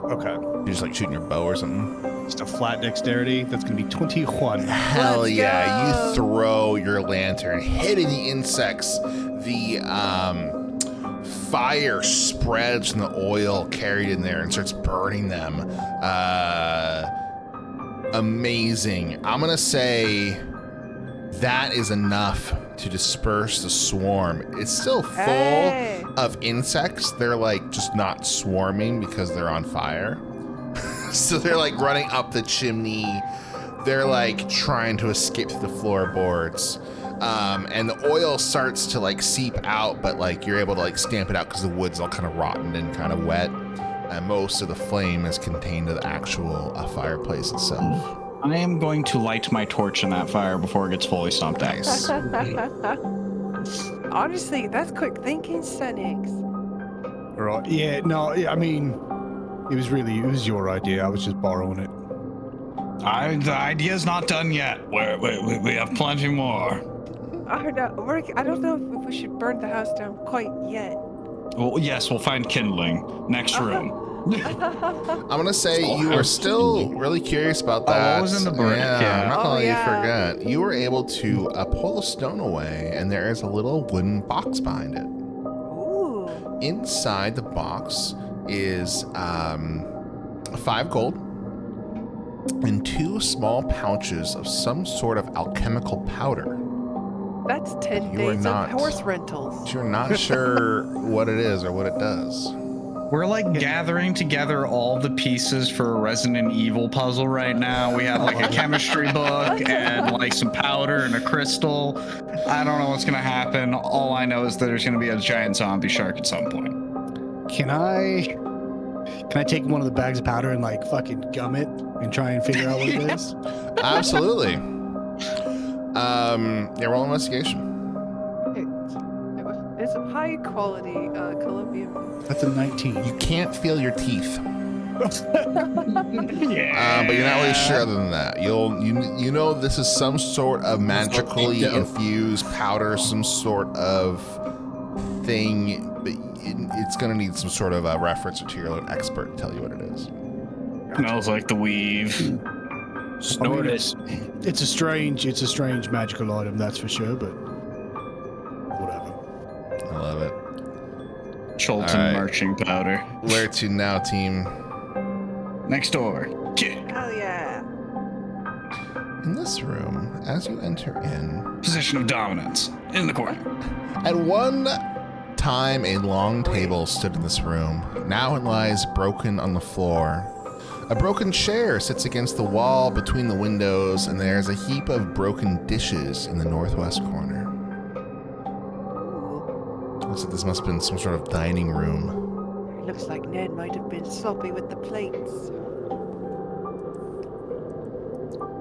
Okay. You're just like shooting your bow or something. Just a flat dexterity. That's gonna be 21. Hell Let's yeah. go. You throw your lantern, hitting the insects. The fire spreads from the oil carried in there and starts burning them. Amazing. I'm gonna say that is enough to disperse the swarm. It's still full of insects. They're like just not swarming because they're on fire. So they're like running up the chimney. They're like trying to escape through the floorboards. And the oil starts to like seep out, but like you're able to like stamp it out because the wood's all kind of rotten and kind of wet. And most of the flame is contained to the actual fireplace itself. I am going to light my torch in that fire before it gets fully stomped out. Nice. Honestly, that's quick thinking, Stanix. Right. Yeah. No. I mean, it was your idea. I was just borrowing it. The idea's not done yet. We have plenty more. I don't know if we should burn the house down quite yet. Well, yes, we'll find kindling. Next room. I'm gonna say you were still really curious about that. what was in the brick? Yeah, I'm not gonna let you yeah. forget. You were able to pull a stone away, and there is a little wooden box behind it. Ooh. Inside the box is 5 gold and 2 small pouches of some sort of alchemical powder. That's 10 You are days not- of horse rentals. You're not sure what it is or what it does. We're like gathering together all the pieces for a Resident Evil puzzle right now. We have like a chemistry book and like some powder and a crystal. I don't know what's gonna happen. All I know is that there's gonna be a giant zombie shark at some point. Can I take one of the bags of powder and like fucking gum it and try and figure out what it is? Absolutely. Yeah, roll investigation. It's a high quality Colombian. That's a 19. You can't feel your teeth, Yeah. but you're not really sure other than that. You know this is some sort of magically infused powder, some sort of thing, but it's gonna need some sort of reference to your own expert to tell you what it is. Smells like the weave. Snort it. It's a strange magical item, that's for sure, but whatever. I love it. Cholton All right. marching powder. Where to now, team? Next door. Hell yeah. In this room, as you enter in, Position of dominance. In the corner. at one time a long table stood in this room. Now it lies broken on the floor. A broken chair sits against the wall between the windows, and there's a heap of broken dishes in the northwest corner. Looks like this must have been some sort of dining room. It looks like Ned might have been sloppy with the plates.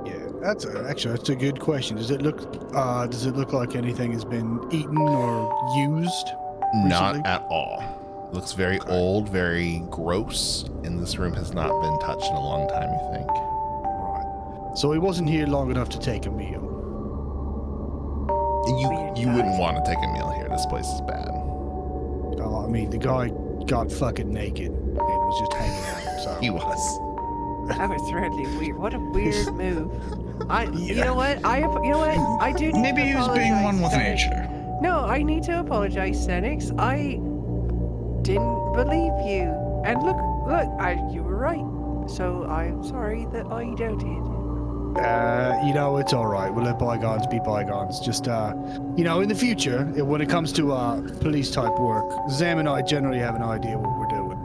Yeah, that's a good question. Does it look like anything has been eaten or used? Not Recently? at all. It looks very old, very gross, and this room has not been touched in a long time, you think. Right. So he wasn't here long enough to take a meal. You wouldn't want to take a meal here. This place is bad. I mean, the guy got fucking naked and was just hanging out. So He was. That was really weird. What a weird move. You Yeah. know what? I do need Maybe to he was being apologize, one with Senix. nature. No, I need to apologize, Senix. I didn't believe you. And look, you were right. So I'm sorry that I doubted. it's all right. We'll let bygones be bygones. Just in the future, when it comes to police type work, Zam and I generally have an idea what we're doing.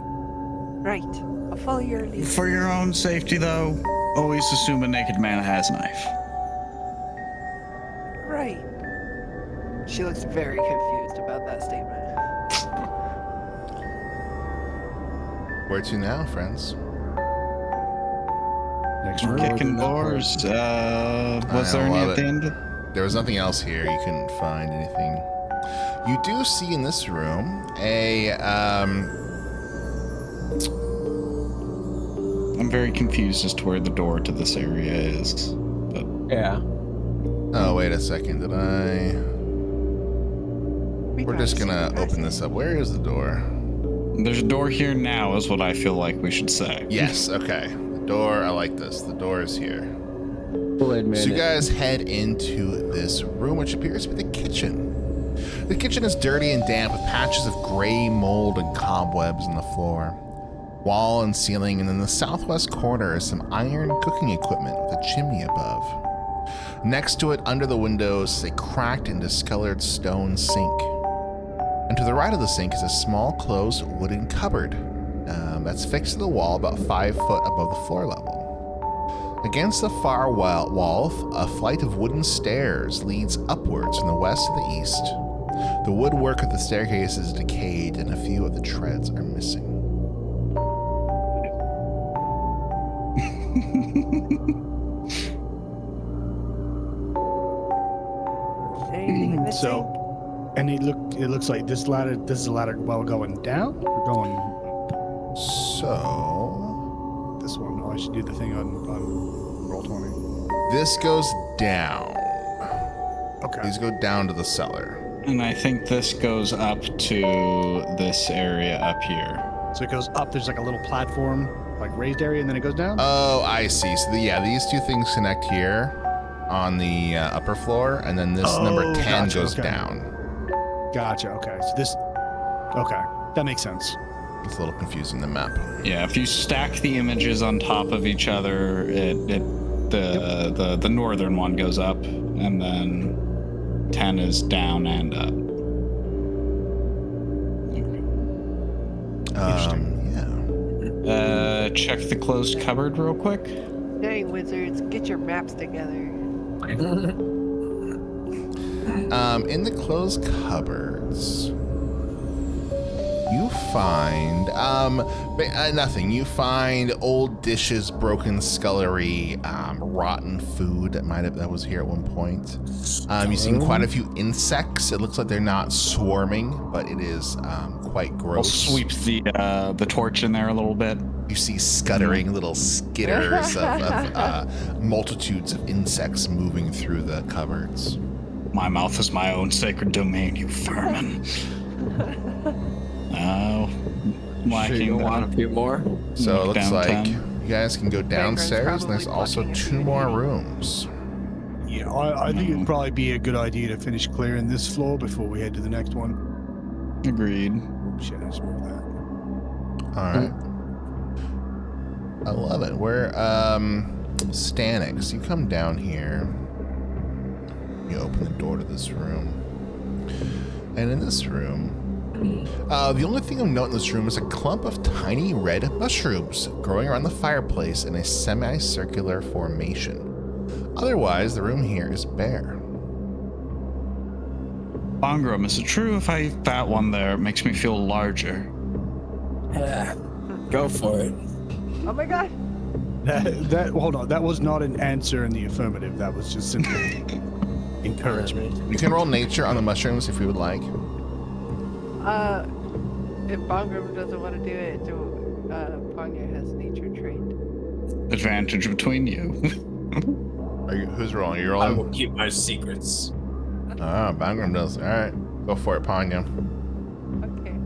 Right. I'll follow your lead. For your own safety, though, always assume a naked man has a knife. Right. She looks very confused about that statement. Where to now, friends? Next room. Kicking doors. Was there any love at the it. end? There was nothing else here. You couldn't find anything. You do see in this room I'm very confused as to where the door to this area is. But Yeah. Oh, wait a second. Did I? We're just gonna open this up. Where is the door? there's a door here now, is what I feel like we should say. Yes. Okay. The door. I like this. The door is here. We'll admit So you it. guys head into this room, which appears to be the kitchen. The kitchen is dirty and damp with patches of gray mold and cobwebs on the floor. Wall and ceiling, and in the southwest corner is some iron cooking equipment with a chimney above. Next to it, under the windows, is a cracked and discolored stone sink. And to the right of the sink is a small closed wooden cupboard that's fixed to the wall about 5 foot above the floor level. Against the far wall, a flight of wooden stairs leads upwards from the west to the east. The woodwork of the staircase is decayed, and a few of the treads are missing. Is there anything in the sink? And it looks like this is a ladder while going down or going So, this one. Oh, I should do the thing on roll 20. this goes down. Okay. These go down to the cellar. And I think this goes up to this area up here. So it goes up. There's like a little platform, like raised area, and then it goes down. Oh, I see. So these two things connect here on the upper floor, and then this number 10 gotcha, goes okay. down. Gotcha. Okay. So this. Okay, that makes sense. It's a little confusing, the map. Yeah, if you stack the images on top of each other, the northern one goes up, and then 10 is down and up. Yeah. Check the closed cupboard real quick. Dang, wizards, get your maps together. In the closed cupboards, you find nothing. You find old dishes, broken scullery, rotten food that was here at one point. You've seen quite a few insects. It looks like they're not swarming, but it is quite I'll gross. sweep the torch in there a little bit. You see scuttering little skitters of multitudes of insects moving through the cupboards. My mouth is my own sacred domain, you vermin. Sure you want a few more? So it looks Down like 10. you guys can go downstairs, and there's probably also blocking 2 more everything. rooms. Yeah, I think it'd probably be a good idea to finish clearing this floor before we head to the next one. Agreed. Shit, I just moved that. All right. I love it. We're Stanix. You come down here. You open the door to this room. And in this room, the only thing of note in this room is a clump of tiny red mushrooms growing around the fireplace in a semicircular formation. Otherwise, the room here is bare. Bongram, is it true if I eat that one there, it makes me feel larger? Yeah, go for it. Oh my god. Hold on. That was not an answer in the affirmative. That was just simply encouragement. You can roll nature on the mushrooms if you would like. If Bongram doesn't want to do it, Panya has nature trained. Advantage between you. Who's rolling? You're I rolling? will keep my secrets. Ah, Bangram does. All right. Go for it, Panya. Okay.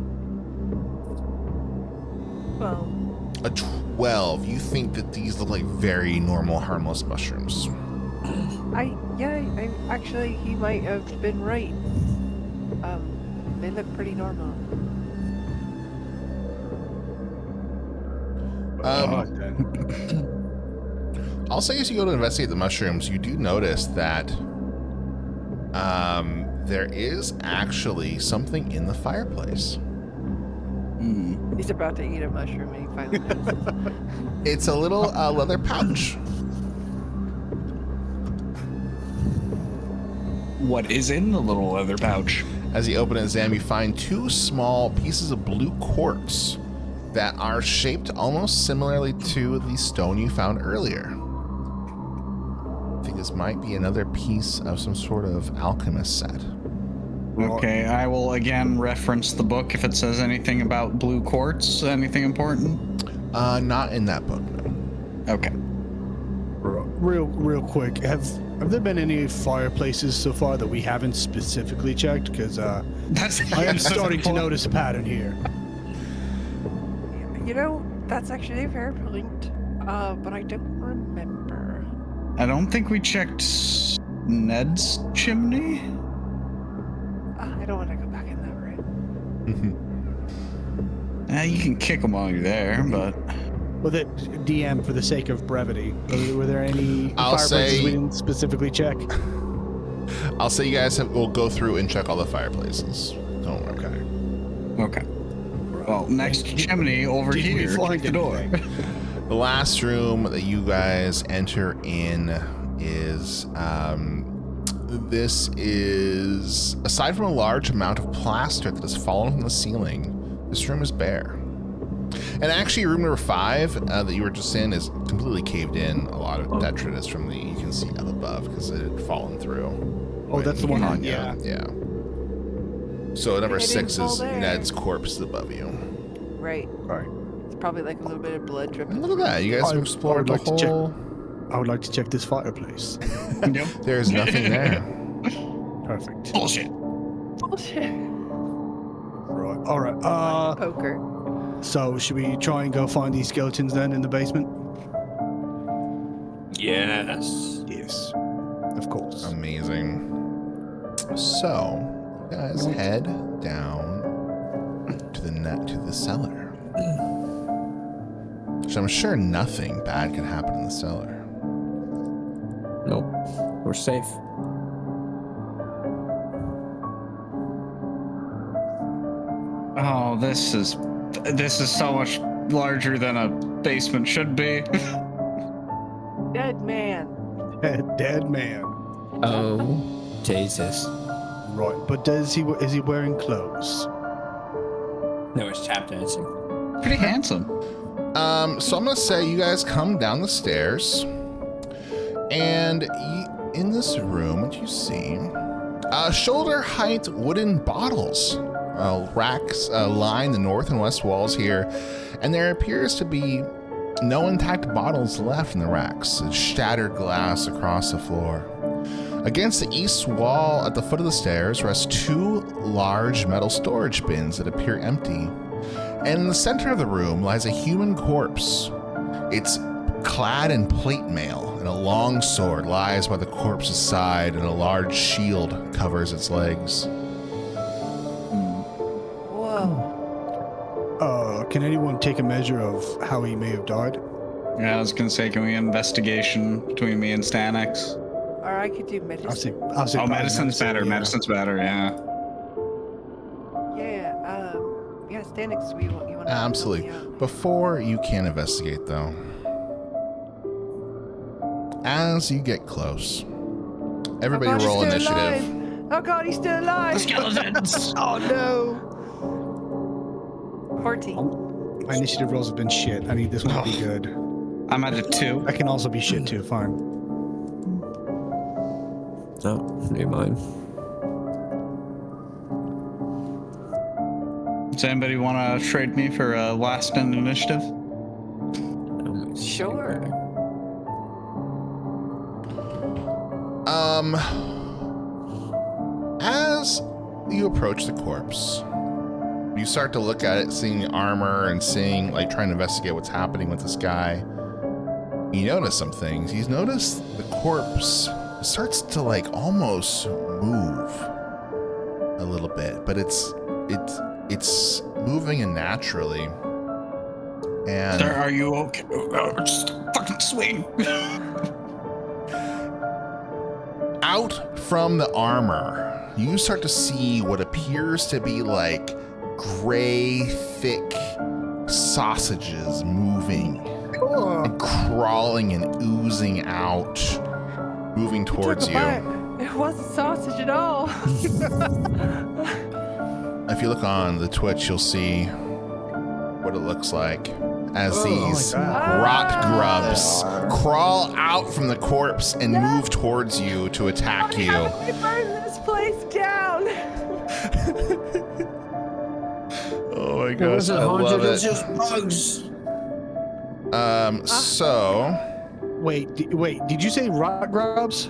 Well, A 12. You think that these look like very normal, harmless mushrooms. I actually, he might have been right. They look pretty normal. I'll say as you go to investigate the mushrooms, you do notice that there is actually something in the fireplace. He's about to eat a mushroom and he finally does. It's a little leather pouch. What is in the little leather pouch? As you open it, Zam, you find 2 small pieces of blue quartz that are shaped almost similarly to the stone you found earlier. I think this might be another piece of some sort of alchemist set. Okay, I will again reference the book if it says anything about blue quartz, anything important. Not in that book, no. Okay. Real quick, have there been any fireplaces so far that we haven't specifically checked? Because I am starting to notice a pattern here. You know, that's actually a fair point. But I don't remember. I don't think we checked Ned's chimney. I don't want to go back in that room. You can kick them while you're there, but Well, that DM, for the sake of brevity, were there any I'll fireplaces say- we didn't specifically check? I'll say you guys will go through and check all the fireplaces. Don't worry. okay. Well, next chimney over Did we here. find Kick the door. anything? The last room that you guys enter in is this is, aside from a large amount of plaster that has fallen from the ceiling, this room is bare. And actually, room number 5 that you were just in is completely caved in. A lot of detritus from you can see up above because it had fallen through. Oh, that's the one on, Yeah. So number It 6 didn't is fall there. Ned's corpse is above you. Right. Right. It's probably like a little bit of blood dripping. And look at that, you guys have explored the like to check. whole. I would like to check this fireplace. Yep. There's nothing there. Perfect. Bullshit. Bullshit. Right. All right. Poker. So should we try and go find these skeletons then in the basement? Yes. Yes, of course. Amazing. So, you guys head down to the cellar. So I'm sure nothing bad could happen in the cellar. Nope. We're safe. Oh, this is so much larger than a basement should be. Dead man. Dead man. Oh, Jesus. Right, but is he wearing clothes? No, it's tap dancing. Pretty handsome. So I'm gonna say you guys come down the stairs, and in this room, what you see, shoulder height wooden bottles, racks line the north and west walls here, and there appears to be no intact bottles left in the racks. It's shattered glass across the floor. Against the east wall at the foot of the stairs rest two large metal storage bins that appear empty. And in the center of the room lies a human corpse. It's clad in plate mail, and a long sword lies by the corpse's side, and a large shield covers its legs. Whoa. Can anyone take a measure of how he may have died? Yeah, I was gonna say, can we investigation between me and Stanix? Or I could do medicine. I'll say Oh, probably medicine's better. yeah. Medicine's better. Yeah. Yeah, Stanix, you want to Absolutely. Before you can investigate, though, as you get close, everybody roll initiative. Alive. Oh god, he's still alive. Skeletons. Oh no! 14. My initiative rolls have been shit. I need this one to be good. I'm at a 2. I can also be shit too. Fine. No, never mind. Does anybody want to trade me for a last in initiative? Sure. As you approach the corpse, you start to look at it, seeing the armor and seeing, like, trying to investigate what's happening with this guy. You notice some things. You notice the corpse starts to, like, almost move a little bit, but it's moving unnaturally. And Sir, are you okay? Just fucking swing. out from the armor, you start to see what appears to be like gray, thick sausages moving and crawling and oozing out, moving towards you. It wasn't sausage at all. If you look on the Twitch, you'll see what it looks like as these rot grubs crawl out from the corpse and move towards you to attack you. How do we burn this place down? Oh my It gosh, wasn't I love haunted, it was it. just bugs. So Wait, did you say rot grubs?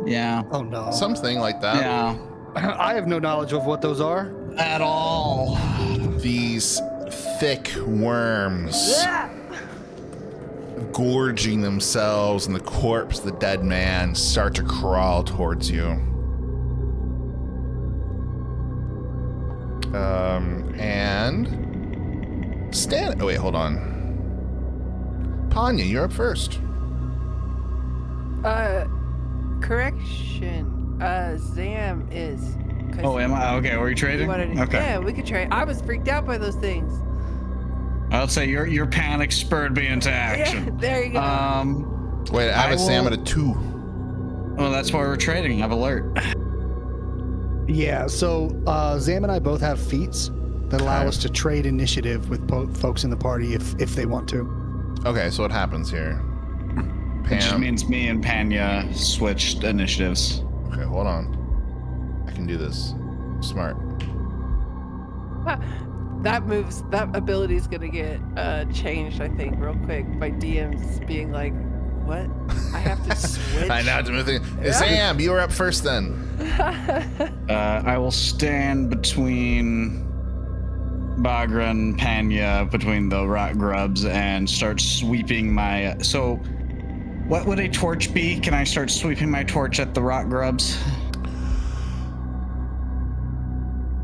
Yeah. Oh no. something like that. Yeah. I have no knowledge of what those are. At all. These thick worms gorging themselves in the corpse of the dead man start to crawl towards you. And Stan. Oh wait, hold on. Panya, you're up first. Correction. Zam is. 'cause Oh, am I? Okay, were you you trading? wanted to- Okay. Yeah, we could trade. I was freaked out by those things. I'll say your panic spurred me into Yeah, action. there you go. Wait, I have I a Sam will- at a 2. Well, that's why we're trading. I have alert. Yeah, so Zam and I both have feats that allow Okay. us to trade initiative with folks in the party if they want to. Okay, so what happens here? It just Pam. means me and Panya switched initiatives. Okay, hold on. I can do this. Smart. That ability is gonna get changed, I think, real quick by DMs being like, "What? I have to switch." I know how to move things. Sam, you were up first then. I will stand between Bagran Panya between the rock grubs and start sweeping my. So, what would a torch be? Can I start sweeping my torch at the rock grubs?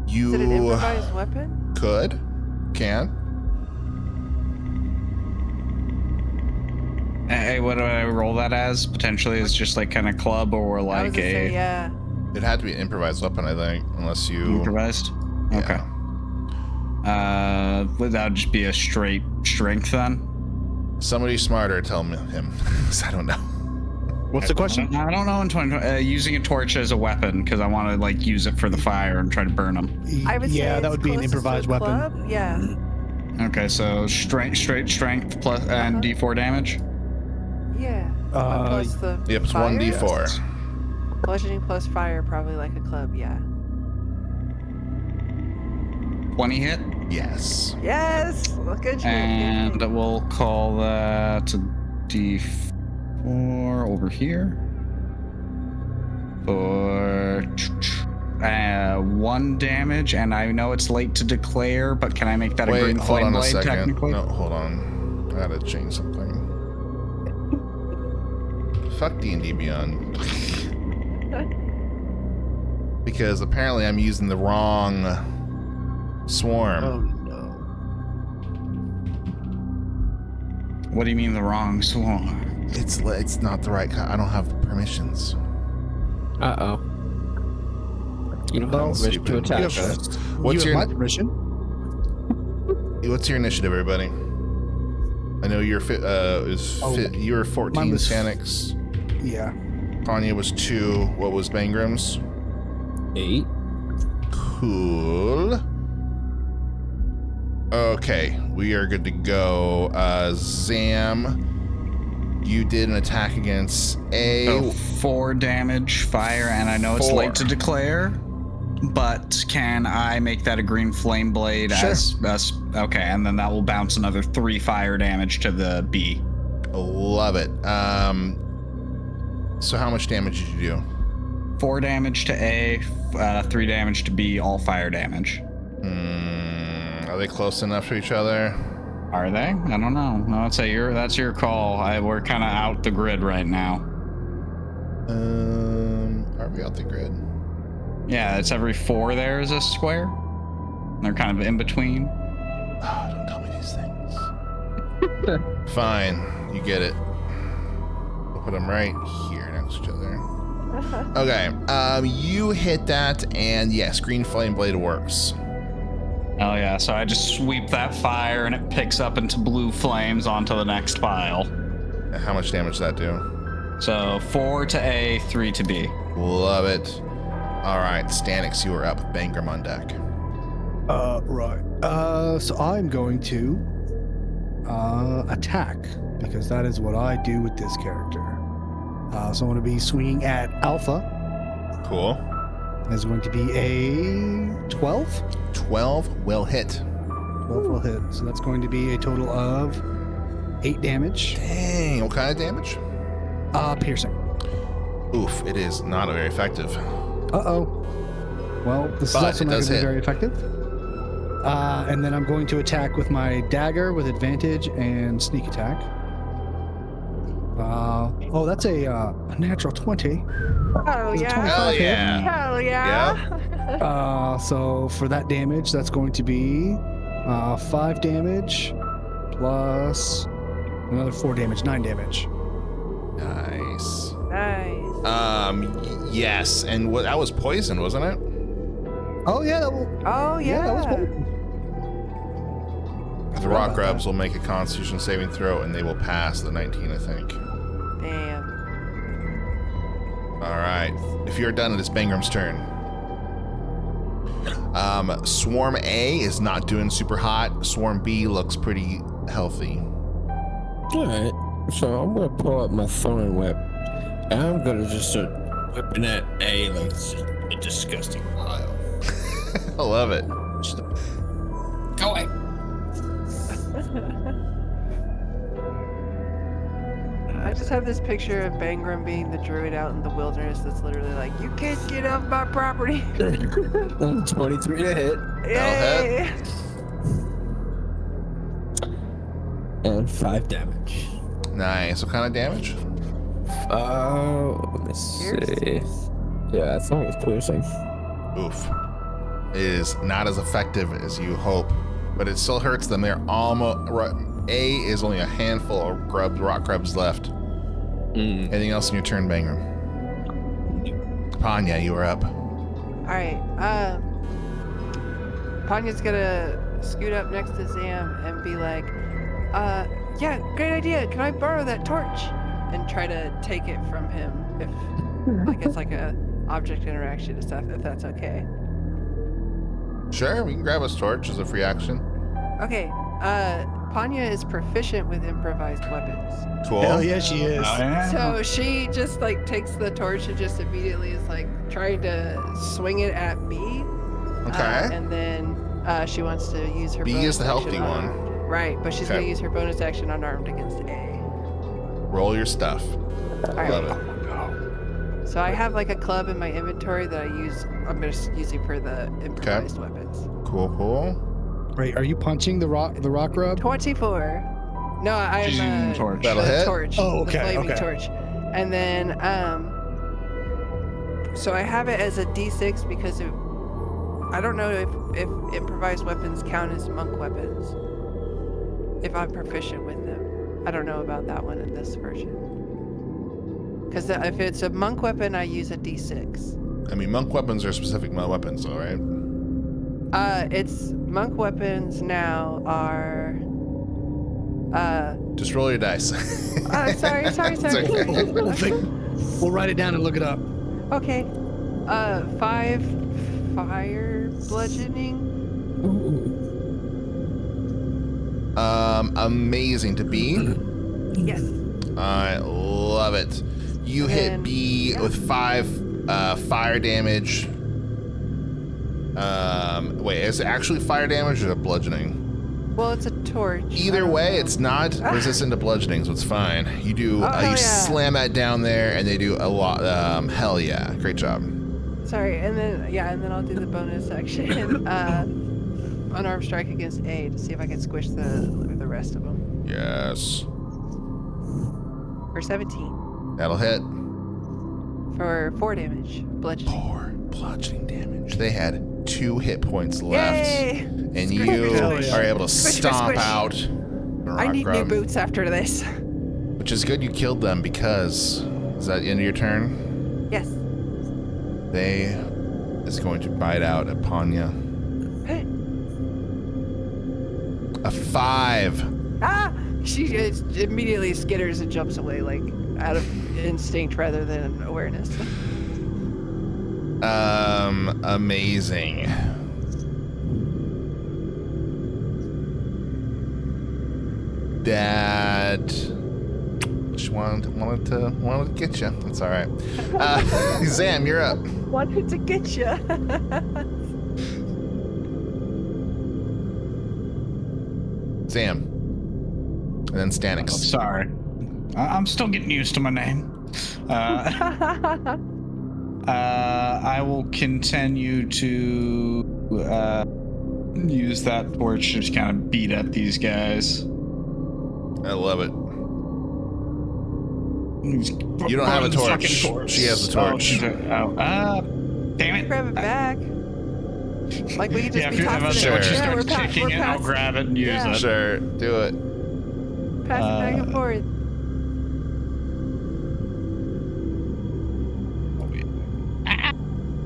Is it an You improvised weapon? can. Hey, what do I roll that as? Potentially as just like kind of club or I was like gonna say, yeah. It had to be an improvised weapon, I think, unless you. improvised? Yeah. Okay. Would that just be a straight strength then? Somebody smarter tell him. 'Cause I don't know. What's the question? I don't know in 2020. Using a torch as a weapon because I want to like use it for the fire and try to burn them. I would say Yeah, that it's would be an closest to improvised a weapon. club. Yeah. Okay, so straight strength plus and D4 damage. Yeah. Uh, Plus the Yep, it's fire? 1d4. Bludgeoning plus fire, probably like a club. Yeah. 20 hit, Yes. Yes. Look at you. and we'll call that a D4 over here for 1 damage. And I know it's late to declare, but can I make that a Wait, green hold flame on a blade second. technically? No, hold on. I gotta change something. Fuck D&D Beyond. Because apparently I'm using the wrong swarm. Oh no. What do you mean the wrong swarm? It's not the right kind. I don't have permissions. Uh-oh. You don't Oh, have permission to stupid. attack You have- us. What's you have your my permission? What's your initiative, everybody? I know you're you're 14 mine was- Stanix. Yeah. Tanya was 2. What was Bangram's? 8. Cool. Okay, we are good to go. Zam, you did an attack against A. So 4 damage, fire, and I know it's 4. late to declare, but can I make that a green flame blade Sure. as okay, and then that will bounce another 3 fire damage to the B. Love it. So how much damage did you do? 4 damage to A, 3 damage to B, all fire damage. Are they close enough to each other? Are they? I don't know. No, that's your call. We're kind of out the grid right now. Are we out the grid? Yeah, it's every 4 there is a square. They're kind of in between. Oh, don't tell me these things. Fine, you get it. We'll put them right here next to each other. Okay, you hit that, and yes, green flame blade works. Oh yeah, so I just sweep that fire and it picks up into blue flames onto the next pile. And how much damage does that do? So 4 to A, 3 to B. Love it. All right, Stanix, you are up. Bangram on deck. Right. So I'm going to attack because that is what I do with this character. So I'm going to be swinging at Alpha. Cool. Is going to be a 12. 12 will hit. 12 will hit. So that's going to be a total of 8 damage. Dang, what kind of damage? Piercing. Oof, it is not very effective. Uh-oh. Well, this But is also it not going does to be hit. very effective. And then I'm going to attack with my dagger with advantage and sneak attack. That's a natural 20. Oh Is it yeah. 25 Hell hit? yeah. Hell yeah. So for that damage, that's going to be 5 damage plus another 4 damage, 9 damage. Nice. Nice. Yes, and that was poison, wasn't it? Oh yeah, that will. Oh yeah. Yeah, that was poison. The rock grubs will make a Constitution saving throw, and they will pass the 19, I think. Damn. All right. If you're done, it is Bangram's turn. Swarm A is not doing super hot. Swarm B looks pretty healthy. Alright, so I'm gonna pull out my throwing whip. And I'm gonna just start whipping at A like it's just a disgusting pile. I love it. Just go away. I just have this picture of Bangram being the druid out in the wilderness that's literally like, you can't get off my property. 23 to hit. Yay! and 5 damage. Nice. What kind of damage? Let me see. Yeah, I thought it was piercing. Oof. It is not as effective as you hope, but it still hurts them. They're almost. A is only a handful of rock grubs left. Anything else in your turn, Banger? Panya, you are up. Alright, Panya's gonna scoot up next to Zam and be like, yeah, great idea. Can I borrow that torch? And try to take it from him if, like, it's like a object interaction and stuff, if that's okay. Sure, we can grab a torch as a free action. Okay, Panya is proficient with improvised weapons. Cool. Hell yeah, she is. So she just, like, takes the torch and just immediately is, like, trying to swing it at me. Okay. And then she wants to use her B bonus is the healthy action one. Right, but she's Okay. gonna use her bonus action unarmed against A. Roll your stuff. Alright. Love it. So I have like a club in my inventory that I'm just using for the improvised weapons. Cool, cool. Wait, are you punching the rock grub? 24. No, I'm She's using the torch. That'll the hit? torch. Oh, the okay, flaming okay. torch. And then so I have it as a D6 because I don't know if improvised weapons count as monk weapons. If I'm proficient with them. I don't know about that one in this version. Because if it's a monk weapon, I use a D6. I mean, monk weapons are specific weapons, though, right? It's monk weapons now are. Just roll your dice. Sorry. It's okay. We'll write it down and look it up. Okay. 5 fire bludgeoning. Amazing to B. Yes. I love it. You hit And- B with 5 fire damage. Wait, is it actually fire damage or bludgeoning? Well, it's a torch. Either way, it's not resistant to bludgeoning, so it's fine. You do, Oh, hell you yeah. slam that down there, and they do a lot. Hell yeah, great job. Sorry, and then I'll do the bonus action. Unarmed strike against A to see if I can squish the rest of them. Yes, For 17. that'll hit. For 4 damage. Bludgeoning. 4 bludgeoning damage. They had 2 hit points left, Yay! and Squish, you squish, are able to Squish, stomp squish. out. the I rock need new grub. boots after this. Which is good you killed them because is that the end of your turn? Yes. They is going to bite out at Panya. A 5. Ah! She immediately skitters and jumps away, like out of instinct rather than awareness. Amazing. Dad just wanted to get you. That's all right. Zam, you're up. Wanted to get you. Zam. And then Oh, Stanix. sorry. I'm still getting used to my name. I will continue to use that torch to just kind of beat up these guys. I love it. You don't have a torch. She has the torch. Damn it. Grab it back. Like we could just Yeah, be if you have a tossing Sure. torch, you it. Yeah, start we're kicking it, I'll passing, grab it and use Yeah. it. Sure, do it. pass it back and forth.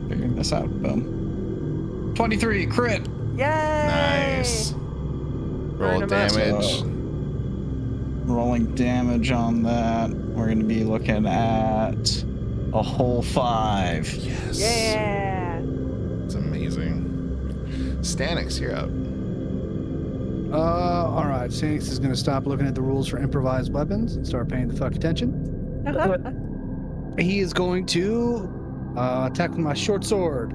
Figuring this out. Boom. 23 crit. Yay! Nice. Roll Burn 'em up. damage. Rolling damage on that. We're going to be looking at a whole 5. Yes. Yeah. It's amazing. Stanix, you're up. All right. Phoenix is going to stop looking at the rules for improvised weapons and start paying the fuck attention. He is going to attack with my short sword.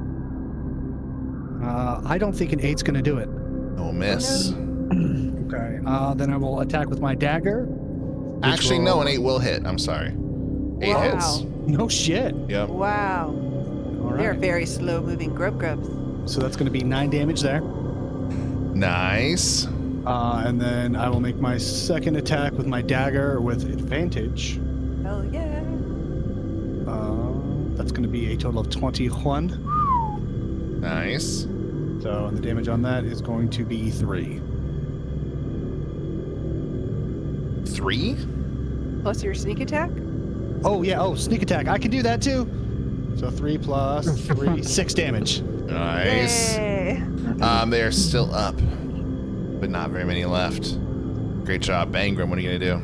I don't think an 8's going to do it. No miss. Okay. Then I will attack with my dagger. Actually, no, an 8 will hit. I'm sorry. 8 Wow. hits. No shit. Yep. Wow. All They're right. very slow moving grubs. So that's going to be 9 damage there. Nice. And then I will make my second attack with my dagger with advantage. Hell yeah. That's going to be a total of 21. Nice. So and the damage on that is going to be 3. 3? Plus your sneak attack? Oh, yeah. Oh, sneak attack. I can do that too. So 3 plus 3, 6 damage. Nice. Yay. They are still up, but not very many left. Great job, Bangram. What are you gonna do?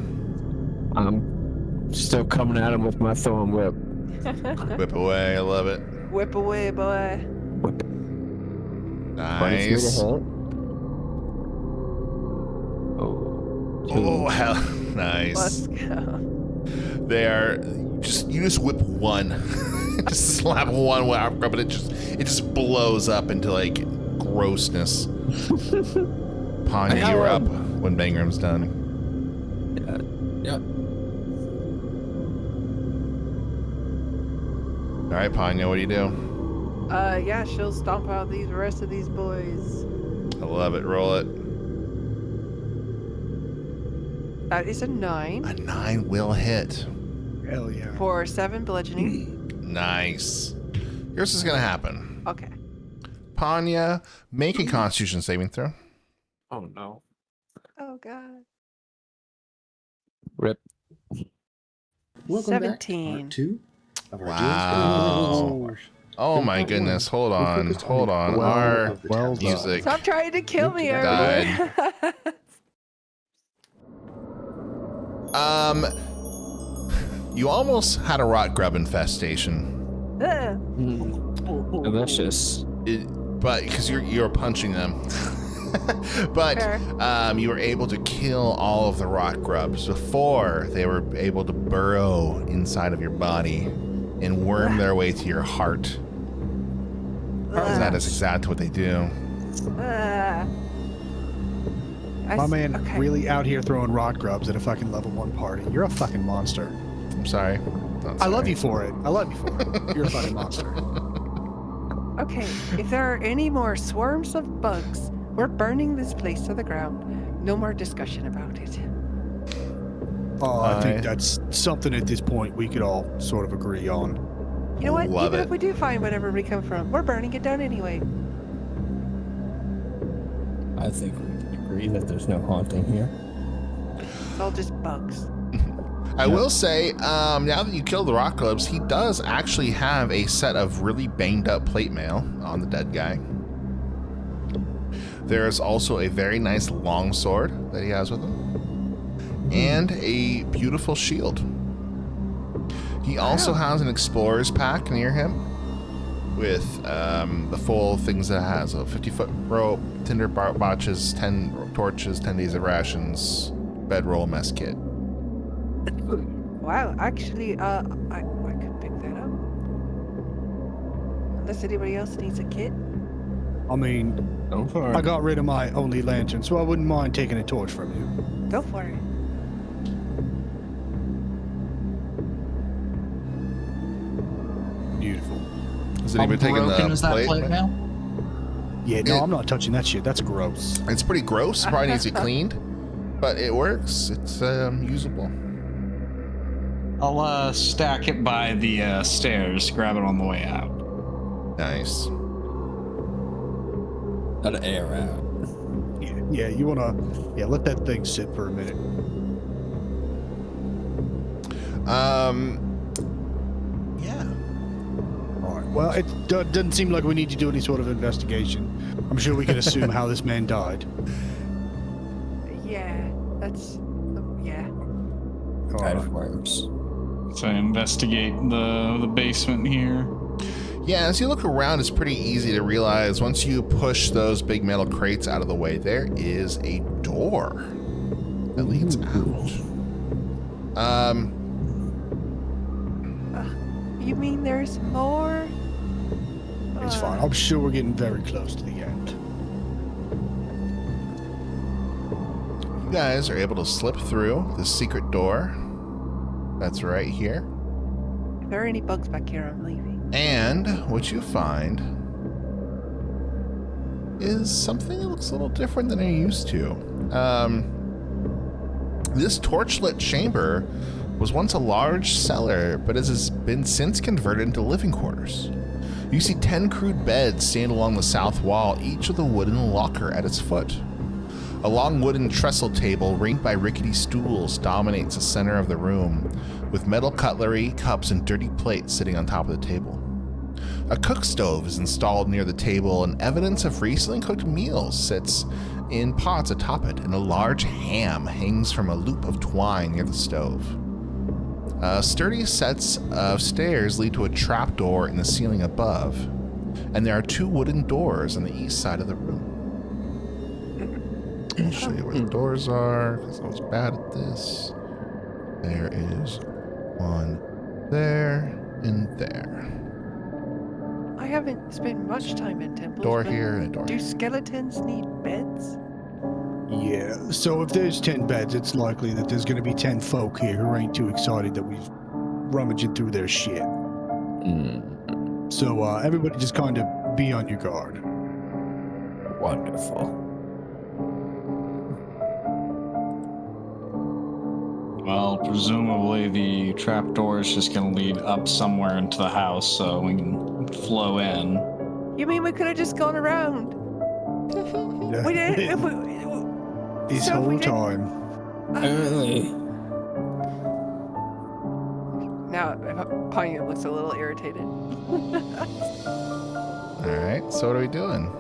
I'm still coming at him with my thorn whip. Whip away. I love it. Whip away, boy. Nice. Oh, hell. Nice. Let's go. They are you just whip one. Just slap one web, but it just blows up into like grossness. Panya, you're up when Bangram's done. Yeah. All right, Panya, what do you do? Yeah, she'll stomp out the rest of these boys. I love it. Roll it. That is a 9 A 9 will hit. Hell yeah. for 7 bludgeoning. Nice. Here's what's gonna happen. Okay. Panya, make a Constitution saving throw. Oh no. Oh god. Rip. Welcome 17. back to part 2 of our Wow. Oh my goodness. Hold on. Hold on. Our music. Stop trying to kill me, Died. everyone. You almost had a rot grub infestation. Delicious. But because you're punching them. But Fair. you were able to kill all of the rot grubs before they were able to burrow inside of your body and worm their way to your heart. 'Cause that is exactly what they do. My man okay. really out here throwing rot grubs at a fucking level 1 party. You're a fucking monster. I'm sorry. Not I love sorry. you for it. I love you for it. You're a fucking monster. Okay, if there are any more swarms of bugs, we're burning this place to the ground. No more discussion about it. Oh, I think that's something at this point we could all sort of agree on. You know what? Love Even it. if we do find whatever we come from, we're burning it down anyway. I think we can agree that there's no haunting here. It's all just bugs. I will say, now that you killed the rock globes, he does actually have a set of really banged up plate mail on the dead guy. There is also a very nice long sword that he has with him, and a beautiful shield. He also has an explorer's pack near him with the full things that it has: a 50-foot rope, tinder botches, 10 torches, 10 days of rations, bedroll, mess kit. Wow, actually, I could pick that up. Unless anybody else needs a kit. I mean, Go for I it. got rid of my only lantern, so I wouldn't mind taking a torch from you. Go for it. Beautiful. Is anybody taking the broken is that plate? plate now? Yeah, no, I'm not touching that shit. That's gross. It's pretty gross. Probably needs to be cleaned, but it works. It's usable. I'll stack it by the stairs, grab it on the way out. Nice. Gotta air out. Yeah, you wanna, let that thing sit for a minute. Yeah. All right. Well, it doesn't seem like we need to do any sort of investigation. I'm sure we can assume how this man died. Yeah, that's. Yeah. All Out right. of worms. So I investigate the basement here. Yeah, as you look around, it's pretty easy to realize once you push those big metal crates out of the way, there is a door that leads out. You mean there's more? It's fine. I'm sure we're getting very close to the end. You guys are able to slip through the secret door that's right here. If there are any bugs back here, I'm leaving. And what you find is something that looks a little different than you're used to. This torchlit chamber was once a large cellar, but has been since converted into living quarters. You see 10 crude beds stand along the south wall, each with a wooden locker at its foot. A long wooden trestle table ringed by rickety stools dominates the center of the room, with metal cutlery, cups, and dirty plates sitting on top of the table. A cook stove is installed near the table, and evidence of recently cooked meals sits in pots atop it, and a large ham hangs from a loop of twine near the stove. Sturdy sets of stairs lead to a trapdoor in the ceiling above, and there are 2 wooden doors on the east side of the room. I'll show you where the doors are, because I was bad at this. There is one there and there. I haven't spent much time in temples. Door but here and a door Do here. skeletons need beds? Yeah, so if there's 10 beds, it's likely that there's going to be 10 folk here who ain't too excited that we've rummaging through their shit. So everybody just kind of be on your guard. Wonderful. Well, presumably the trapdoor is just going to lead up somewhere into the house so we can flow in. You mean we could have just gone around? We did. This So if we whole didn't- time. Apparently. Now, Panya looks a little irritated. Alright, so what are we doing?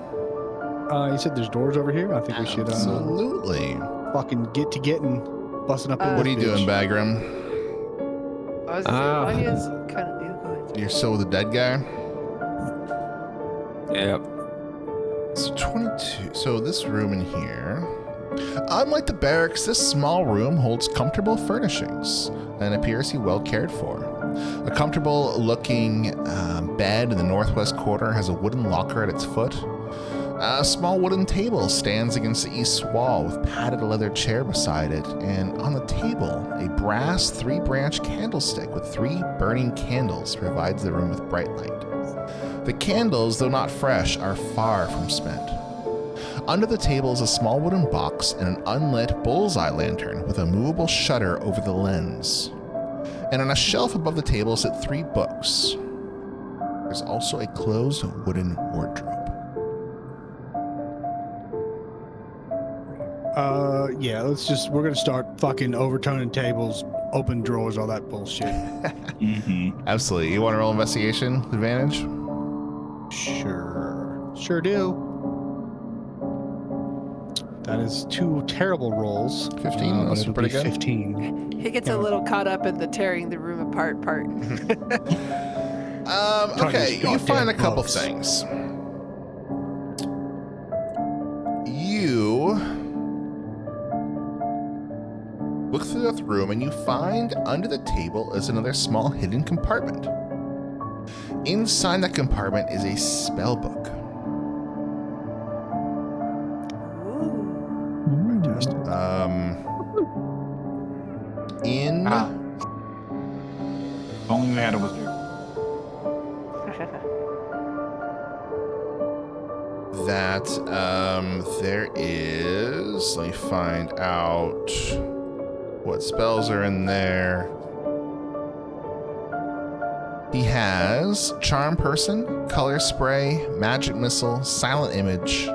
You said there's doors over here? I think we should Absolutely. fucking get to getting busting up in What are this you doing, bitch. Bagram? I was Panya's kind of good. You're still with the dead guy? Yep. So 22. So this room in here. Unlike the barracks, this small room holds comfortable furnishings and appears to be well cared for. A comfortable looking bed in the northwest corner has a wooden locker at its foot. A small wooden table stands against the east wall with padded leather chair beside it, and on the table, a brass 3-branch candlestick with 3 burning candles provides the room with bright light. The candles, though not fresh, are far from spent. Under the table is a small wooden box and an unlit bullseye lantern with a movable shutter over the lens. And on a shelf above the table sit 3 books. There's also a closed wooden wardrobe. Yeah, we're gonna start fucking overturning tables, open drawers, all that bullshit. Mm-hmm. Absolutely. You want to roll investigation with advantage? Sure do. That is 2 terrible rolls. 15, but that's it'll pretty be good. 15. He gets a little caught up in the tearing the room apart part. Okay, you find a couple bugs. things. You look through the room and you find under the table is another small hidden compartment. Inside that compartment is a spell book. Ooh. In If only we had a wizard. that there is, let me find out what spells are in there. He has Charm Person, Color Spray, Magic Missile, Silent Image,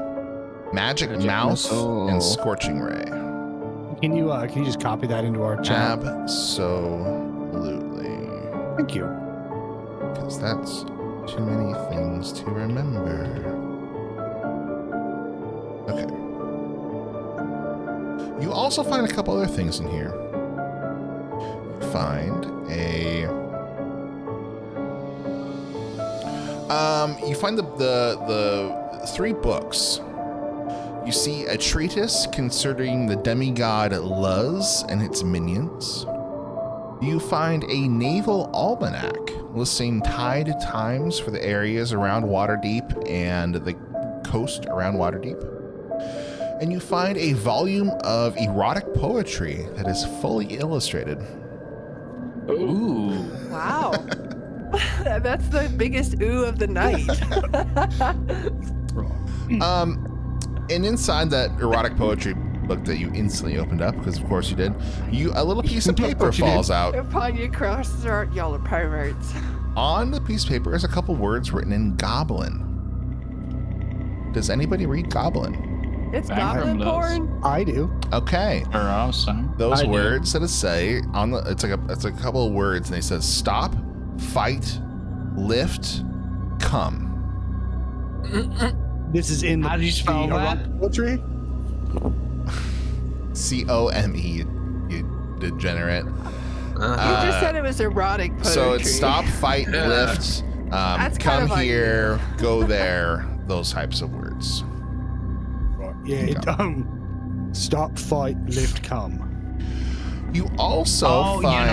Magic Mouth, Missile. and Scorching Ray. Can you just copy that into our chat? Absolutely. Thank you. Because that's too many things to remember. Okay. You also find a couple other things in here. You find the 3 books. You see a treatise concerning the demigod Luz and its minions. You find a naval almanac listing tide times for the areas around Waterdeep and the coast around Waterdeep. And you find a volume of erotic poetry that is fully illustrated. Ooh. Wow. That's the biggest ooh of the night. And inside that erotic poetry book that you instantly opened up, because of course you did. A little piece of paper course you did. falls out. Upon your crosses are y'all are perverts. On the piece of paper is a couple words written in Goblin. Does anybody read Goblin? It's Backroom goblin does. porn. I do. Okay. Or awesome. Those I do. words that it say on the it's a couple of words, and they says stop, fight, lift, come. This is in the, How do you spell the that? erotic poetry. COME, you degenerate. You just said it was erotic poetry. So it's stop, fight, lift, That's come kind of here, go there, those types of words. Right. Yeah. Stop, fight, lift, come. You also find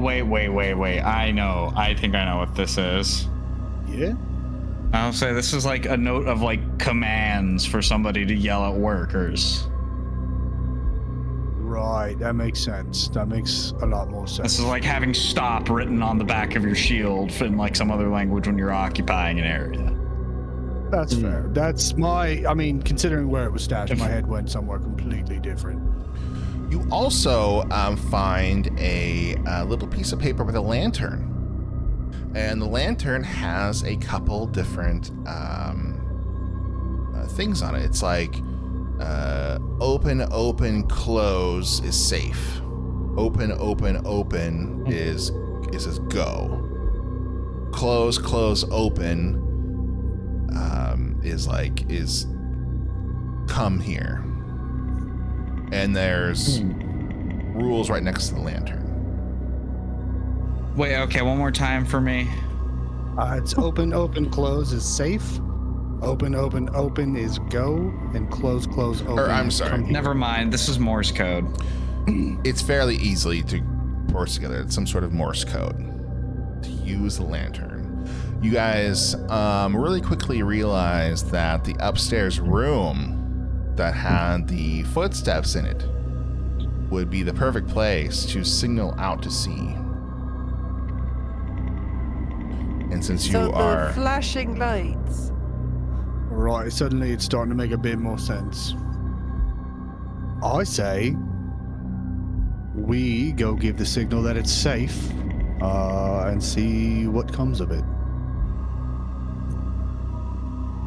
Wait. I know. I think I know what this is. Yeah. I'll say this is like a note of like commands for somebody to yell at workers. Right. That makes sense. That makes a lot more sense. This is like having stop written on the back of your shield in like some other language when you're occupying an area. That's fair. That's I mean, considering where it was stashed, my head went somewhere completely different. You also find a little piece of paper with a lantern. And the lantern has a couple different things on it. It's like open, close is safe. Open is go. Close, open is come here. And there's rules right next to the lantern. Wait, okay, one more time for me. It's open, close is safe. Open is go, and close, open. I'm is sorry. come here. Never mind. This is Morse code. It's fairly easily to force together. It's some sort of Morse code to use the lantern. You guys really quickly realized that the upstairs room that had the footsteps in it would be the perfect place to signal out to sea. And since you So are the flashing lights. Right, suddenly it's starting to make a bit more sense. I say we go give the signal that it's safe and see what comes of it.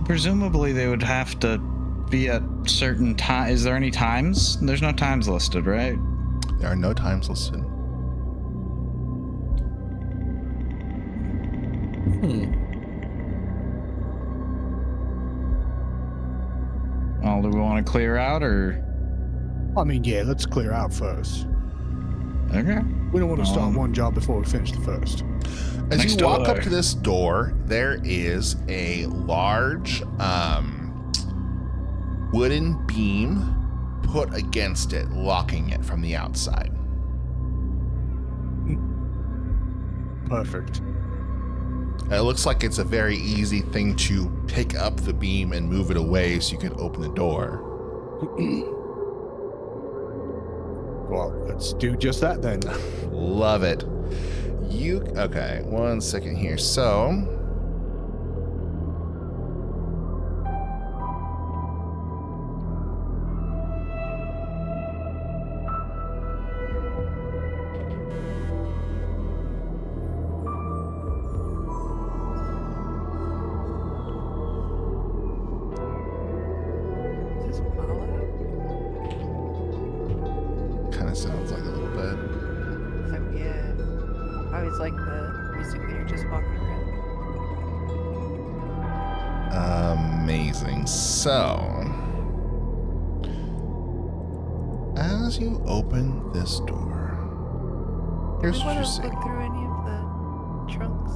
Presumably they would have to be at certain time. Is there any times? There's no times listed, right? there are no times listed. Well, do we want to clear out or? I mean, yeah, let's clear out first. Okay. We don't want to start one job before we finish the first. As Next you walk door. up to this door, there is a large wooden beam put against it, locking it from the outside. Perfect. It looks like it's a very easy thing to pick up the beam and move it away so you can open the door. Well, let's do just that then. Love it. Okay, 1 second here. So, Is this Fallout? kind of sounds like a little bit. So, yeah. I always like the music that you're just walking around. Amazing. So, as you open this door, here's Do we what you want to see. look through any of the trunks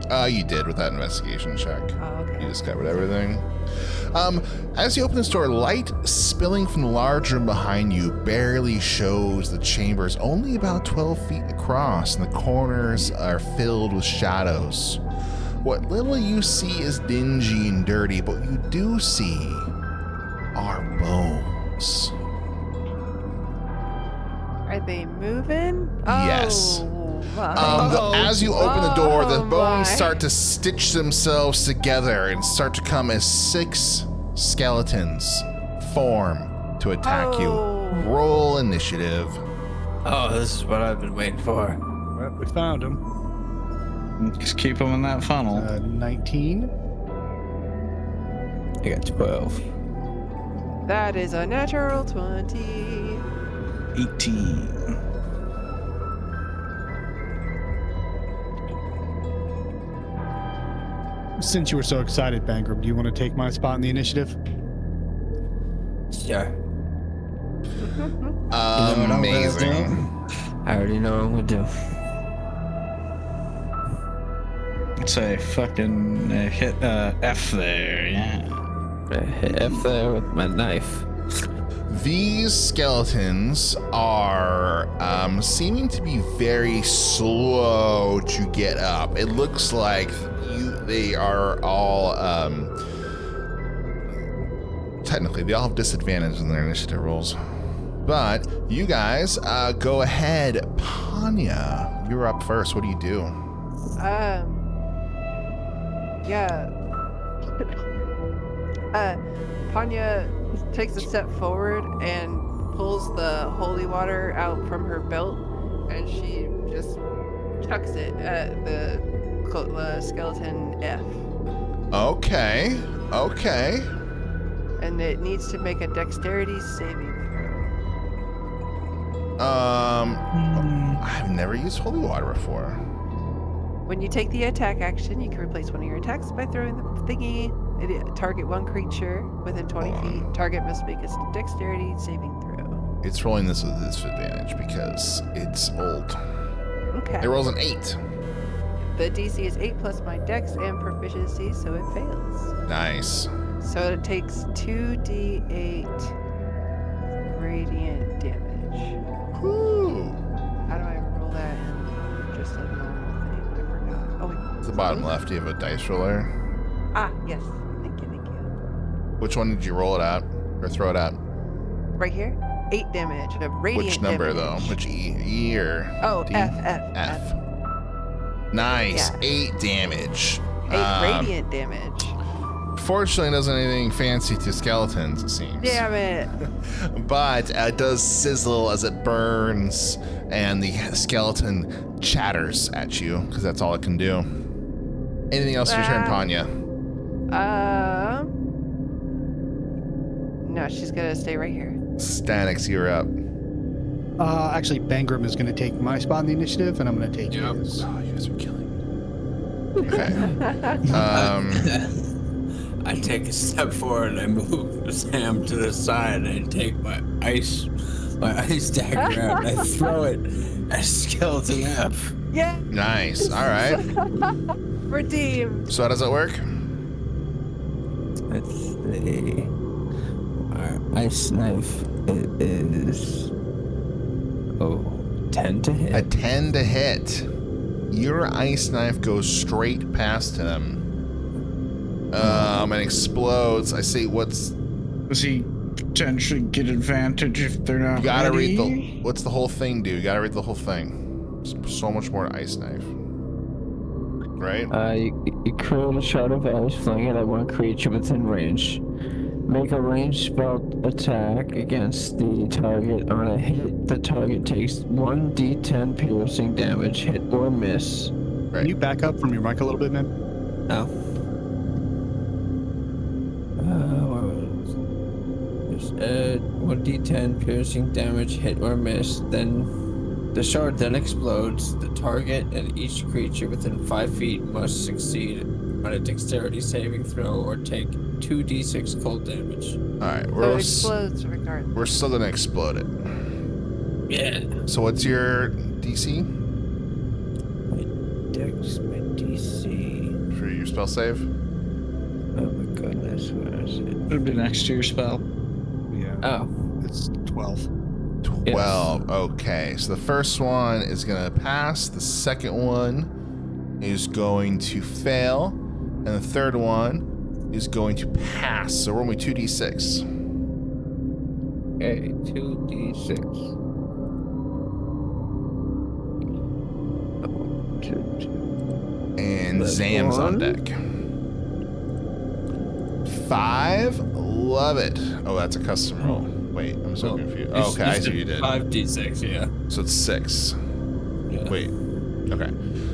in the You did with that investigation check. Oh, okay. You discovered everything. As you open this door, light spilling from the large room behind you barely shows the chambers, only about 12 feet across, and the corners are filled with shadows. What little you see is dingy and dirty, but what you do see are bones. Are they moving? Yes. Oh, my. As you open the door, the Oh, bones my. start to stitch themselves together and start to come as 6 skeletons form to attack you. Roll initiative. Oh, this is what I've been waiting for. Well, we found him. Just keep them in that funnel. 19. I got 12. That is a natural 20. 18. Since you were so excited, Bangram, do you want to take my spot in the initiative? Sure. Amazing. I already know what I'm gonna do. It's a fucking hit F there, yeah. I hit F there with my knife. These skeletons are seeming to be very slow to get up. It looks like they are all technically they all have disadvantage in their initiative rolls. But you guys go ahead. Panya, you're up first. What do you do? Yeah. Panya takes a step forward and pulls the holy water out from her belt, and she just chucks it at the skeleton F. Okay. And it needs to make a dexterity saving throw. I've never used holy water before. When you take the attack action, you can replace one of your attacks by throwing the thingy. Target one creature within 20 feet. Target must make a dexterity saving throw. It's rolling this with disadvantage because it's old. Okay. It rolls an 8. The DC is 8 plus my dex and proficiency, so it fails. Nice. So it takes 2d8 radiant damage. Woo. How do I roll that in just a normal thing? I forgot. Oh, wait. At the bottom left, you have a dice roller. Ah, yes. Thank you. Which one did you roll it at or throw it at? Right here? 8 damage of radiant Which number damage. though? Which E or Oh, D? F. Nice. Yeah. 8 damage. 8 radiant damage. Fortunately, it doesn't anything fancy to skeletons, it seems. Damn it. But it does sizzle as it burns, and the skeleton chatters at you because that's all it can do. Anything else your turn, Panya? No, she's gonna stay right here. Stanix, you're up. Actually, Bangram is going to take my spot in the initiative, and I'm going to take his. Oh, you guys are killing me. Okay. I take a step forward and I move Sam to the side and I take my ice dagger out and I throw it at Skeleton F. Yeah. Nice. All right. Redeemed. So how does that work? Let's see. Our ice knife is 10 to hit. A 10 to hit. Your ice knife goes straight past him. And explodes. I see what's... Does he potentially get advantage if they're not You gotta ready? read the... What's the whole thing do? You gotta read the whole thing. There's so much more to ice knife. Right? You create a shard of ice, fling it at one creature within range. Make a ranged spell attack against the target. On a hit, the target takes 1d10 piercing damage, hit or miss. Right. Can you back up from your mic a little bit, man? No. Just add 1d10 piercing damage, hit or miss. Then the shard then explodes. The target and each creature within 5 feet must succeed on a dexterity saving throw or take 2d6 cold damage. Alright, So we're, it explodes regardless. we're still gonna explode it. Yeah. So what's your DC My dex, my DC. for your spell save? Oh my goodness, where is it? It'll be next to your spell. Yeah. Oh. It's 12. 12. Okay, so the first one is gonna pass. The second one is going to fail. And the third one is going to pass. So roll me 2d6. Okay, 2d6. And That's Zam's on one. deck. 5. Love it. Oh, that's a custom roll. Wait, I'm so confused. Oh, okay, I see what you did. 5d6, yeah. So it's 6. Yeah. Wait. Okay.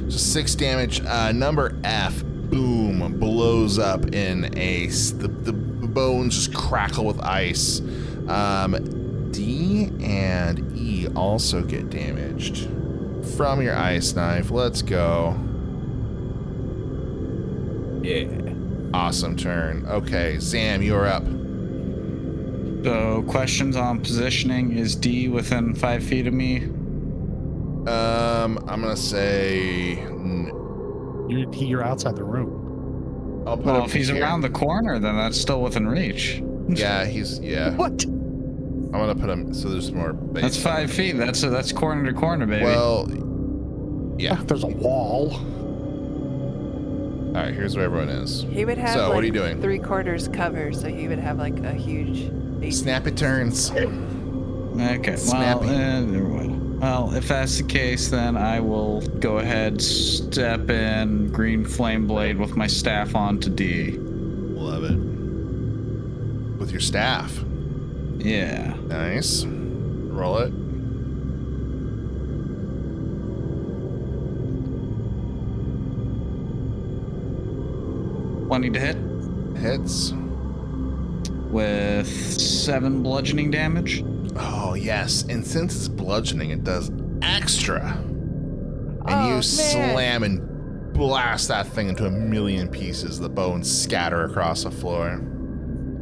So 6 damage. Number F. Boom. Blows up in the bones just crackle with ice. D and E also get damaged from your ice knife. Let's go. Yeah. Awesome turn. Okay, Zam, you're up. So, questions on positioning. Is D within 5 feet of me? I'm gonna say You're outside the room. I'll put Well, him if he's here. around the corner, then that's still within reach. Yeah. What? I'm gonna put him so there's more base. That's 5 feet. That's corner to corner, baby. Well, yeah. There's a wall. All right, here's where everyone is. He would have So, like what are you doing? 3/4 cover, so he would have like a huge. Snappy turns. Okay. Snappy. Well, if that's the case, then I will go ahead, step in green flame blade with my staff onto D. Love it. With your staff. Yeah. Nice. Roll it. Wanting to hit Hits. with 7 bludgeoning damage. Oh, yes. And since it's bludgeoning, it does extra. And Oh, you man. slam and blast that thing into a million pieces. The bones scatter across the floor.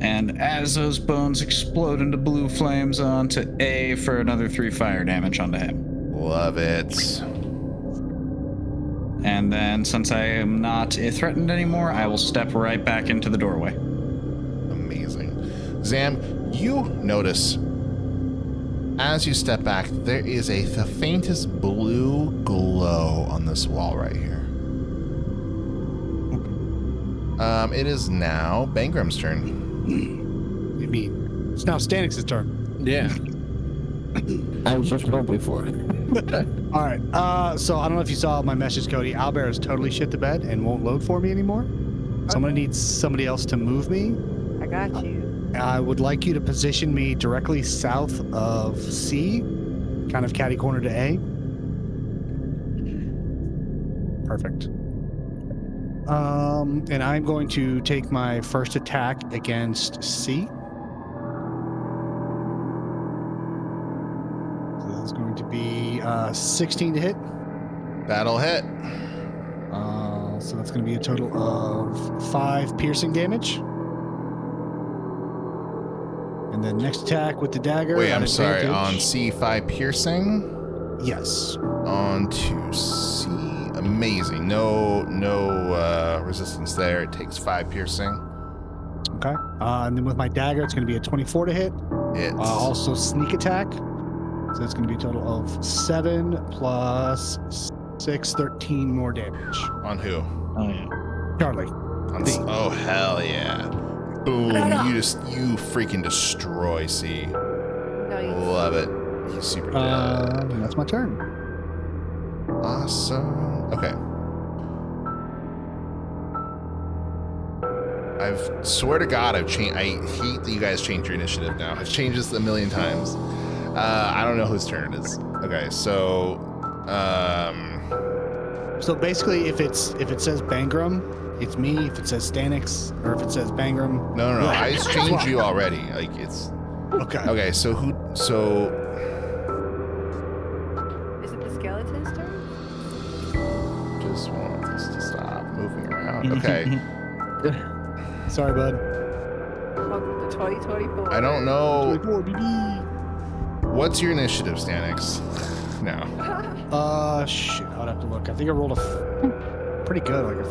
And as those bones explode into blue flames onto A for another 3 fire damage onto him. Love it. And then since I am not threatened anymore, I will step right back into the doorway. Amazing. Zam, you notice as you step back, there is the faintest blue glow on this wall right here. It is now Bangram's turn. You mean it's now Stanix's turn? Yeah. I was just going before. All right. So I don't know if you saw my message, Cody. Owlbear has totally shit the bed and won't load for me anymore. So I'm gonna need somebody else to move me. I got you. I would like you to position me directly south of C, kind of catty corner to A. Perfect. And I'm going to take my first attack against C. So that's going to be 16 to hit. That'll hit. So that's going to be a total of 5 piercing damage. And then next attack with the dagger. Wait, at I'm sorry. On advantage. C5 piercing. Yes. On to C. Amazing. No resistance there. It takes 5 piercing. Okay. And then with my dagger, it's going to be a 24 to hit. It's Also sneak attack. So it's going to be a total of 7 plus 6, 13 more damage. on who? Oh, yeah. Charlie. Oh, hell yeah. Boom. You freaking destroy C. Nice. Love it. He's super dead. And that's my turn. Awesome. Okay. I swear to God, I've changed. I hate that you guys changed your initiative now. I've changed this a million times. I don't know whose turn it is. Okay, so, So basically, if it says Bangram, it's me. If it says Stanix, or if it says Bangram, no. I just changed you already. Like it's okay. okay. So So Is it the skeleton's turn? just want this to stop moving around. Okay. Sorry, bud. Welcome to 2024. I don't know. 24, BB. What's your initiative, Stanix? No. Shit. I'd have to look. I think I rolled a pretty good, like a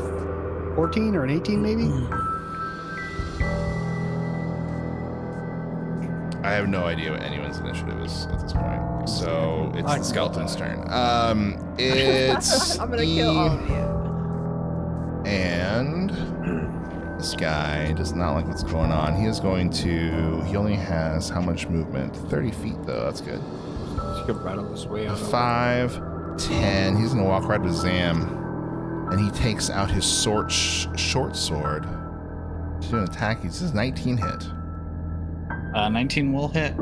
14 or an 18, maybe. I have no idea what anyone's initiative is at this point. So it's I the can skeleton's go by. turn. It's I'm gonna kill all of you. and this guy does not like what's going on. He is going to. He only has how much movement? 30 feet though. That's good. She could rattle this way on. 5, 10. He's gonna walk right with Zam, and he takes out his short sword to do an attack. This is 19 hit. 19 will hit.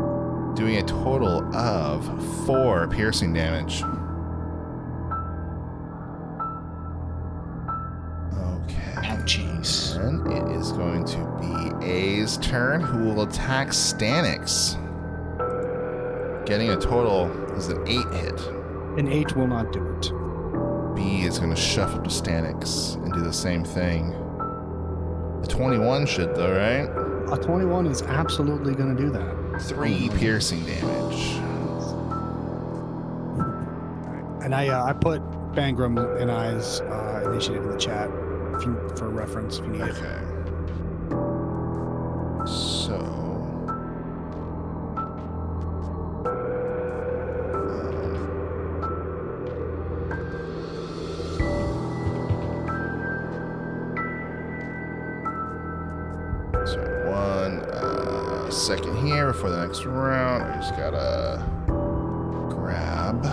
Doing a total of 4 piercing damage. Okay. Ouchies. And it is going to be A's turn, who will attack Stanix. Getting a total is an 8 hit. An 8 will not do it. B is going to shuffle to Stanix and do the same thing. The 21 should, though, right? A 21 is absolutely going to do that. 3 piercing damage. And I put Bangram and I's initiative in the chat for reference if you need it. Okay. So. Second here before the next round. I just gotta grab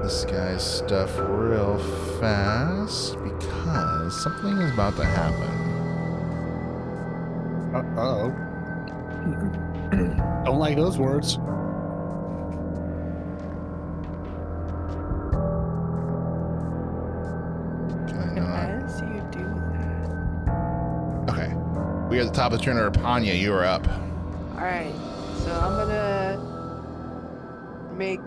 this guy's stuff real fast because something is about to happen. Uh-oh. Don't like those words. As you do that. Okay. We are at the top of the turn. Rapanya, you are up. Alright, so I'm gonna make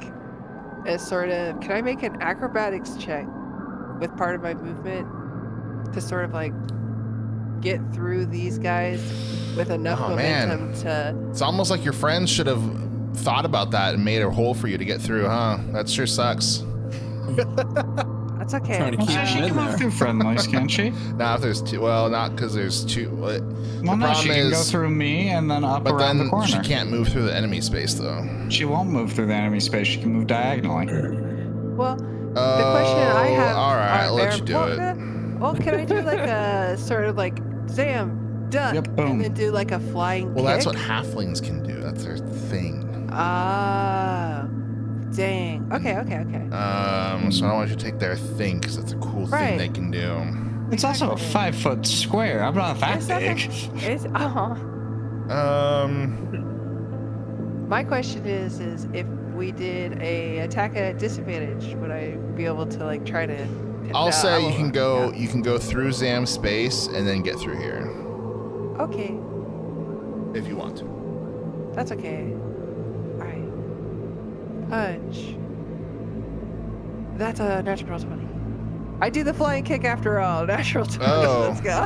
a sort of. Can I make an acrobatics check with part of my movement to sort of like get through these guys with enough momentum to. It's almost like your friends should have thought about that and made a hole for you to get through, huh? That sure sucks. That's okay. Trying to keep She him in can move there. through friendlies, can't she? Now, if there's two, well, not because there's two. Well, no, she can go through me and then up but around then the corner. she can't move through the enemy space, though. She won't move through the enemy space. She can move diagonally. Well, the question I have. All right, I'll let are- you do well, it. Well, can I do like a sort of like Zam, duck, Yep, boom. and then do like a flying Well, kick? that's what halflings can do. That's their thing. Ah, dang. Okay. So I don't want you to take their thing because that's a cool thing Right. they can do. It's also a 5 foot square. I'm not that It's not big. It's My question is if we did a attack at disadvantage, would I be able to like try to? I'll No, say I you can won't. go. Yeah. You can go through Zam's space and then get through here Okay, if you want to. that's okay. All right. Punch. That's a natural 20. I do the flying kick after all. Natural 20. Oh. Let's go.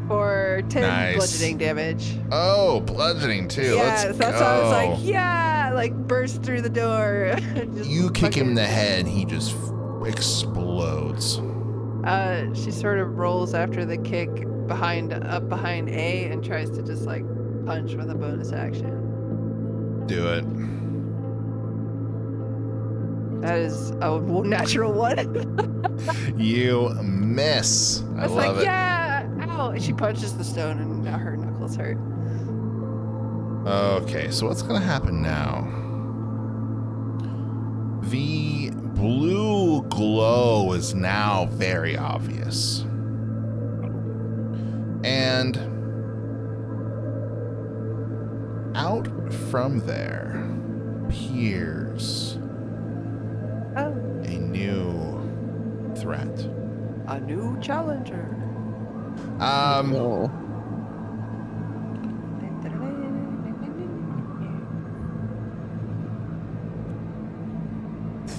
For 10 Nice. bludgeoning damage. Oh, bludgeoning too. Yeah, Let's so go. that's why I was like, yeah, like burst through the door. Just You kick him in the fucking- head, he just explodes. She sort of rolls after the kick up behind A and tries to just like punch with a bonus action. Do it. That is a natural one. You miss. I was love like, it. yeah, ow! And she punches the stone and now her knuckles hurt. Okay, so what's gonna happen now? The blue glow is now very obvious. And out from there appears Oh, a new threat. a new challenger. No.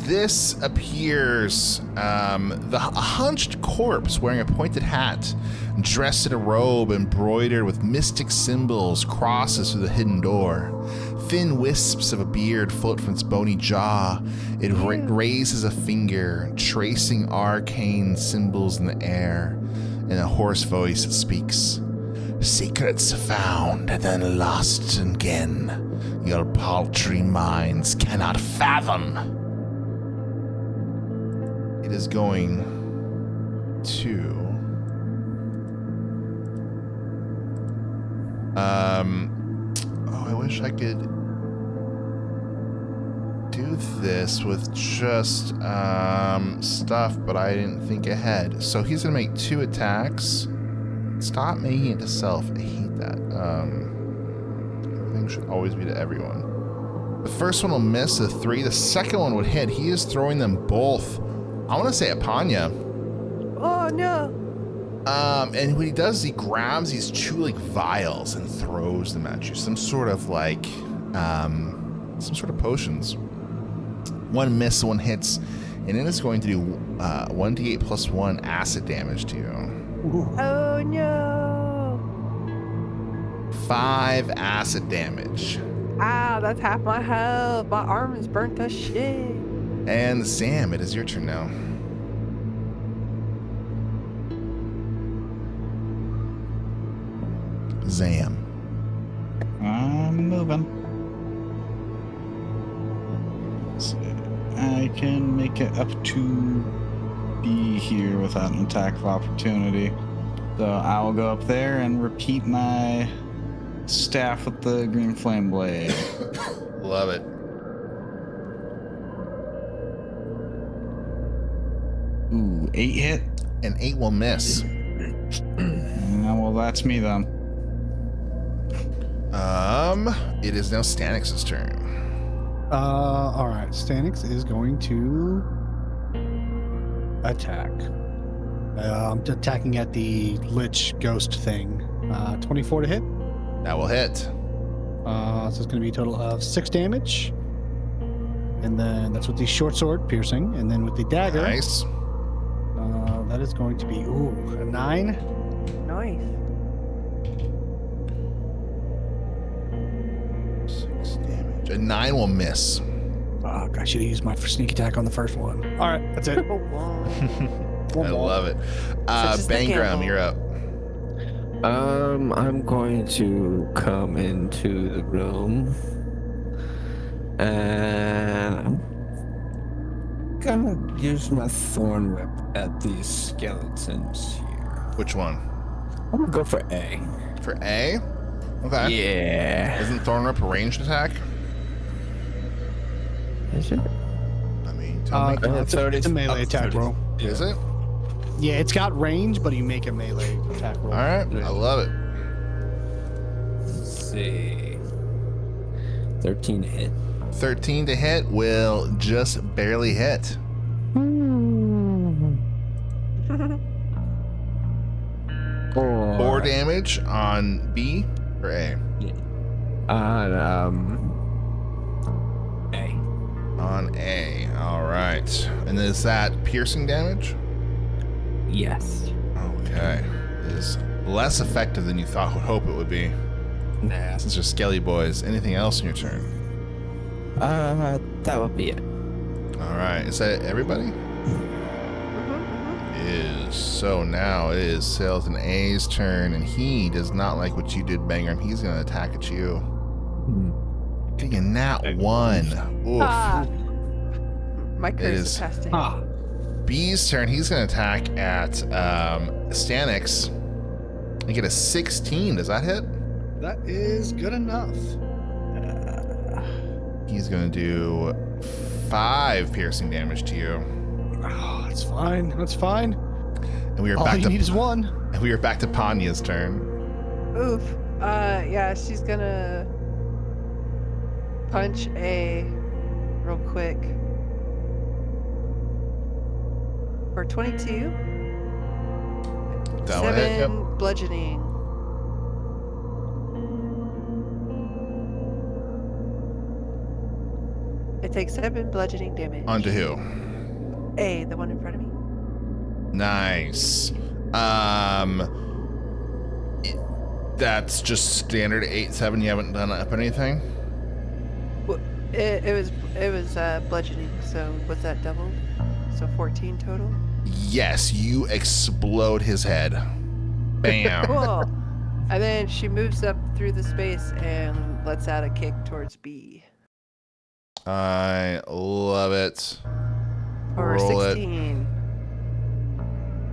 This appears a hunched corpse wearing a pointed hat, dressed in a robe embroidered with mystic symbols, crosses through the hidden door. Thin wisps of a beard float from its bony jaw. It raises a finger, tracing arcane symbols in the air. In a hoarse voice, it speaks. Secrets found, then lost again. Your paltry minds cannot fathom. It is going to I wish I could do do this with just stuff, but I didn't think ahead. So he's gonna make 2 attacks. Stop making it to self. I hate that. Everything should always be to everyone. The first one will miss a 3. The second one would hit. He is throwing them both. I want to say Apanya. Oh no! And what he does is he grabs these 2 like vials and throws them at you. Some sort of potions. One miss, one hits, and it is going to do 1d8 plus 1 acid damage to you. Oh no! 5 acid damage. Ah, that's half my health. My arm is burnt to shit. And Sam, it is your turn now. Zam. I'm moving. Let's see. I can make it up to be here without an attack of opportunity. So I will go up there and repeat my staff with the green flame blade. Love it. Ooh, 8 hit. An 8 will miss. Well, that's me then. It is now Stanix's turn. All right. Stanix is going to attack. I'm attacking at the Lich Ghost thing. 24 to hit. That will hit. So it's going to be a total of 6 damage. And then that's with the short sword, piercing. And then with the dagger, Nice. that is going to be, a 9. Nice. 6 damage. A 9 will miss. Fuck, I should have used my sneak attack on the first one. All right, that's it. Oh, wow. I love it. Such is the Bangram, gamble. you're up. I'm going to come into the room and I'm gonna use my thorn whip at these skeletons here. Which one? I'm gonna go for A. For A? Okay. Yeah. Isn't Thorn Whip a ranged attack? Is it? I mean, tell me. It's a melee attack roll. Is it? Yeah, it's got range, but you make a melee attack roll. All right. I love it. Let's see. 13 to hit. 13 to hit will just barely hit. 4 damage on B or A? On A. On A. All right. And is that piercing damage? Yes. Okay. It is less effective than you thought would hope it would be. Nah. Since you're skelly boys. Anything else in your turn? That would be it. All right. Is that everybody? Is so now it is Sales and A's turn, and he does not like what you did, Bangram. He's gonna attack at you. Getting a nat 1. Oof. Ah. My curse is- is past him. Ah, B's turn. He's gonna attack at Stanix. And get a 16. Does that hit? that is good enough. He's gonna do 5 piercing damage to you. Oh, that's fine. That's fine. And we are All back you to need is 1. and we are back to Panya's turn. Oof. Yeah, she's gonna punch A real quick. For 22. That will hit. 7 Yep. bludgeoning. It takes 7 bludgeoning damage. Onto who? A, the one in front of me. Nice. That's just standard 8-7. You haven't done up anything? Well, it was bludgeoning, so was that doubled? So 14 total? Yes, you explode his head. Bam. Cool. And then she moves up through the space and lets out a kick towards B. I love it. For Roll it. 16.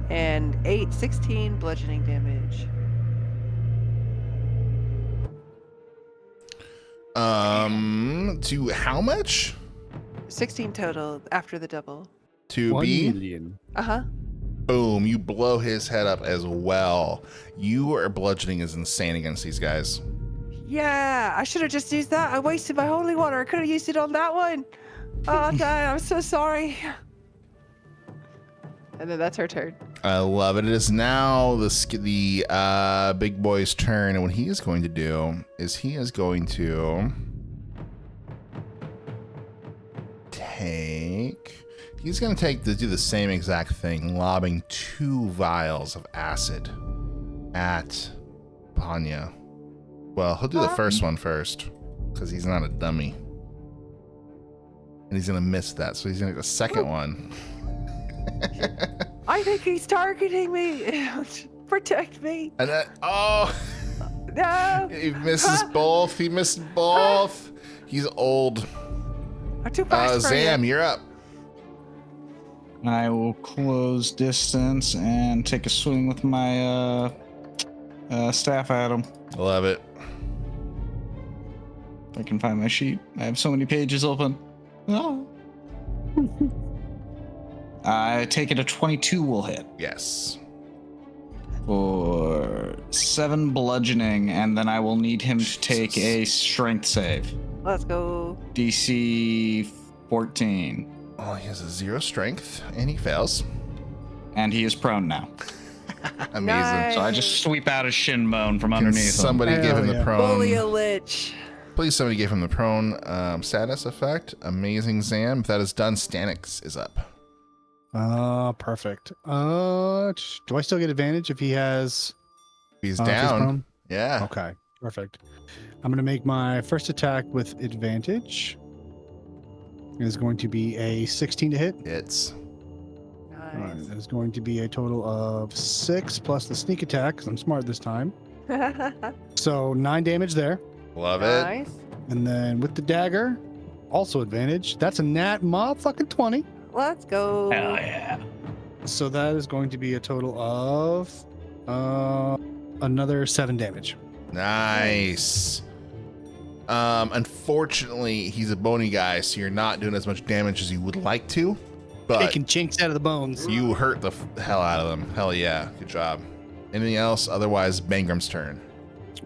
And 16 bludgeoning damage. To how much? 16 total after the double. To 1 be. million. Uh-huh. Boom. You blow his head up as well. Your bludgeoning is insane against these guys. Yeah, I should have just used that. I wasted my holy water. I could have used it on that one. Oh, Dad, I'm so sorry. And then that's her turn. I love it. It is now the big boy's turn. And what he is going to do is he is going to do the same exact thing, lobbing 2 vials of acid at Panya. Well, he'll do the first one first because he's not a dummy. And he's going to miss that. So he's going to go the second one. I think he's targeting me. Protect me. And then, No. he misses both. He missed both. He's old. I'm too fast for Zam, you. you're up. I will close distance and take a swing with my staff at him. Love it. If I can find my sheet. I have so many pages open. Oh. I take it a 22 will hit Yes. for 7 bludgeoning, and then I will need him to take a strength save. Let's go. DC 14. Oh, he has a 0 strength, and he fails. And he is prone now. Amazing. Nice. So I just sweep out his shin bone from Can underneath him. somebody give him Hell the yeah. Bully a prone? lich. Please, somebody give him the prone status effect. Amazing, Zam. If that is done, Stanix is up. Perfect. Do I still get advantage if he has? He's if he's down. prone? Yeah. Okay, perfect. I'm gonna make my first attack with advantage. It is going to be a 16 to hit. It's All right, Nice. that is going to be a total of 6 plus the sneak attack, because I'm smart this time. So 9 damage there. love it. Nice. And then with the dagger, also advantage. That's a nat motherfucking 20. Let's go. Hell yeah. So that is going to be a total of another 7 damage. Nice. Unfortunately, he's a bony guy, so you're not doing as much damage as you would like to. But Taking chinks out of the bones. you hurt the hell out of them. Hell yeah. Good job. Anything else? Otherwise, Bangram's turn.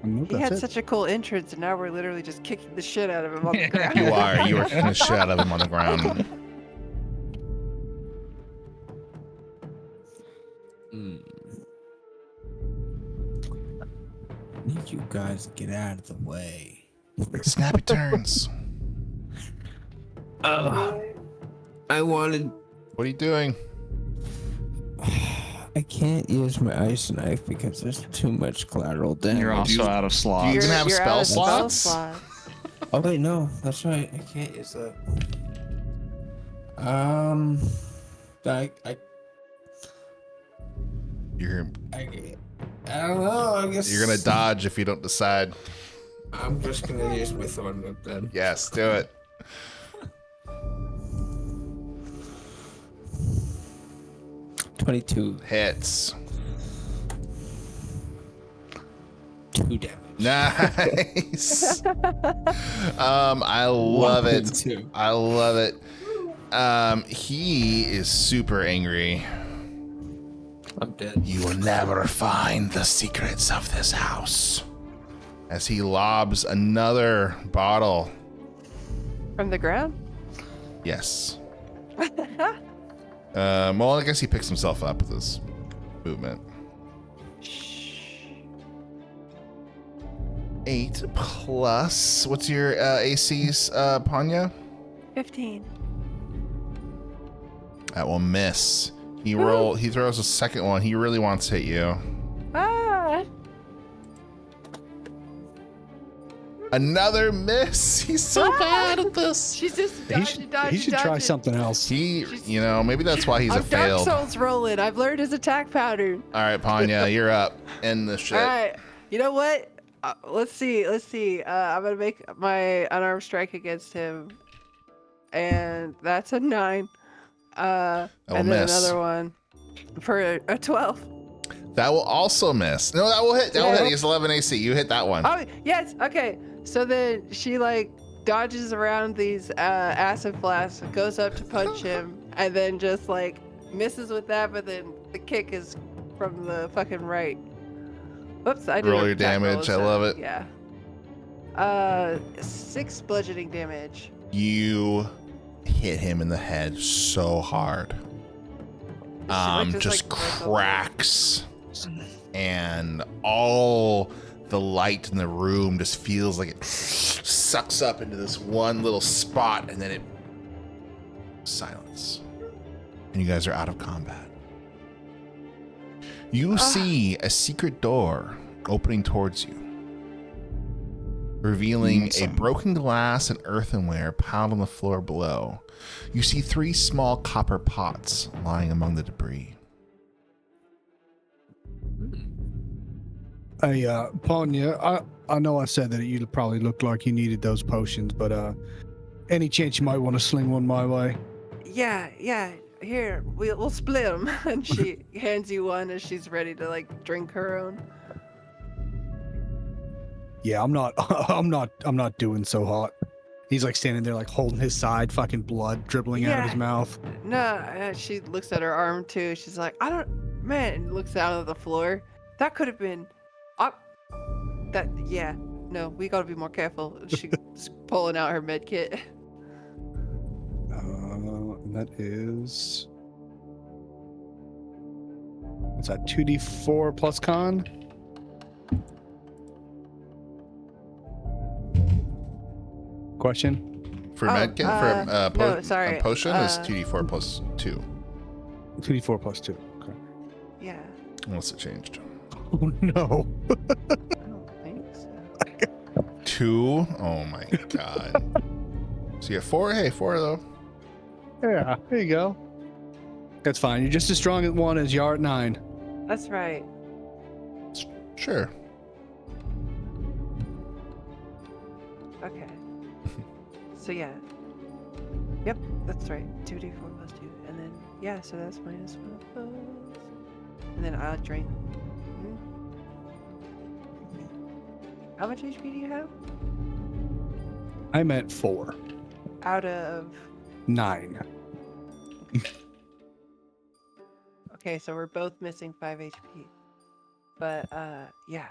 Nope, He that's had it. such a cool entrance, and now we're literally just kicking the shit out of him on the ground. You are. You are kicking the shit out of him on the ground. Need you guys to get out of the way. Snappy turns. I wanted. What are you doing? I can't use my ice knife because there's too much collateral damage. You're also out of slots. You can have You're spell out of slots? slots. Oh wait, no, that's right. I can't use that. You're I don't know. I guess you're gonna dodge if you don't decide. I'm just gonna use my thorn whip then. Yes, do it. $22. Hits. 2 damage. Nice. I love it. 1.2. I love it. He is super angry. I'm dead. You will never find the secrets of this house. As he lobs another bottle. From the ground? Yes. Well, I guess he picks himself up with his movement. 8 plus. What's your AC's, Panya? 15. That will miss. He throws a second one. He really wants to hit you. Ah! Another miss. He's so bad at this. She's just He should try something else. Maybe that's why he's a I'm failed. Dark Souls rolling. I've learned his attack pattern. All right, Panya, you're up. End the shit. All right. You know what? Let's see. I'm gonna make my unarmed strike against him, and that's a 9. will And then miss. another one for a 12. That will also miss. No, that will hit. That will Yeah. hit. He has 11 AC. You hit that one. Oh yes. Okay. So then she like dodges around these acid flasks, goes up to punch him, and then just like misses with that, but then the kick is from the fucking right. Whoops, I did Roll a your attack roll damage, I instead. love it. Yeah. 6 bludgeoning damage. You hit him in the head so hard. Just, Just like, cracks, and all the light in the room just feels like it sucks up into this one little spot, and then it silence. And you guys are out of combat. You see a secret door opening towards you, revealing a broken glass and earthenware piled on the floor below. You see 3 small copper pots lying among the debris. Hey, Panya, I know I said that you probably looked like you needed those potions, but any chance you might want to sling one my way? Yeah. Here, we'll split them. And she hands you one as she's ready to like drink her own. Yeah, I'm not doing so hot. He's like standing there, like holding his side, fucking blood dribbling out of his mouth. No, she looks at her arm too. She's like, and looks out of the floor. That could have been, no, we gotta be more careful. She's pulling out her med kit. And that is, what's that? 2d4 plus con. Question? For medkit, sorry. potion is 2d4 plus 2. 2d4 plus 2. Okay. Yeah. Unless it changed. Oh no. I don't think so. 2? Oh my god. So you have 4? Hey, 4 though. Yeah, there you go. That's fine. You're just as strong at 1 as you are at 9. That's right. Sure. Okay. So yeah. Yep, that's right. 2d4 plus 2. And then, yeah, so that's minus 1 of those. And then I'll drink. How much HP do you have? I'm at 4. Out of... 9. Okay, so we're both missing 5 HP. But, yeah.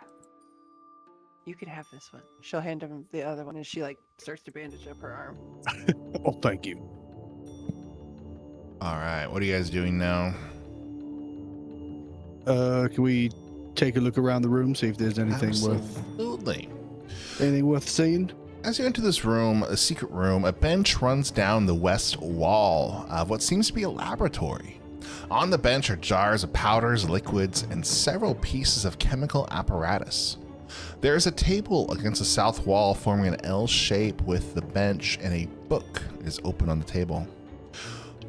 You can have this one. She'll hand him the other one, and she, like, starts to bandage up her arm. Oh, thank you. All right. What are you guys doing now? Can we take a look around the room, see if there's anything Absolutely. worth seeing? As you enter this room, a secret room, a bench runs down the west wall of what seems to be a laboratory. On the bench are jars of powders, liquids, and several pieces of chemical apparatus. There is a table against the south wall forming an L shape with the bench, and a book is open on the table.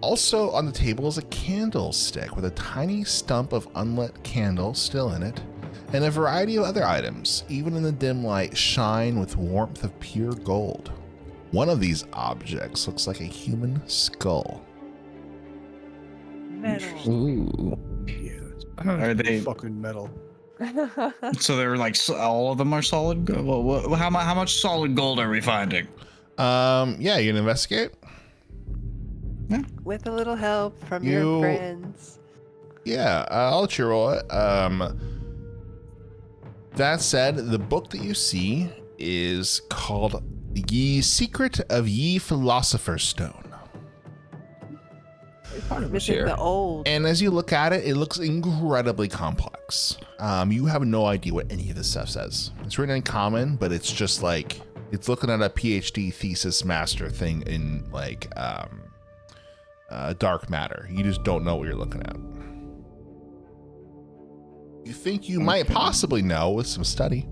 Also on the table is a candlestick with a tiny stump of unlit candle still in it, and a variety of other items, even in the dim light, shine with warmth of pure gold. One of these objects looks like a human skull. Metal. Ooh. Yeah. Are they- fucking metal? So they're like all of them are solid. Well, how much solid gold are we finding? Yeah, you gonna investigate? With a little help from You- your friends. Yeah, I'll let you roll it. That said, the book that you see is called Ye Secret of Ye Philosopher's Stone. Missing the old. And as you look at it, it looks incredibly complex. You have no idea what any of this stuff says. It's written in common, but it's just like, it's looking at a PhD thesis master thing in like dark matter. You just don't know what you're looking at. You think you might possibly know with some study.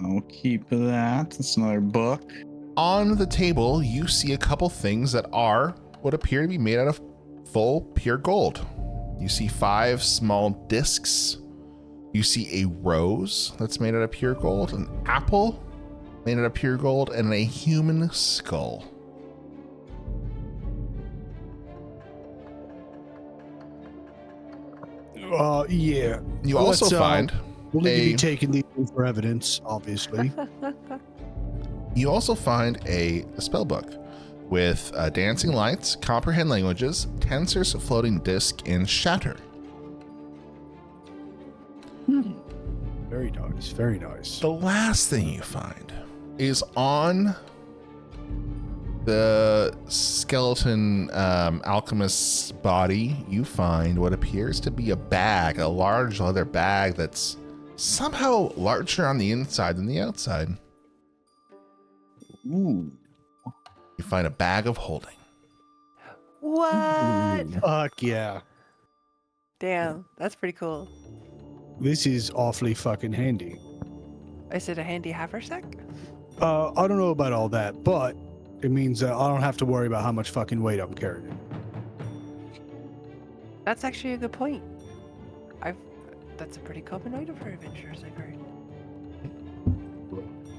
I'll keep that. That's another book. On the table, you see a couple things that are what appear to be made out of full pure gold. You see 5 small discs. You see a rose that's made out of pure gold, an apple made out of pure gold, and a human skull. Yeah. You also Let's, find We'll need to a- be taking these for evidence, obviously. You also find a spell book with dancing lights, comprehend languages, tensors, floating disc, and shatter. Very nice. Very nice. The last thing you find is on the skeleton alchemist's body. You find what appears to be a bag, a large leather bag that's somehow larger on the inside than the outside. Ooh. You find a bag of holding. What? Fuck yeah. Damn, that's pretty cool. This is awfully fucking handy. Is it a handy haversack? I don't know about all that, but it means I don't have to worry about how much fucking weight I'm carrying. That's actually a good point. That's a pretty common item for adventurers, I've heard.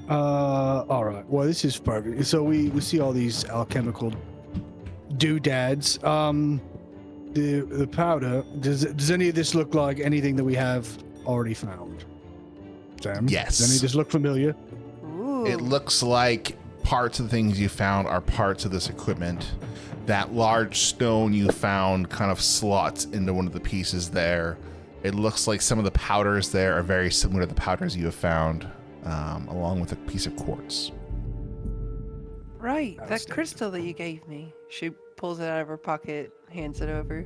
All right. Well, this is perfect. So we see all these alchemical doodads. The powder. Does any of this look like anything that we have already found? Sam? Yes. Does any of this look familiar? Ooh. It looks like parts of the things you found are parts of this equipment. That large stone you found kind of slots into one of the pieces there. It looks like some of the powders there are very similar to the powders you have found, along with a piece of quartz. Right, that crystal that you gave me. She pulls it out of her pocket, hands it over.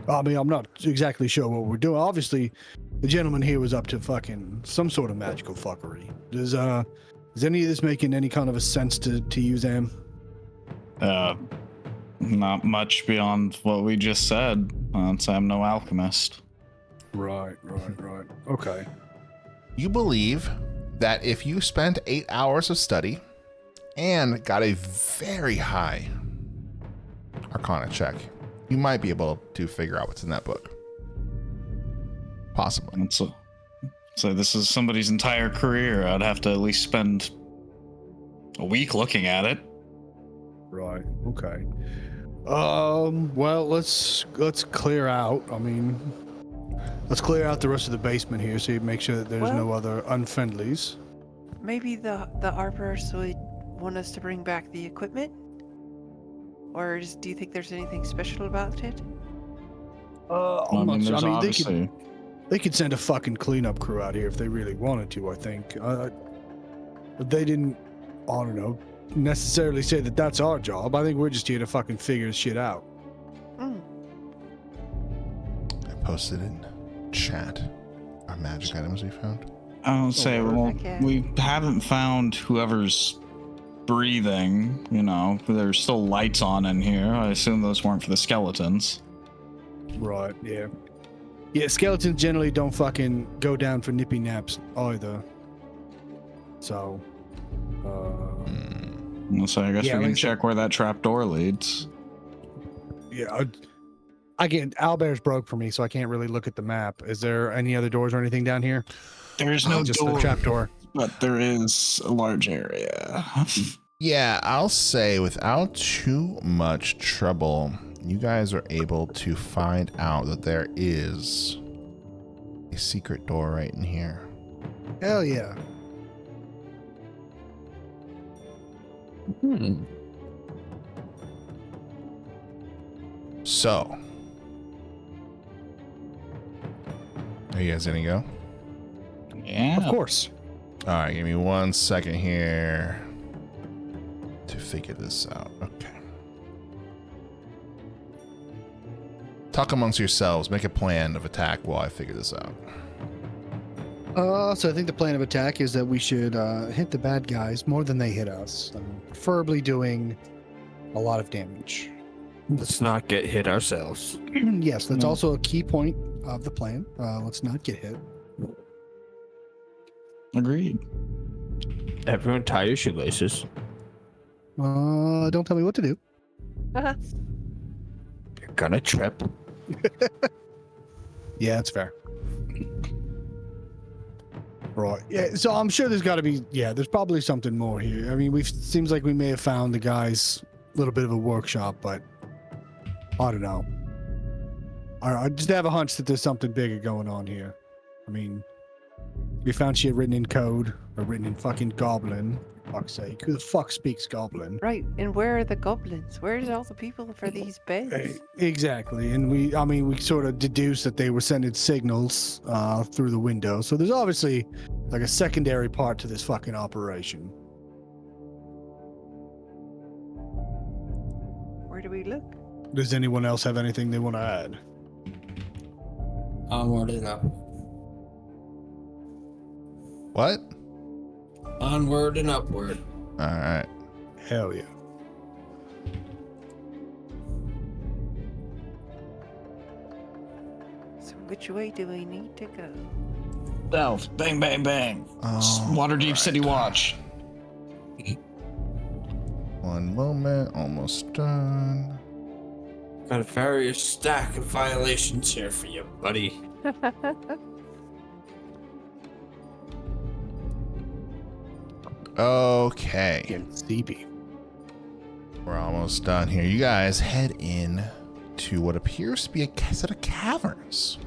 I mean, I'm not exactly sure what we're doing. Obviously, the gentleman here was up to fucking some sort of magical fuckery. Does any of this making any kind of a sense to you, Sam? Not much beyond what we just said. Since I'm no alchemist. Right. Okay. You believe that if you spent 8 hours of study and got a very high Arcana check, you might be able to figure out what's in that book. Possibly. And so this is somebody's entire career. I'd have to at least spend a week looking at it. Right. Okay. Well, let's clear out. I mean, let's clear out the rest of the basement here, so you make sure that there's no other unfriendlies. Maybe the Arbors would want us to bring back the equipment? Or do you think there's anything special about it? I'm not sure. there's I mean, obviously... they could send a fucking cleanup crew out here if they really wanted to, I think. But they didn't, I don't know, necessarily say that that's our job. I think we're just here to fucking figure shit out. Mm. I posted in chat our magic items we found. I don't say, well, Okay. we haven't found whoever's breathing, you know, there's still lights on in here. I assume those weren't for the skeletons. Right, yeah. Yeah, skeletons generally don't fucking go down for nippy naps either. So, So I guess Yeah, we can like I said- check where that trap door leads. yeah, I can't, Owlbear's broke for me, so I can't really look at the map. Is there any other doors or anything down here? There's no Just door, the trap door. but there is a large area. Yeah, I'll say without too much trouble, you guys are able to find out that there is a secret door right in here. Hell yeah. So, are you guys gonna go? Yeah. Of course. All right, give me 1 second here to figure this out. Okay. Talk amongst yourselves. Make a plan of attack while I figure this out. So I think the plan of attack is that we should hit the bad guys more than they hit us, preferably doing a lot of damage. Let's not get hit ourselves. Yes, that's also a key point of the plan. Let's not get hit. Agreed. Everyone tie your shoelaces. Don't tell me what to do. You're gonna trip. Yeah, that's fair. Right. Yeah. So I'm sure there's got to be. Yeah, there's probably something more here. I mean, seems like we may have found the guy's little bit of a workshop, but I don't know. I just have a hunch that there's something bigger going on here. I mean, We found shit written in code, or written in fucking Goblin. For fuck's sake. Who the fuck speaks Goblin? Right, and where are the goblins? Where's all the people for these beds? Exactly. And we sort of deduced that they were sending signals through the window. So there's obviously like a secondary part to this fucking operation. Where do we look? Does anyone else have anything they want to add? Onward and up. What? Onward and upward. All right. Hell yeah. So which way do we need to go? South. Bang, bang, bang. All Waterdeep right. City Watch. One moment. Almost done. Got a various stack of violations here for you, buddy. Okay. Getting sleepy. We're almost done here. You guys head in to what appears to be a set of caverns.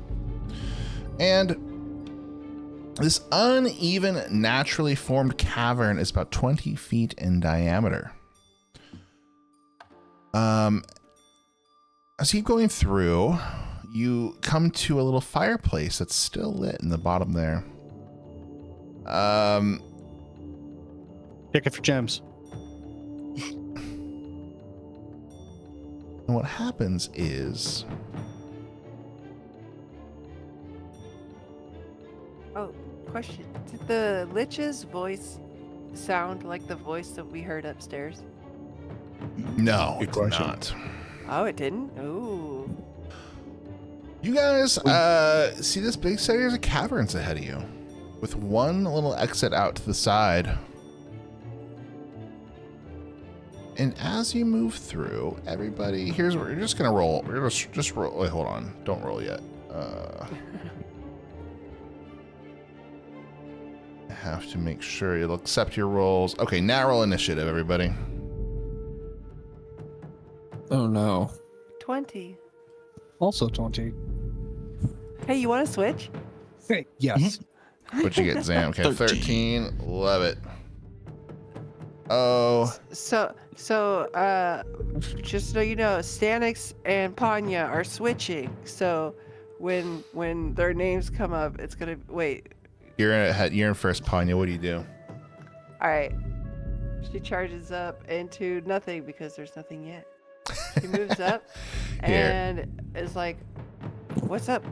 And this uneven, naturally formed cavern is about 20 feet in diameter. As you keep going through, you come to a little fireplace that's still lit in the bottom there. Check it for gems. And what happens is, Oh, question. Did the Lich's voice sound like the voice that we heard upstairs? no, Good it's question. not. Oh, it didn't? Ooh. You guys see this big series of caverns ahead of you, with one little exit out to the side. And as you move through, everybody, here's where you're just gonna roll. We're gonna just roll. Wait, hold on. Don't roll yet. I have to make sure you'll accept your rolls. Okay, now roll initiative, everybody. Oh no. 20. Also 20. Hey, you want to switch? Yes. What'd you get, Zam? Okay, 13. Love it. Oh, So, just so you know, Stanix and Panya are switching. So, when their names come up, it's gonna wait. you're in first, Panya. What do you do? All right. She charges up into nothing because there's nothing yet. She moves up Here. and is like, "What's up?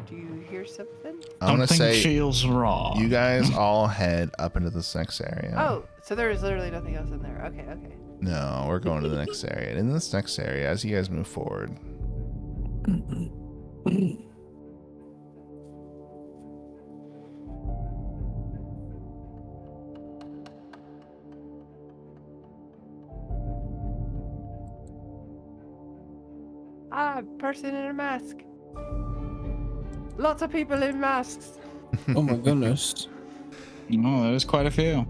Do you hear something?" I want to Something say feels wrong. you guys all head up into this next area. Oh, so there is literally nothing else in there. Okay, okay. No, we're going to the next area. And in this next area, as you guys move forward, Person in a mask. Lots of people in masks. Oh my goodness. No, there's quite a few.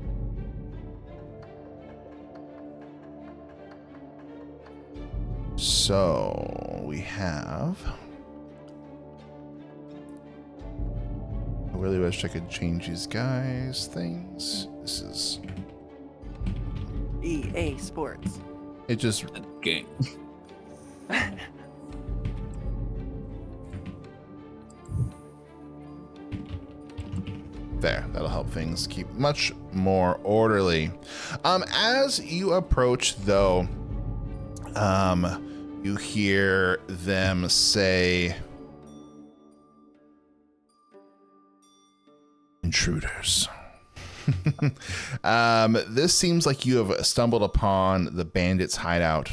so we have. I really wish I could change these guys' things. This is. EA Sports. It just. Game. There, that'll help things keep much more orderly. As you approach, though, you hear them say, "Intruders." This seems like you have stumbled upon the bandits' hideout.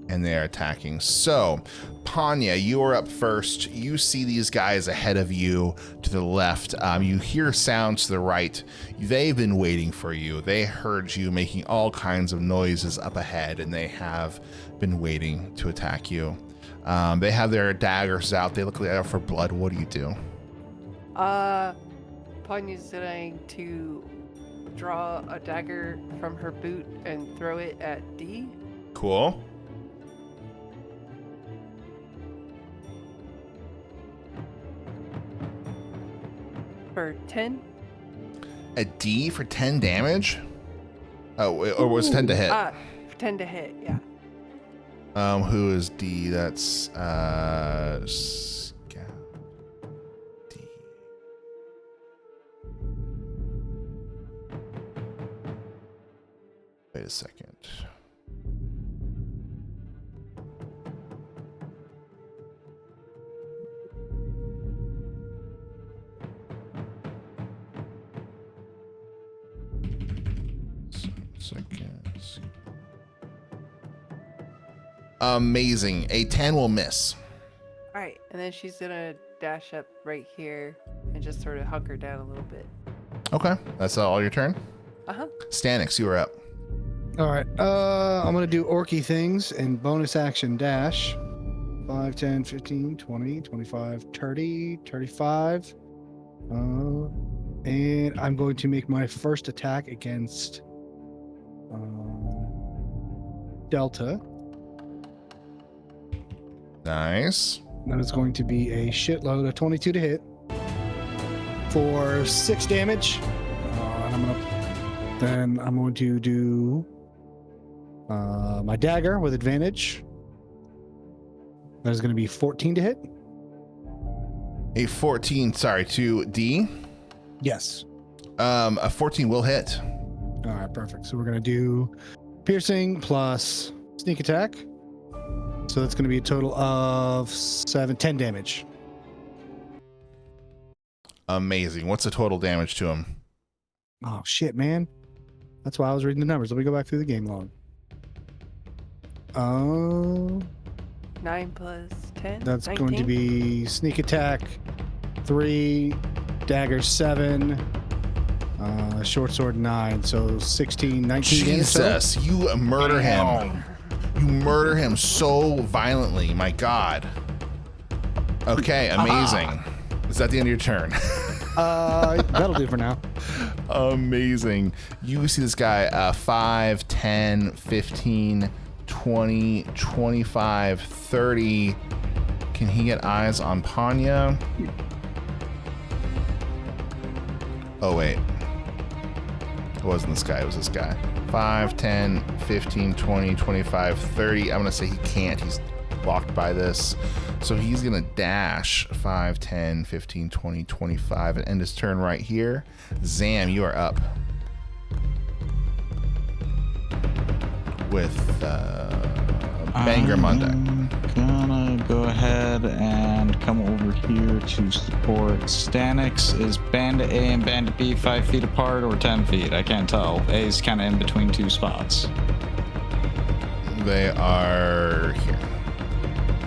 And they are attacking. So, Panya, you are up first. You see these guys ahead of you to the left. You hear sounds to the right. They've been waiting for you. They heard you making all kinds of noises up ahead, and they have been waiting to attack you. They have their daggers out. They look like they're out for blood. What do you do? Panya's going to draw a dagger from her boot and throw it at D. Cool. For 10? A D for 10 damage? Oh, or was 10 to hit? 10 to hit, yeah. Who is D? That's Scout D. Wait a second. Seconds. Amazing. A 10 will miss. Alright, and then she's gonna dash up right here and just sort of hunker down a little bit. Okay. That's all your turn? Uh-huh. Stanix, you are up. All right. I'm going to do orky things and bonus action dash. 5, 10, 15, 20, 25, 30, 35. And I'm going to make my first attack against Delta. Nice. That is going to be a shitload of 22 to hit for 6 damage. And I'm going to do my dagger with advantage. That is going to be 14 to hit. A 14, sorry, to D. Yes. A 14 will hit. All right, perfect. So we're going to do piercing plus sneak attack. So that's going to be a total of 10 damage. Amazing. What's the total damage to him? Oh, shit, man. That's why I was reading the numbers. Let me go back through the game log. 9 plus 10? That's 19? going to be sneak attack 3, dagger 7, short sword 9. So 16, 19 damage total. Jesus, you murder him. You murder him so violently. My God. Okay, amazing. Is that the end of your turn? That'll do for now. Amazing. You see this guy 5, 10, 15, 20, 25, 30. Can he get eyes on Panya? Oh, wait. It wasn't this guy. It was this guy. 5, 10, 15, 20, 25, 30. I'm going to say he can't. He's blocked by this. So he's going to dash 5, 10, 15, 20, 25 and end his turn right here. Zam, you are up. With Banger Monday. I'm gonna go ahead and come over here to support. Stanix. Is Bandit A and Bandit B 5 feet apart or 10 feet? I can't tell. A is kind of in between two spots. They are here.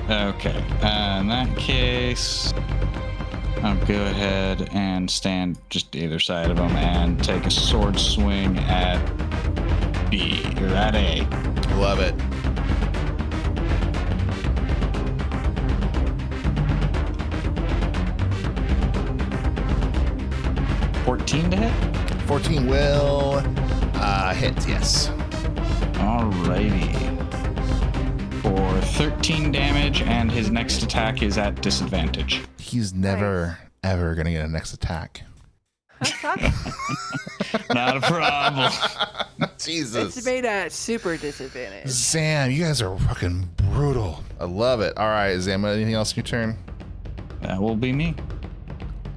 Okay. In that case, I'll go ahead and stand just either side of them and take a sword swing at B, or at A. Love it. $14 to hit? 14 will hit, yes. Alrighty. For 13 damage, and his next attack is at disadvantage. He's never, ever going to get a next attack. Not a problem. Jesus. It's made at super disadvantage. Zam, you guys are fucking brutal. I love it. All right, Zam, anything else in your turn? That will be me.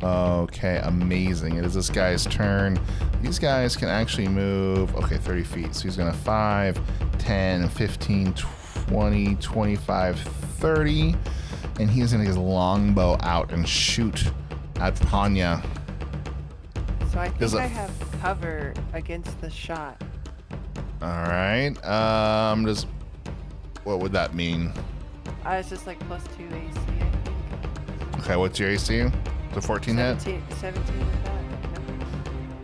Okay, amazing. It is this guy's turn. These guys can actually move, okay, 30 feet. So he's going to 5, 10, 15, 20, 25, 30. And he's going to get his longbow out and shoot at Panya. So I think I have cover against the shot. All right. Just what would that mean? It's just like plus 2 AC, I think. Okay, what's your AC? The 14 hit? 17 with that.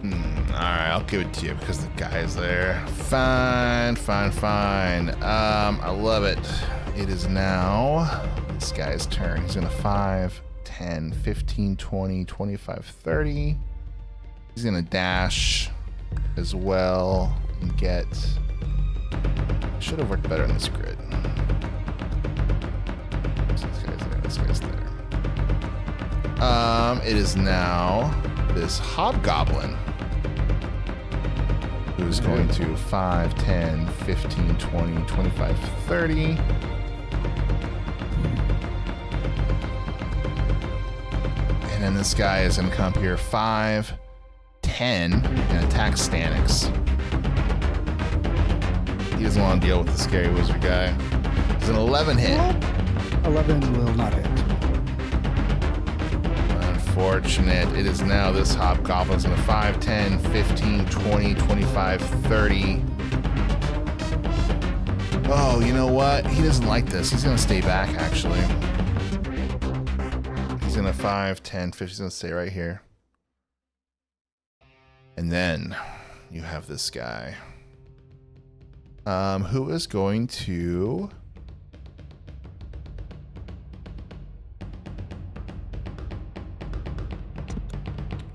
No. All right, I'll give it to you because the guy's there. Fine. I love it. It is now this guy's turn. He's going to 5, 10, 15, 20, 25, 30. He's going to dash as well and get... Should have worked better in this grid. This guy's there. It is now this hobgoblin, who's going to 5, 10, 15, 20, 25, 30. And then this guy is going to come up here 5, 10, and attack Stanix. He doesn't want to deal with the scary wizard guy. It's an 11 hit. 11 will not hit. Unfortunate. It is now this hobgoblin's in a 5, 10, 15, 20, 25, 30. Oh, you know what? He doesn't like this. He's going to stay back, actually. He's in a 5, 10, 15. He's going to stay right here. And then you have this guy. Who is going to...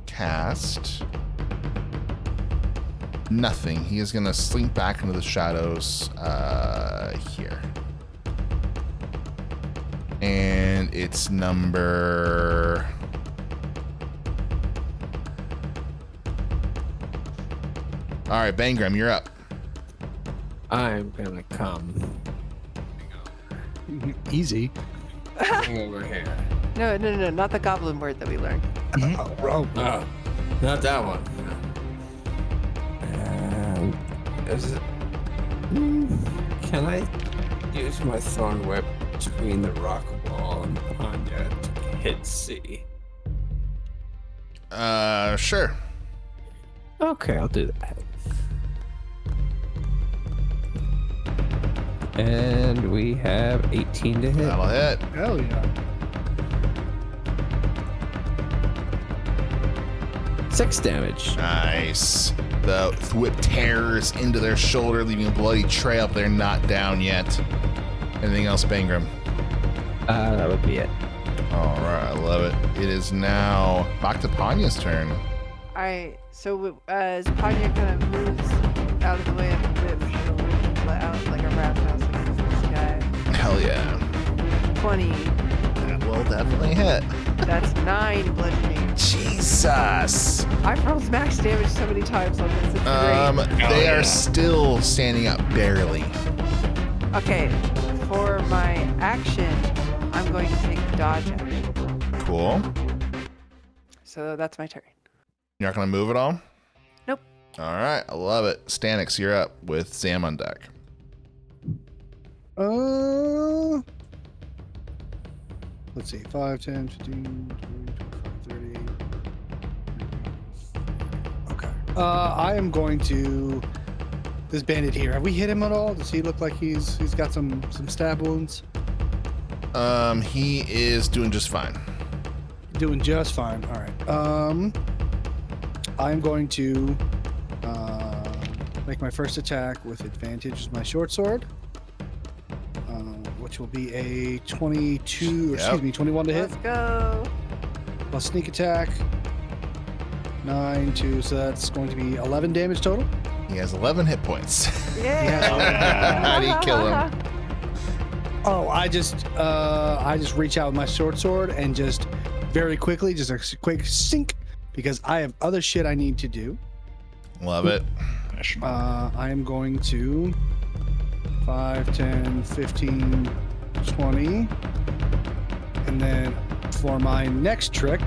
cast nothing. He is going to slink back into the shadows here. And it's number... All right, Bangram, you're up. I'm gonna come Easy. over here. No, not the goblin word that we learned. Oh, Oh, not that one. Is it? Can I use my thorn whip between the rock wall and Anya to hit C? Sure. Okay, I'll do that. And we have 18 to hit. That'll hit. hell yeah. 6 damage. Nice. The whip tears into their shoulder, leaving a bloody trail, but they're not down yet. Anything else, Bangram? That would be it. All right, I love it. It is now back to Panya's turn. Alright, so as Panya kind of moves out of the way of the whip, she'll let out like a roundhouse against this guy. Hell yeah. 20. That will definitely hit. That's 9 bludgeoning. Jesus. I've rolled max damage so many times on this. It's great. They are still standing up barely. Okay, for my action, I'm going to take dodge action. Cool. So that's my turn. You're not gonna move at all? Nope. All right, I love it. Stanix, you're up with Sam on deck. Let's see. 5, 10, 15, 20, 25, 30. Okay. I am going to... This bandit here. Have we hit him at all? Does he look like he's got some stab wounds? He is doing just fine. Doing just fine. All right. I'm going to make my first attack with advantage with my short sword, which will be a 22, or excuse me, 21 to hit. Let's go. Plus sneak attack. 9, 2, so that's going to be 11 damage total. He has 11 hit points. Yeah. How do you kill him? Oh, I just reach out with my short sword and just very quickly, just a quick sink, because I have other shit I need to do. Love it. I am going to 5, 10, 15, 20. And then for my next trick,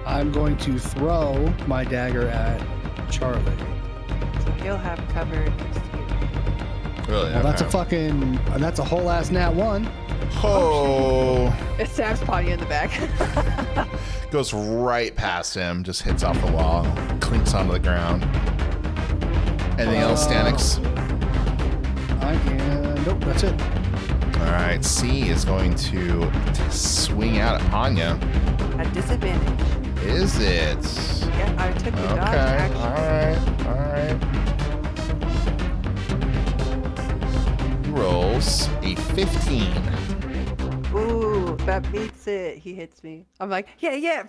I'm going to throw my dagger at Charlie. So he'll have cover next to you. Really? Well, that's a okay. fucking, that's a whole ass nat 1. Oh. It stabs Panya in the back. Goes right past him, just hits off the wall, clinks onto the ground. Anything else, Stanix? Nope, that's it. All right, C is going to swing out at Panya. At disadvantage. Is it? Yeah, I took the dodge Okay, action. all right. He rolls a 15. Ooh, that beats it. He hits me. I'm like, yeah.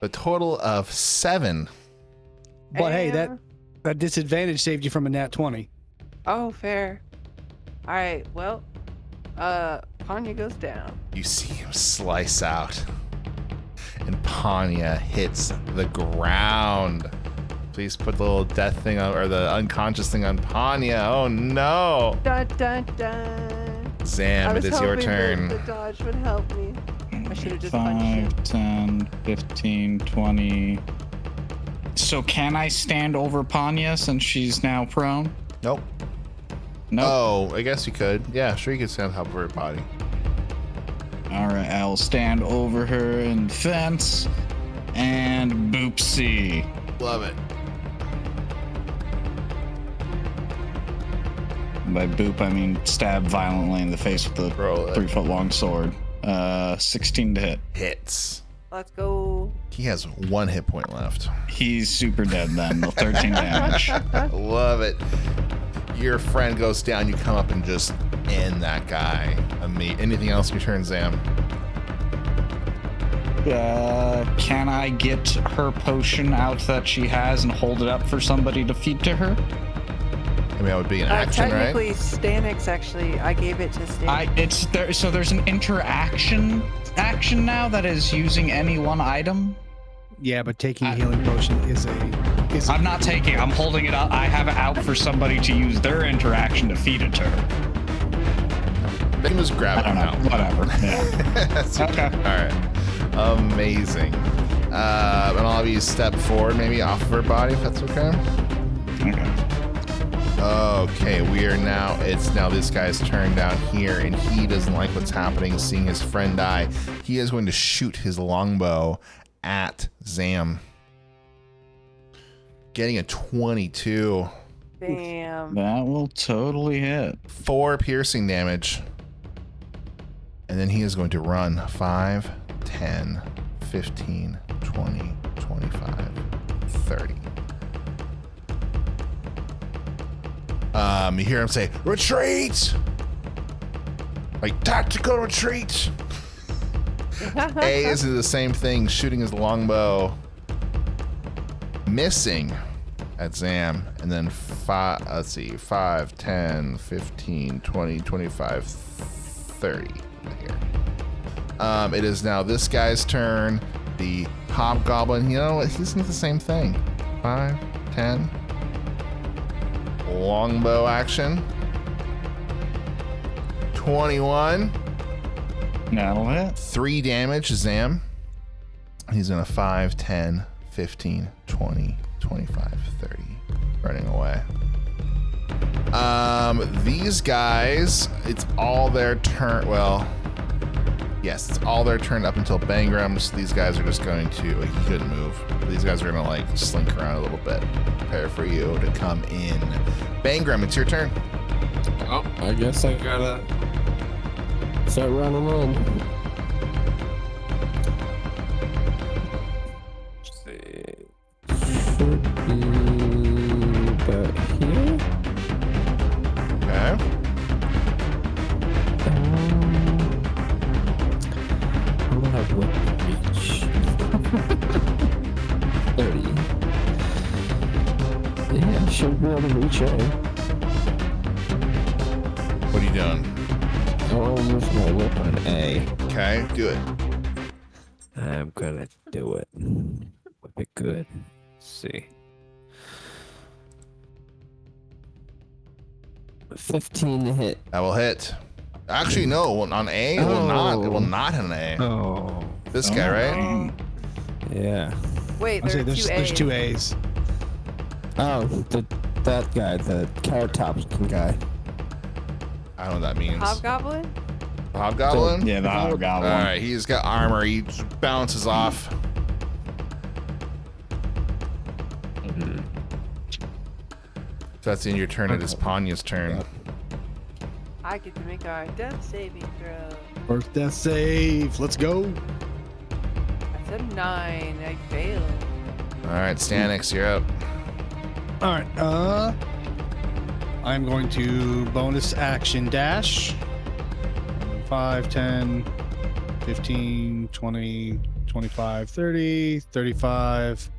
A total of 7. But hey, And- that disadvantage saved you from a nat 20. Oh, fair. All right. Well, Panya goes down. You see him slice out, and Panya hits the ground. Please put the little death thing on, or the unconscious thing on Panya. Oh no! Dun dun dun. Zam, it is your turn. The dodge would help me. I should have just punched him. 5, 10, 15, 20. So can I stand over Panya since she's now prone? Nope. No. Oh, I guess you could. Yeah, sure, you could stand up over her body. All right, I'll stand over her in defense and boopsie. Love it. By boop, I mean stab violently in the face with the Roll it. 3-foot-long sword. 16 to hit. Hits. Let's go. He has 1 hit point left. He's super dead then. 13 damage. Love it. Your friend goes down. You come up and just end that guy. Anything else in your turn, Zam? Can I get her potion out that she has and hold it up for somebody to feed to her? I mean, that would be an action, right? Technically, Stanix actually, I gave it to Stanix. So there's an interaction action now that is using any one item. Yeah, but taking a healing potion is a. I'm not taking it. I'm holding it up. I have it out for somebody to use their interaction to feed it to her. They can just grab it I don't out. know. Whatever. Yeah. Okay. All right. Amazing. And I'll have you step forward, maybe off of her body, if that's okay. Okay. Okay, it's now this guy's turn down here, and he doesn't like what's happening, seeing his friend die. He is going to shoot his longbow at Zam. Getting a 22. Damn. That will totally hit. 4 piercing damage. And then he is going to run 5, 10, 15, 20, 25, 30. You hear him say, retreat! Like, tactical retreat! A is the same thing, shooting his longbow, missing at Zam, and then 5, 10, 15, 20, 25, 30 here. It is now this guy's turn. The hobgoblin, you know what? He's doing the same thing. 5, 10. Longbow action. 21. That'll hit. 3 damage, Zam. He's gonna 5, 10, 15, 20, 25, 30. Running away. These guys, it's all their turn. Well, yes, it's all their turn up until Bangram. So these guys are just going to, he couldn't move. These guys are gonna like slink around a little bit. Prepare for you to come in. Bangram, it's your turn. Oh, I guess I gotta start running in. Let's see. Should be about here. Okay. I'm gonna have whip reach. 30. Yeah, I should be able to reach it. What are you doing? I'll use my whip on A. Okay, do it. I'm gonna do it. Whip it good. Let's see. 15 to hit. That will hit. Actually, no. On A, it will not. It will not hit an A. Oh. This guy, right? Yeah. Wait, I'll say there's there's 2 two A's. Oh, that guy, the carrot top guy. I don't know what that means. Hobgoblin? Hobgoblin? Yeah, the hobgoblin. All right, he's got armor. He just bounces off. So that's in your turn. It is Panya's turn. I get to make our death saving throw. First death save. Let's go. That's a 9. I failed. All right, Stanix, you're up. All right. I'm going to bonus action dash. 5, 10, 15, 20, 25, 30, 35,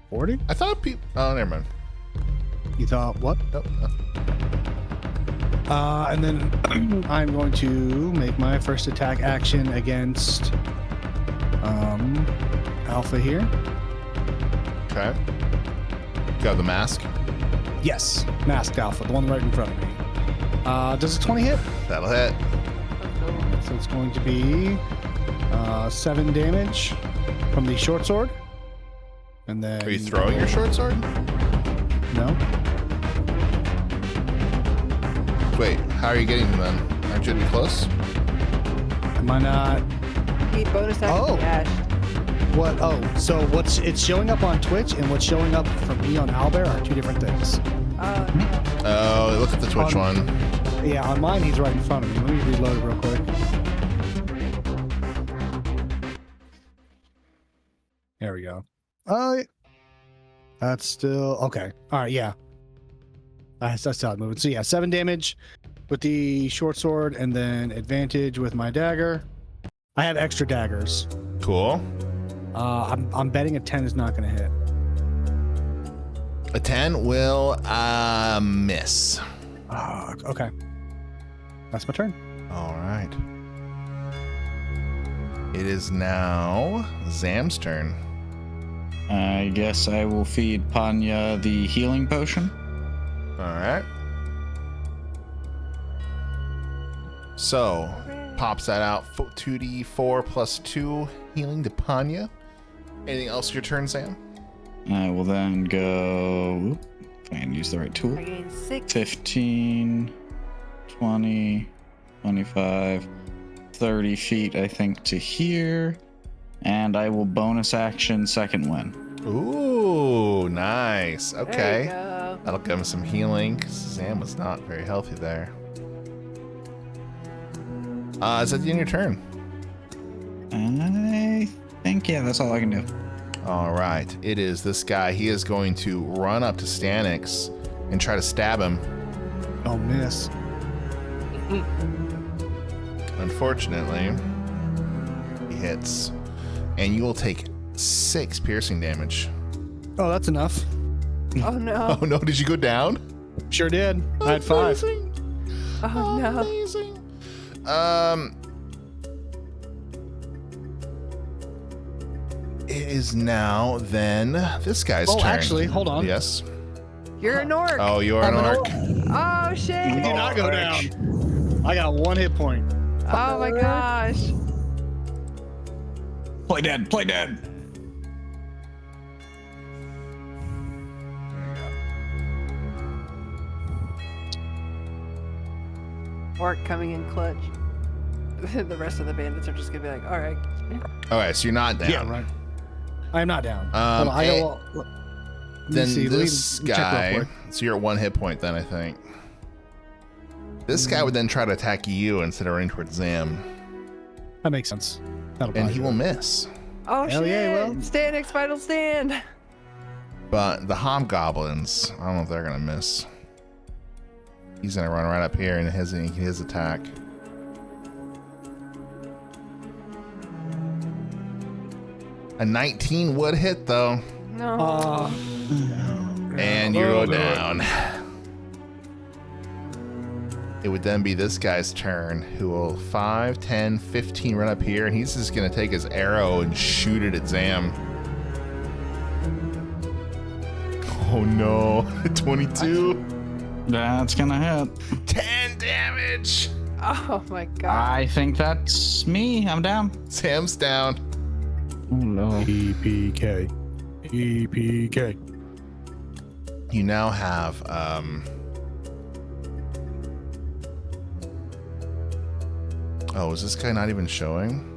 40. I thought people. Oh, never mind. You thought what? Nope. And then I'm going to make my first attack action against Alpha here. Okay. Got the mask. Yes, masked Alpha, the one right in front of me. Does a 20 hit? That'll hit. So it's going to be 7 damage from the short sword. And then. Are you throwing your short sword? No. Wait, how are you getting them then? Aren't you getting close? Am I not? He bonus action Oh. dash. What? Oh, so it's showing up on Twitch and what's showing up for me on Owlbear are two different things. Oh, look at the Twitch one. Yeah, on mine he's right in front of me. Let me reload it real quick. There we go. That's still okay. All right, yeah. That's how it's moving. So yeah, 7 damage with the short sword, and then advantage with my dagger. I have extra daggers. Cool. I'm betting a 10 is not going to hit. A 10 will miss. Okay. That's my turn. All right. It is now Zam's turn. I guess I will feed Panya the healing potion. All right. So, pops that out. 2d4 plus 2 healing to Panya. Anything else your turn, Zam? I will then go. If I can use the right tool. I gain 6. 15, 20, 25, 30 feet, I think, to here. And I will bonus action second wind. Ooh, nice. There you Okay. go. That'll give him some healing. 'Cause Zam was not very healthy there. Is that the end of your turn? I think, yeah, that's all I can do. All right. It is this guy. He is going to run up to Stanix and try to stab him. Oh, miss. Unfortunately, he hits. And you will take 6 piercing damage. Oh, that's enough. Oh no. Oh no, did you go down? Sure did. I had 5. Amazing. Oh no. Amazing. It is now then this guy's turn. Oh, actually, hold on. Yes. You're an orc. Oh, you are an orc. Oh shit. He did not go down. I got 1 hit point. Oh my gosh. Play dead, play dead. Orc coming in clutch. The rest of the bandits are just gonna be like, all right. Okay, so you're not down. Yeah, right. I am not down. Um, Hold on, Then let me this check real guy, quick. so you're at 1 hit point then, I think. This guy would then try to attack you instead of running towards Zam. That makes sense. That'll And probably he do will it. miss. Oh Hell shit. yeah, well. Stanix final stand. But the hobgoblins, I don't know if they're gonna miss. He's gonna run right up here and his attack. A 19 would hit though, No. and you go down. It would then be this guy's turn, who will 5, 10, 15 run up here, and he's just gonna take his arrow and shoot it at Zam. Oh no, 22. That's gonna hit. 10 damage. Oh my god. I think that's me. I'm down. Sam's down. Oh no. EPK. EPK. You now have oh, is this guy not even showing?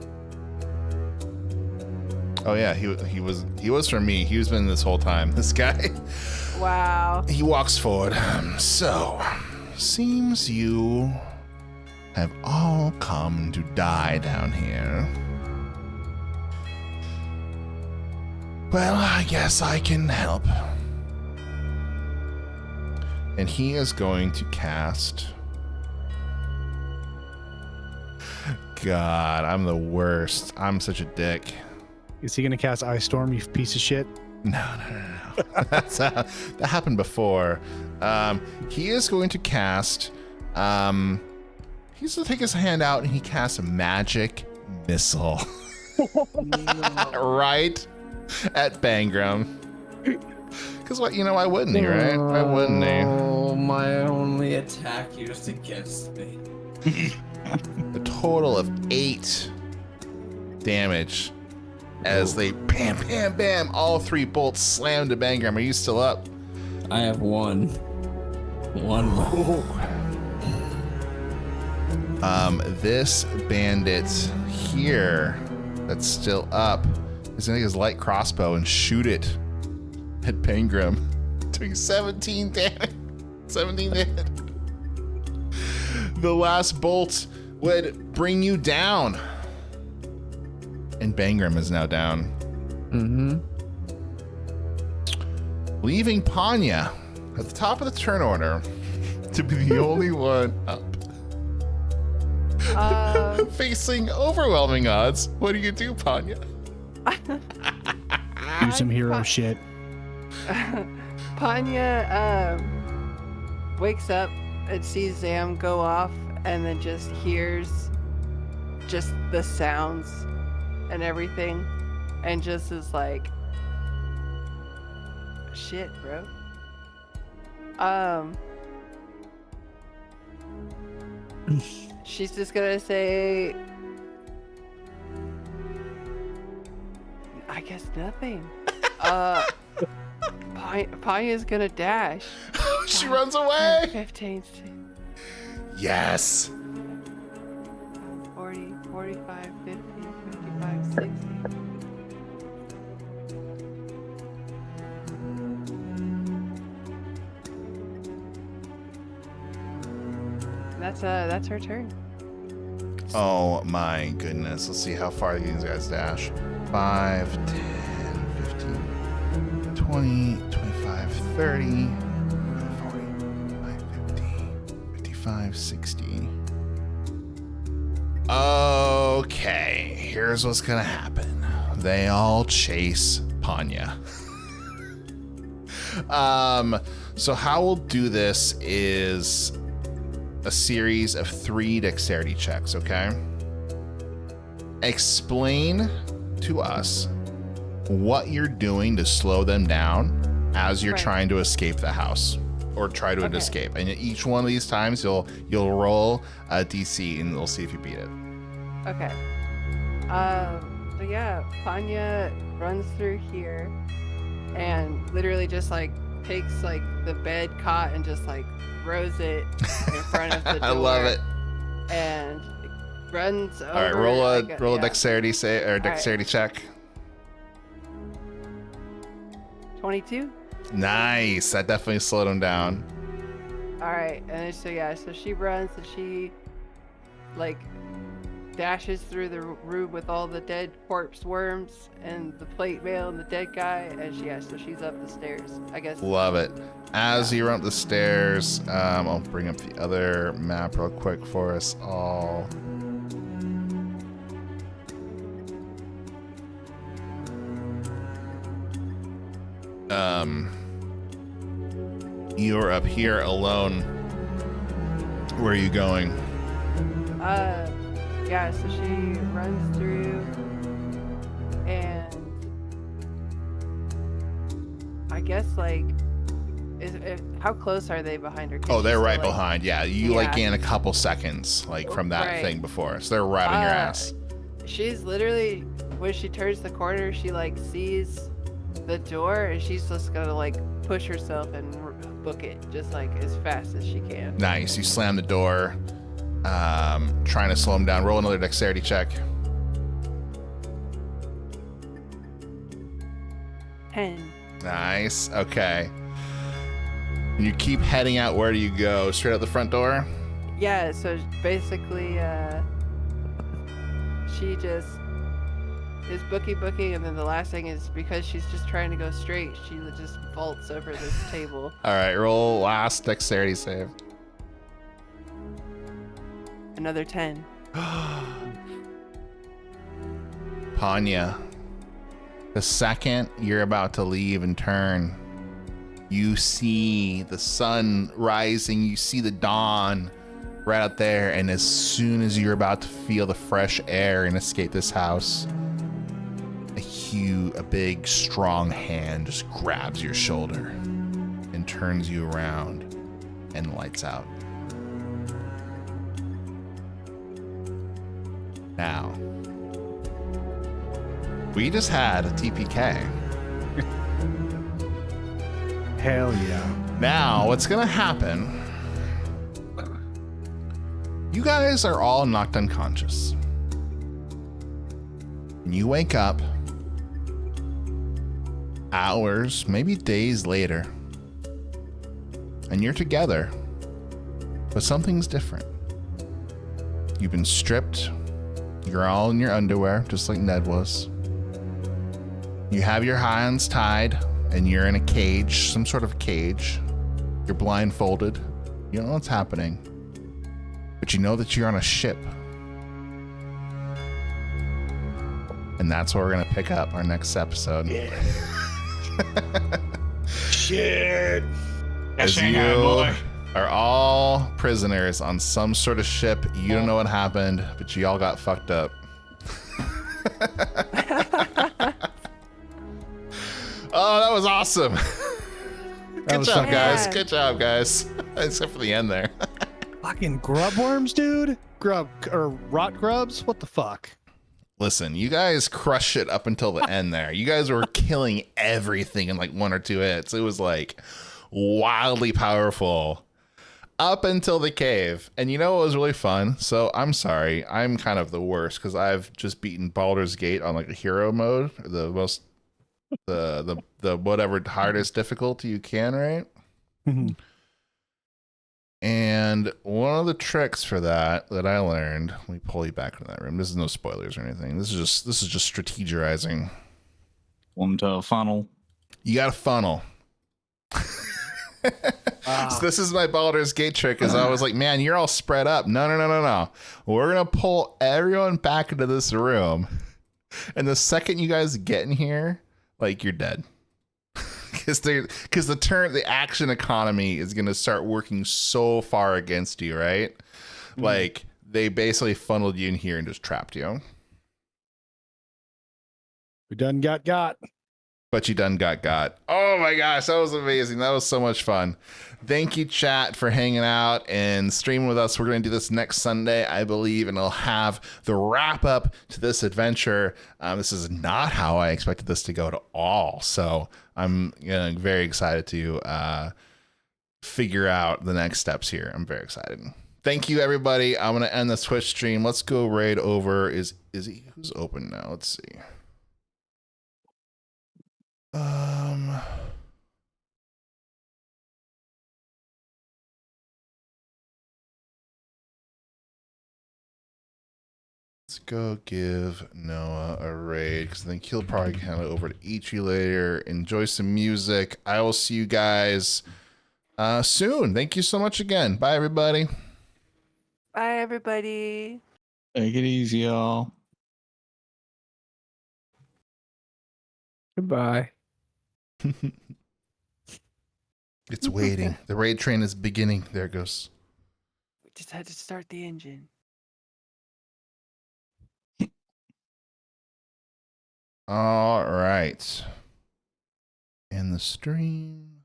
Oh yeah, he was from me. He was been this whole time. This guy. Wow. He walks forward. So, seems you have all come to die down here. Well, I guess I can help. And he is going to cast. God, I'm the worst. I'm such a dick. Is he gonna cast Ice Storm, you piece of shit? No. That happened before. He is going to cast He's gonna take his hand out and he casts a magic missile right at Bangram. Because what, why wouldn't he, right? Why wouldn't he? Oh, my only attack used against me. A total of 8 damage as they bam, bam, bam, all 3 bolts slam to Bangram. Are you still up? I have one. This bandit here that's still up is gonna take his light crossbow and shoot it at Bangram, doing 17 damage. 17 damage. The last bolt would bring you down. And Bangram is now down. Mm-hmm. Leaving Panya at the top of the turn order to be the only one up. Facing overwhelming odds. What do you do, Panya? Do some hero shit. Panya wakes up and sees Zam go off and then just hears just the sounds and everything and just is like, shit, bro. She's just gonna say, I guess nothing. Panya's gonna dash. She runs away. 15, Yes. 40, 45, 50, 55, 60. That's her turn. Oh my goodness. Let's see how far these guys dash. 5, 10, 15, 20, 25, 30, 40, 50, 55, 60. Okay, here's what's gonna happen. They all chase Panya. So how we'll do this is a series of 3 dexterity checks, okay? Explain to us what you're doing to slow them down as you're trying to escape the house or try to escape. And each one of these times you'll roll a DC and we'll see if you beat it. Okay. So yeah, Panya runs through here and literally just like takes like the bed cot and just like throws it in front of the door. I love it. And runs over. All right, roll a dexterity dexterity check. 22. Nice. That definitely slowed him down. All right, and so she runs and she like dashes through the room with all the dead corpse worms and the plate mail and the dead guy, and so she's up the stairs, I guess. Love it. As you run up the stairs, I'll bring up the other map real quick for us all. You're up here alone. Where are you going? Yeah, so she runs through and I guess like how close are they behind her? Oh, they're right behind. Yeah, you like gain a couple seconds like from that thing before. So they're right on your ass. She's literally, when she turns the corner, she like sees the door and she's just gonna like push herself and book it just like as fast as she can. Nice. You slam the door, trying to slow him down. Roll another dexterity check. 10. Nice. Okay. And you keep heading out. Where do you go? Straight out the front door? Yeah, so basically she just is booking, and then the last thing is because she's just trying to go straight, she just vaults over this table. All right, roll last dexterity save. Another 10. Panya, the second you're about to leave and turn, you see the sun rising, you see the dawn right out there, and as soon as you're about to feel the fresh air and escape this house, a big, strong hand just grabs your shoulder and turns you around and lights out. Now, we just had a TPK. Hell yeah. Now, what's gonna happen? You guys are all knocked unconscious. And you wake up hours, maybe days later, and you're together, but something's different. You've been stripped. You're all in your underwear, just like Ned was. You have your hands tied, and you're in a cage, some sort of cage. You're blindfolded. You don't know what's happening, but you know that you're on a ship. And that's where we're going to pick up our next episode. Yeah. Shit. As you are all prisoners on some sort of ship. You don't know what happened, but you all got fucked up. Oh, that was awesome. Good job, guys. Yeah. Good job, guys. Except for the end there. Fucking grub worms, dude. Grub or rot grubs? What the fuck? Listen, you guys crushed it up until the end there. You guys were killing everything in like 1 or 2 hits. It was like wildly powerful up until the cave. And you know what was really fun? So I'm sorry. I'm kind of the worst because I've just beaten Baldur's Gate on like a hero mode, the most the whatever hardest difficulty you can, right? And one of the tricks for that I learned, let me pull you back into that room. This is no spoilers or anything. This is just strategizing. One to funnel. You got a funnel. So this is my Baldur's Gate trick, is I was like, man, you're all spread up. No. We're gonna pull everyone back into this room. And the second you guys get in here, like, you're dead. Because the action economy is gonna start working so far against you, right? Like, they basically funneled you in here and just trapped you. We done got. But you done got. Oh my gosh, that was amazing. That was so much fun. Thank you, chat, for hanging out and streaming with us. We're going to do this next Sunday, I believe, and I'll have the wrap up to this adventure. This is not how I expected this to go at all. So I'm very excited to figure out the next steps here. I'm very excited. Thank you, everybody. I'm going to end this Twitch stream. Let's go right over. Is he? Who's open now? Let's see. Let's go give Noah a raid, because I think he'll probably hand it over to each of you later. Enjoy some music. I will see you guys soon. Thank you so much again. Bye, everybody. Bye, everybody. Take it easy, y'all. Goodbye. It's waiting. The raid train is beginning. There it goes. We just had to start the engine. All right. And the stream.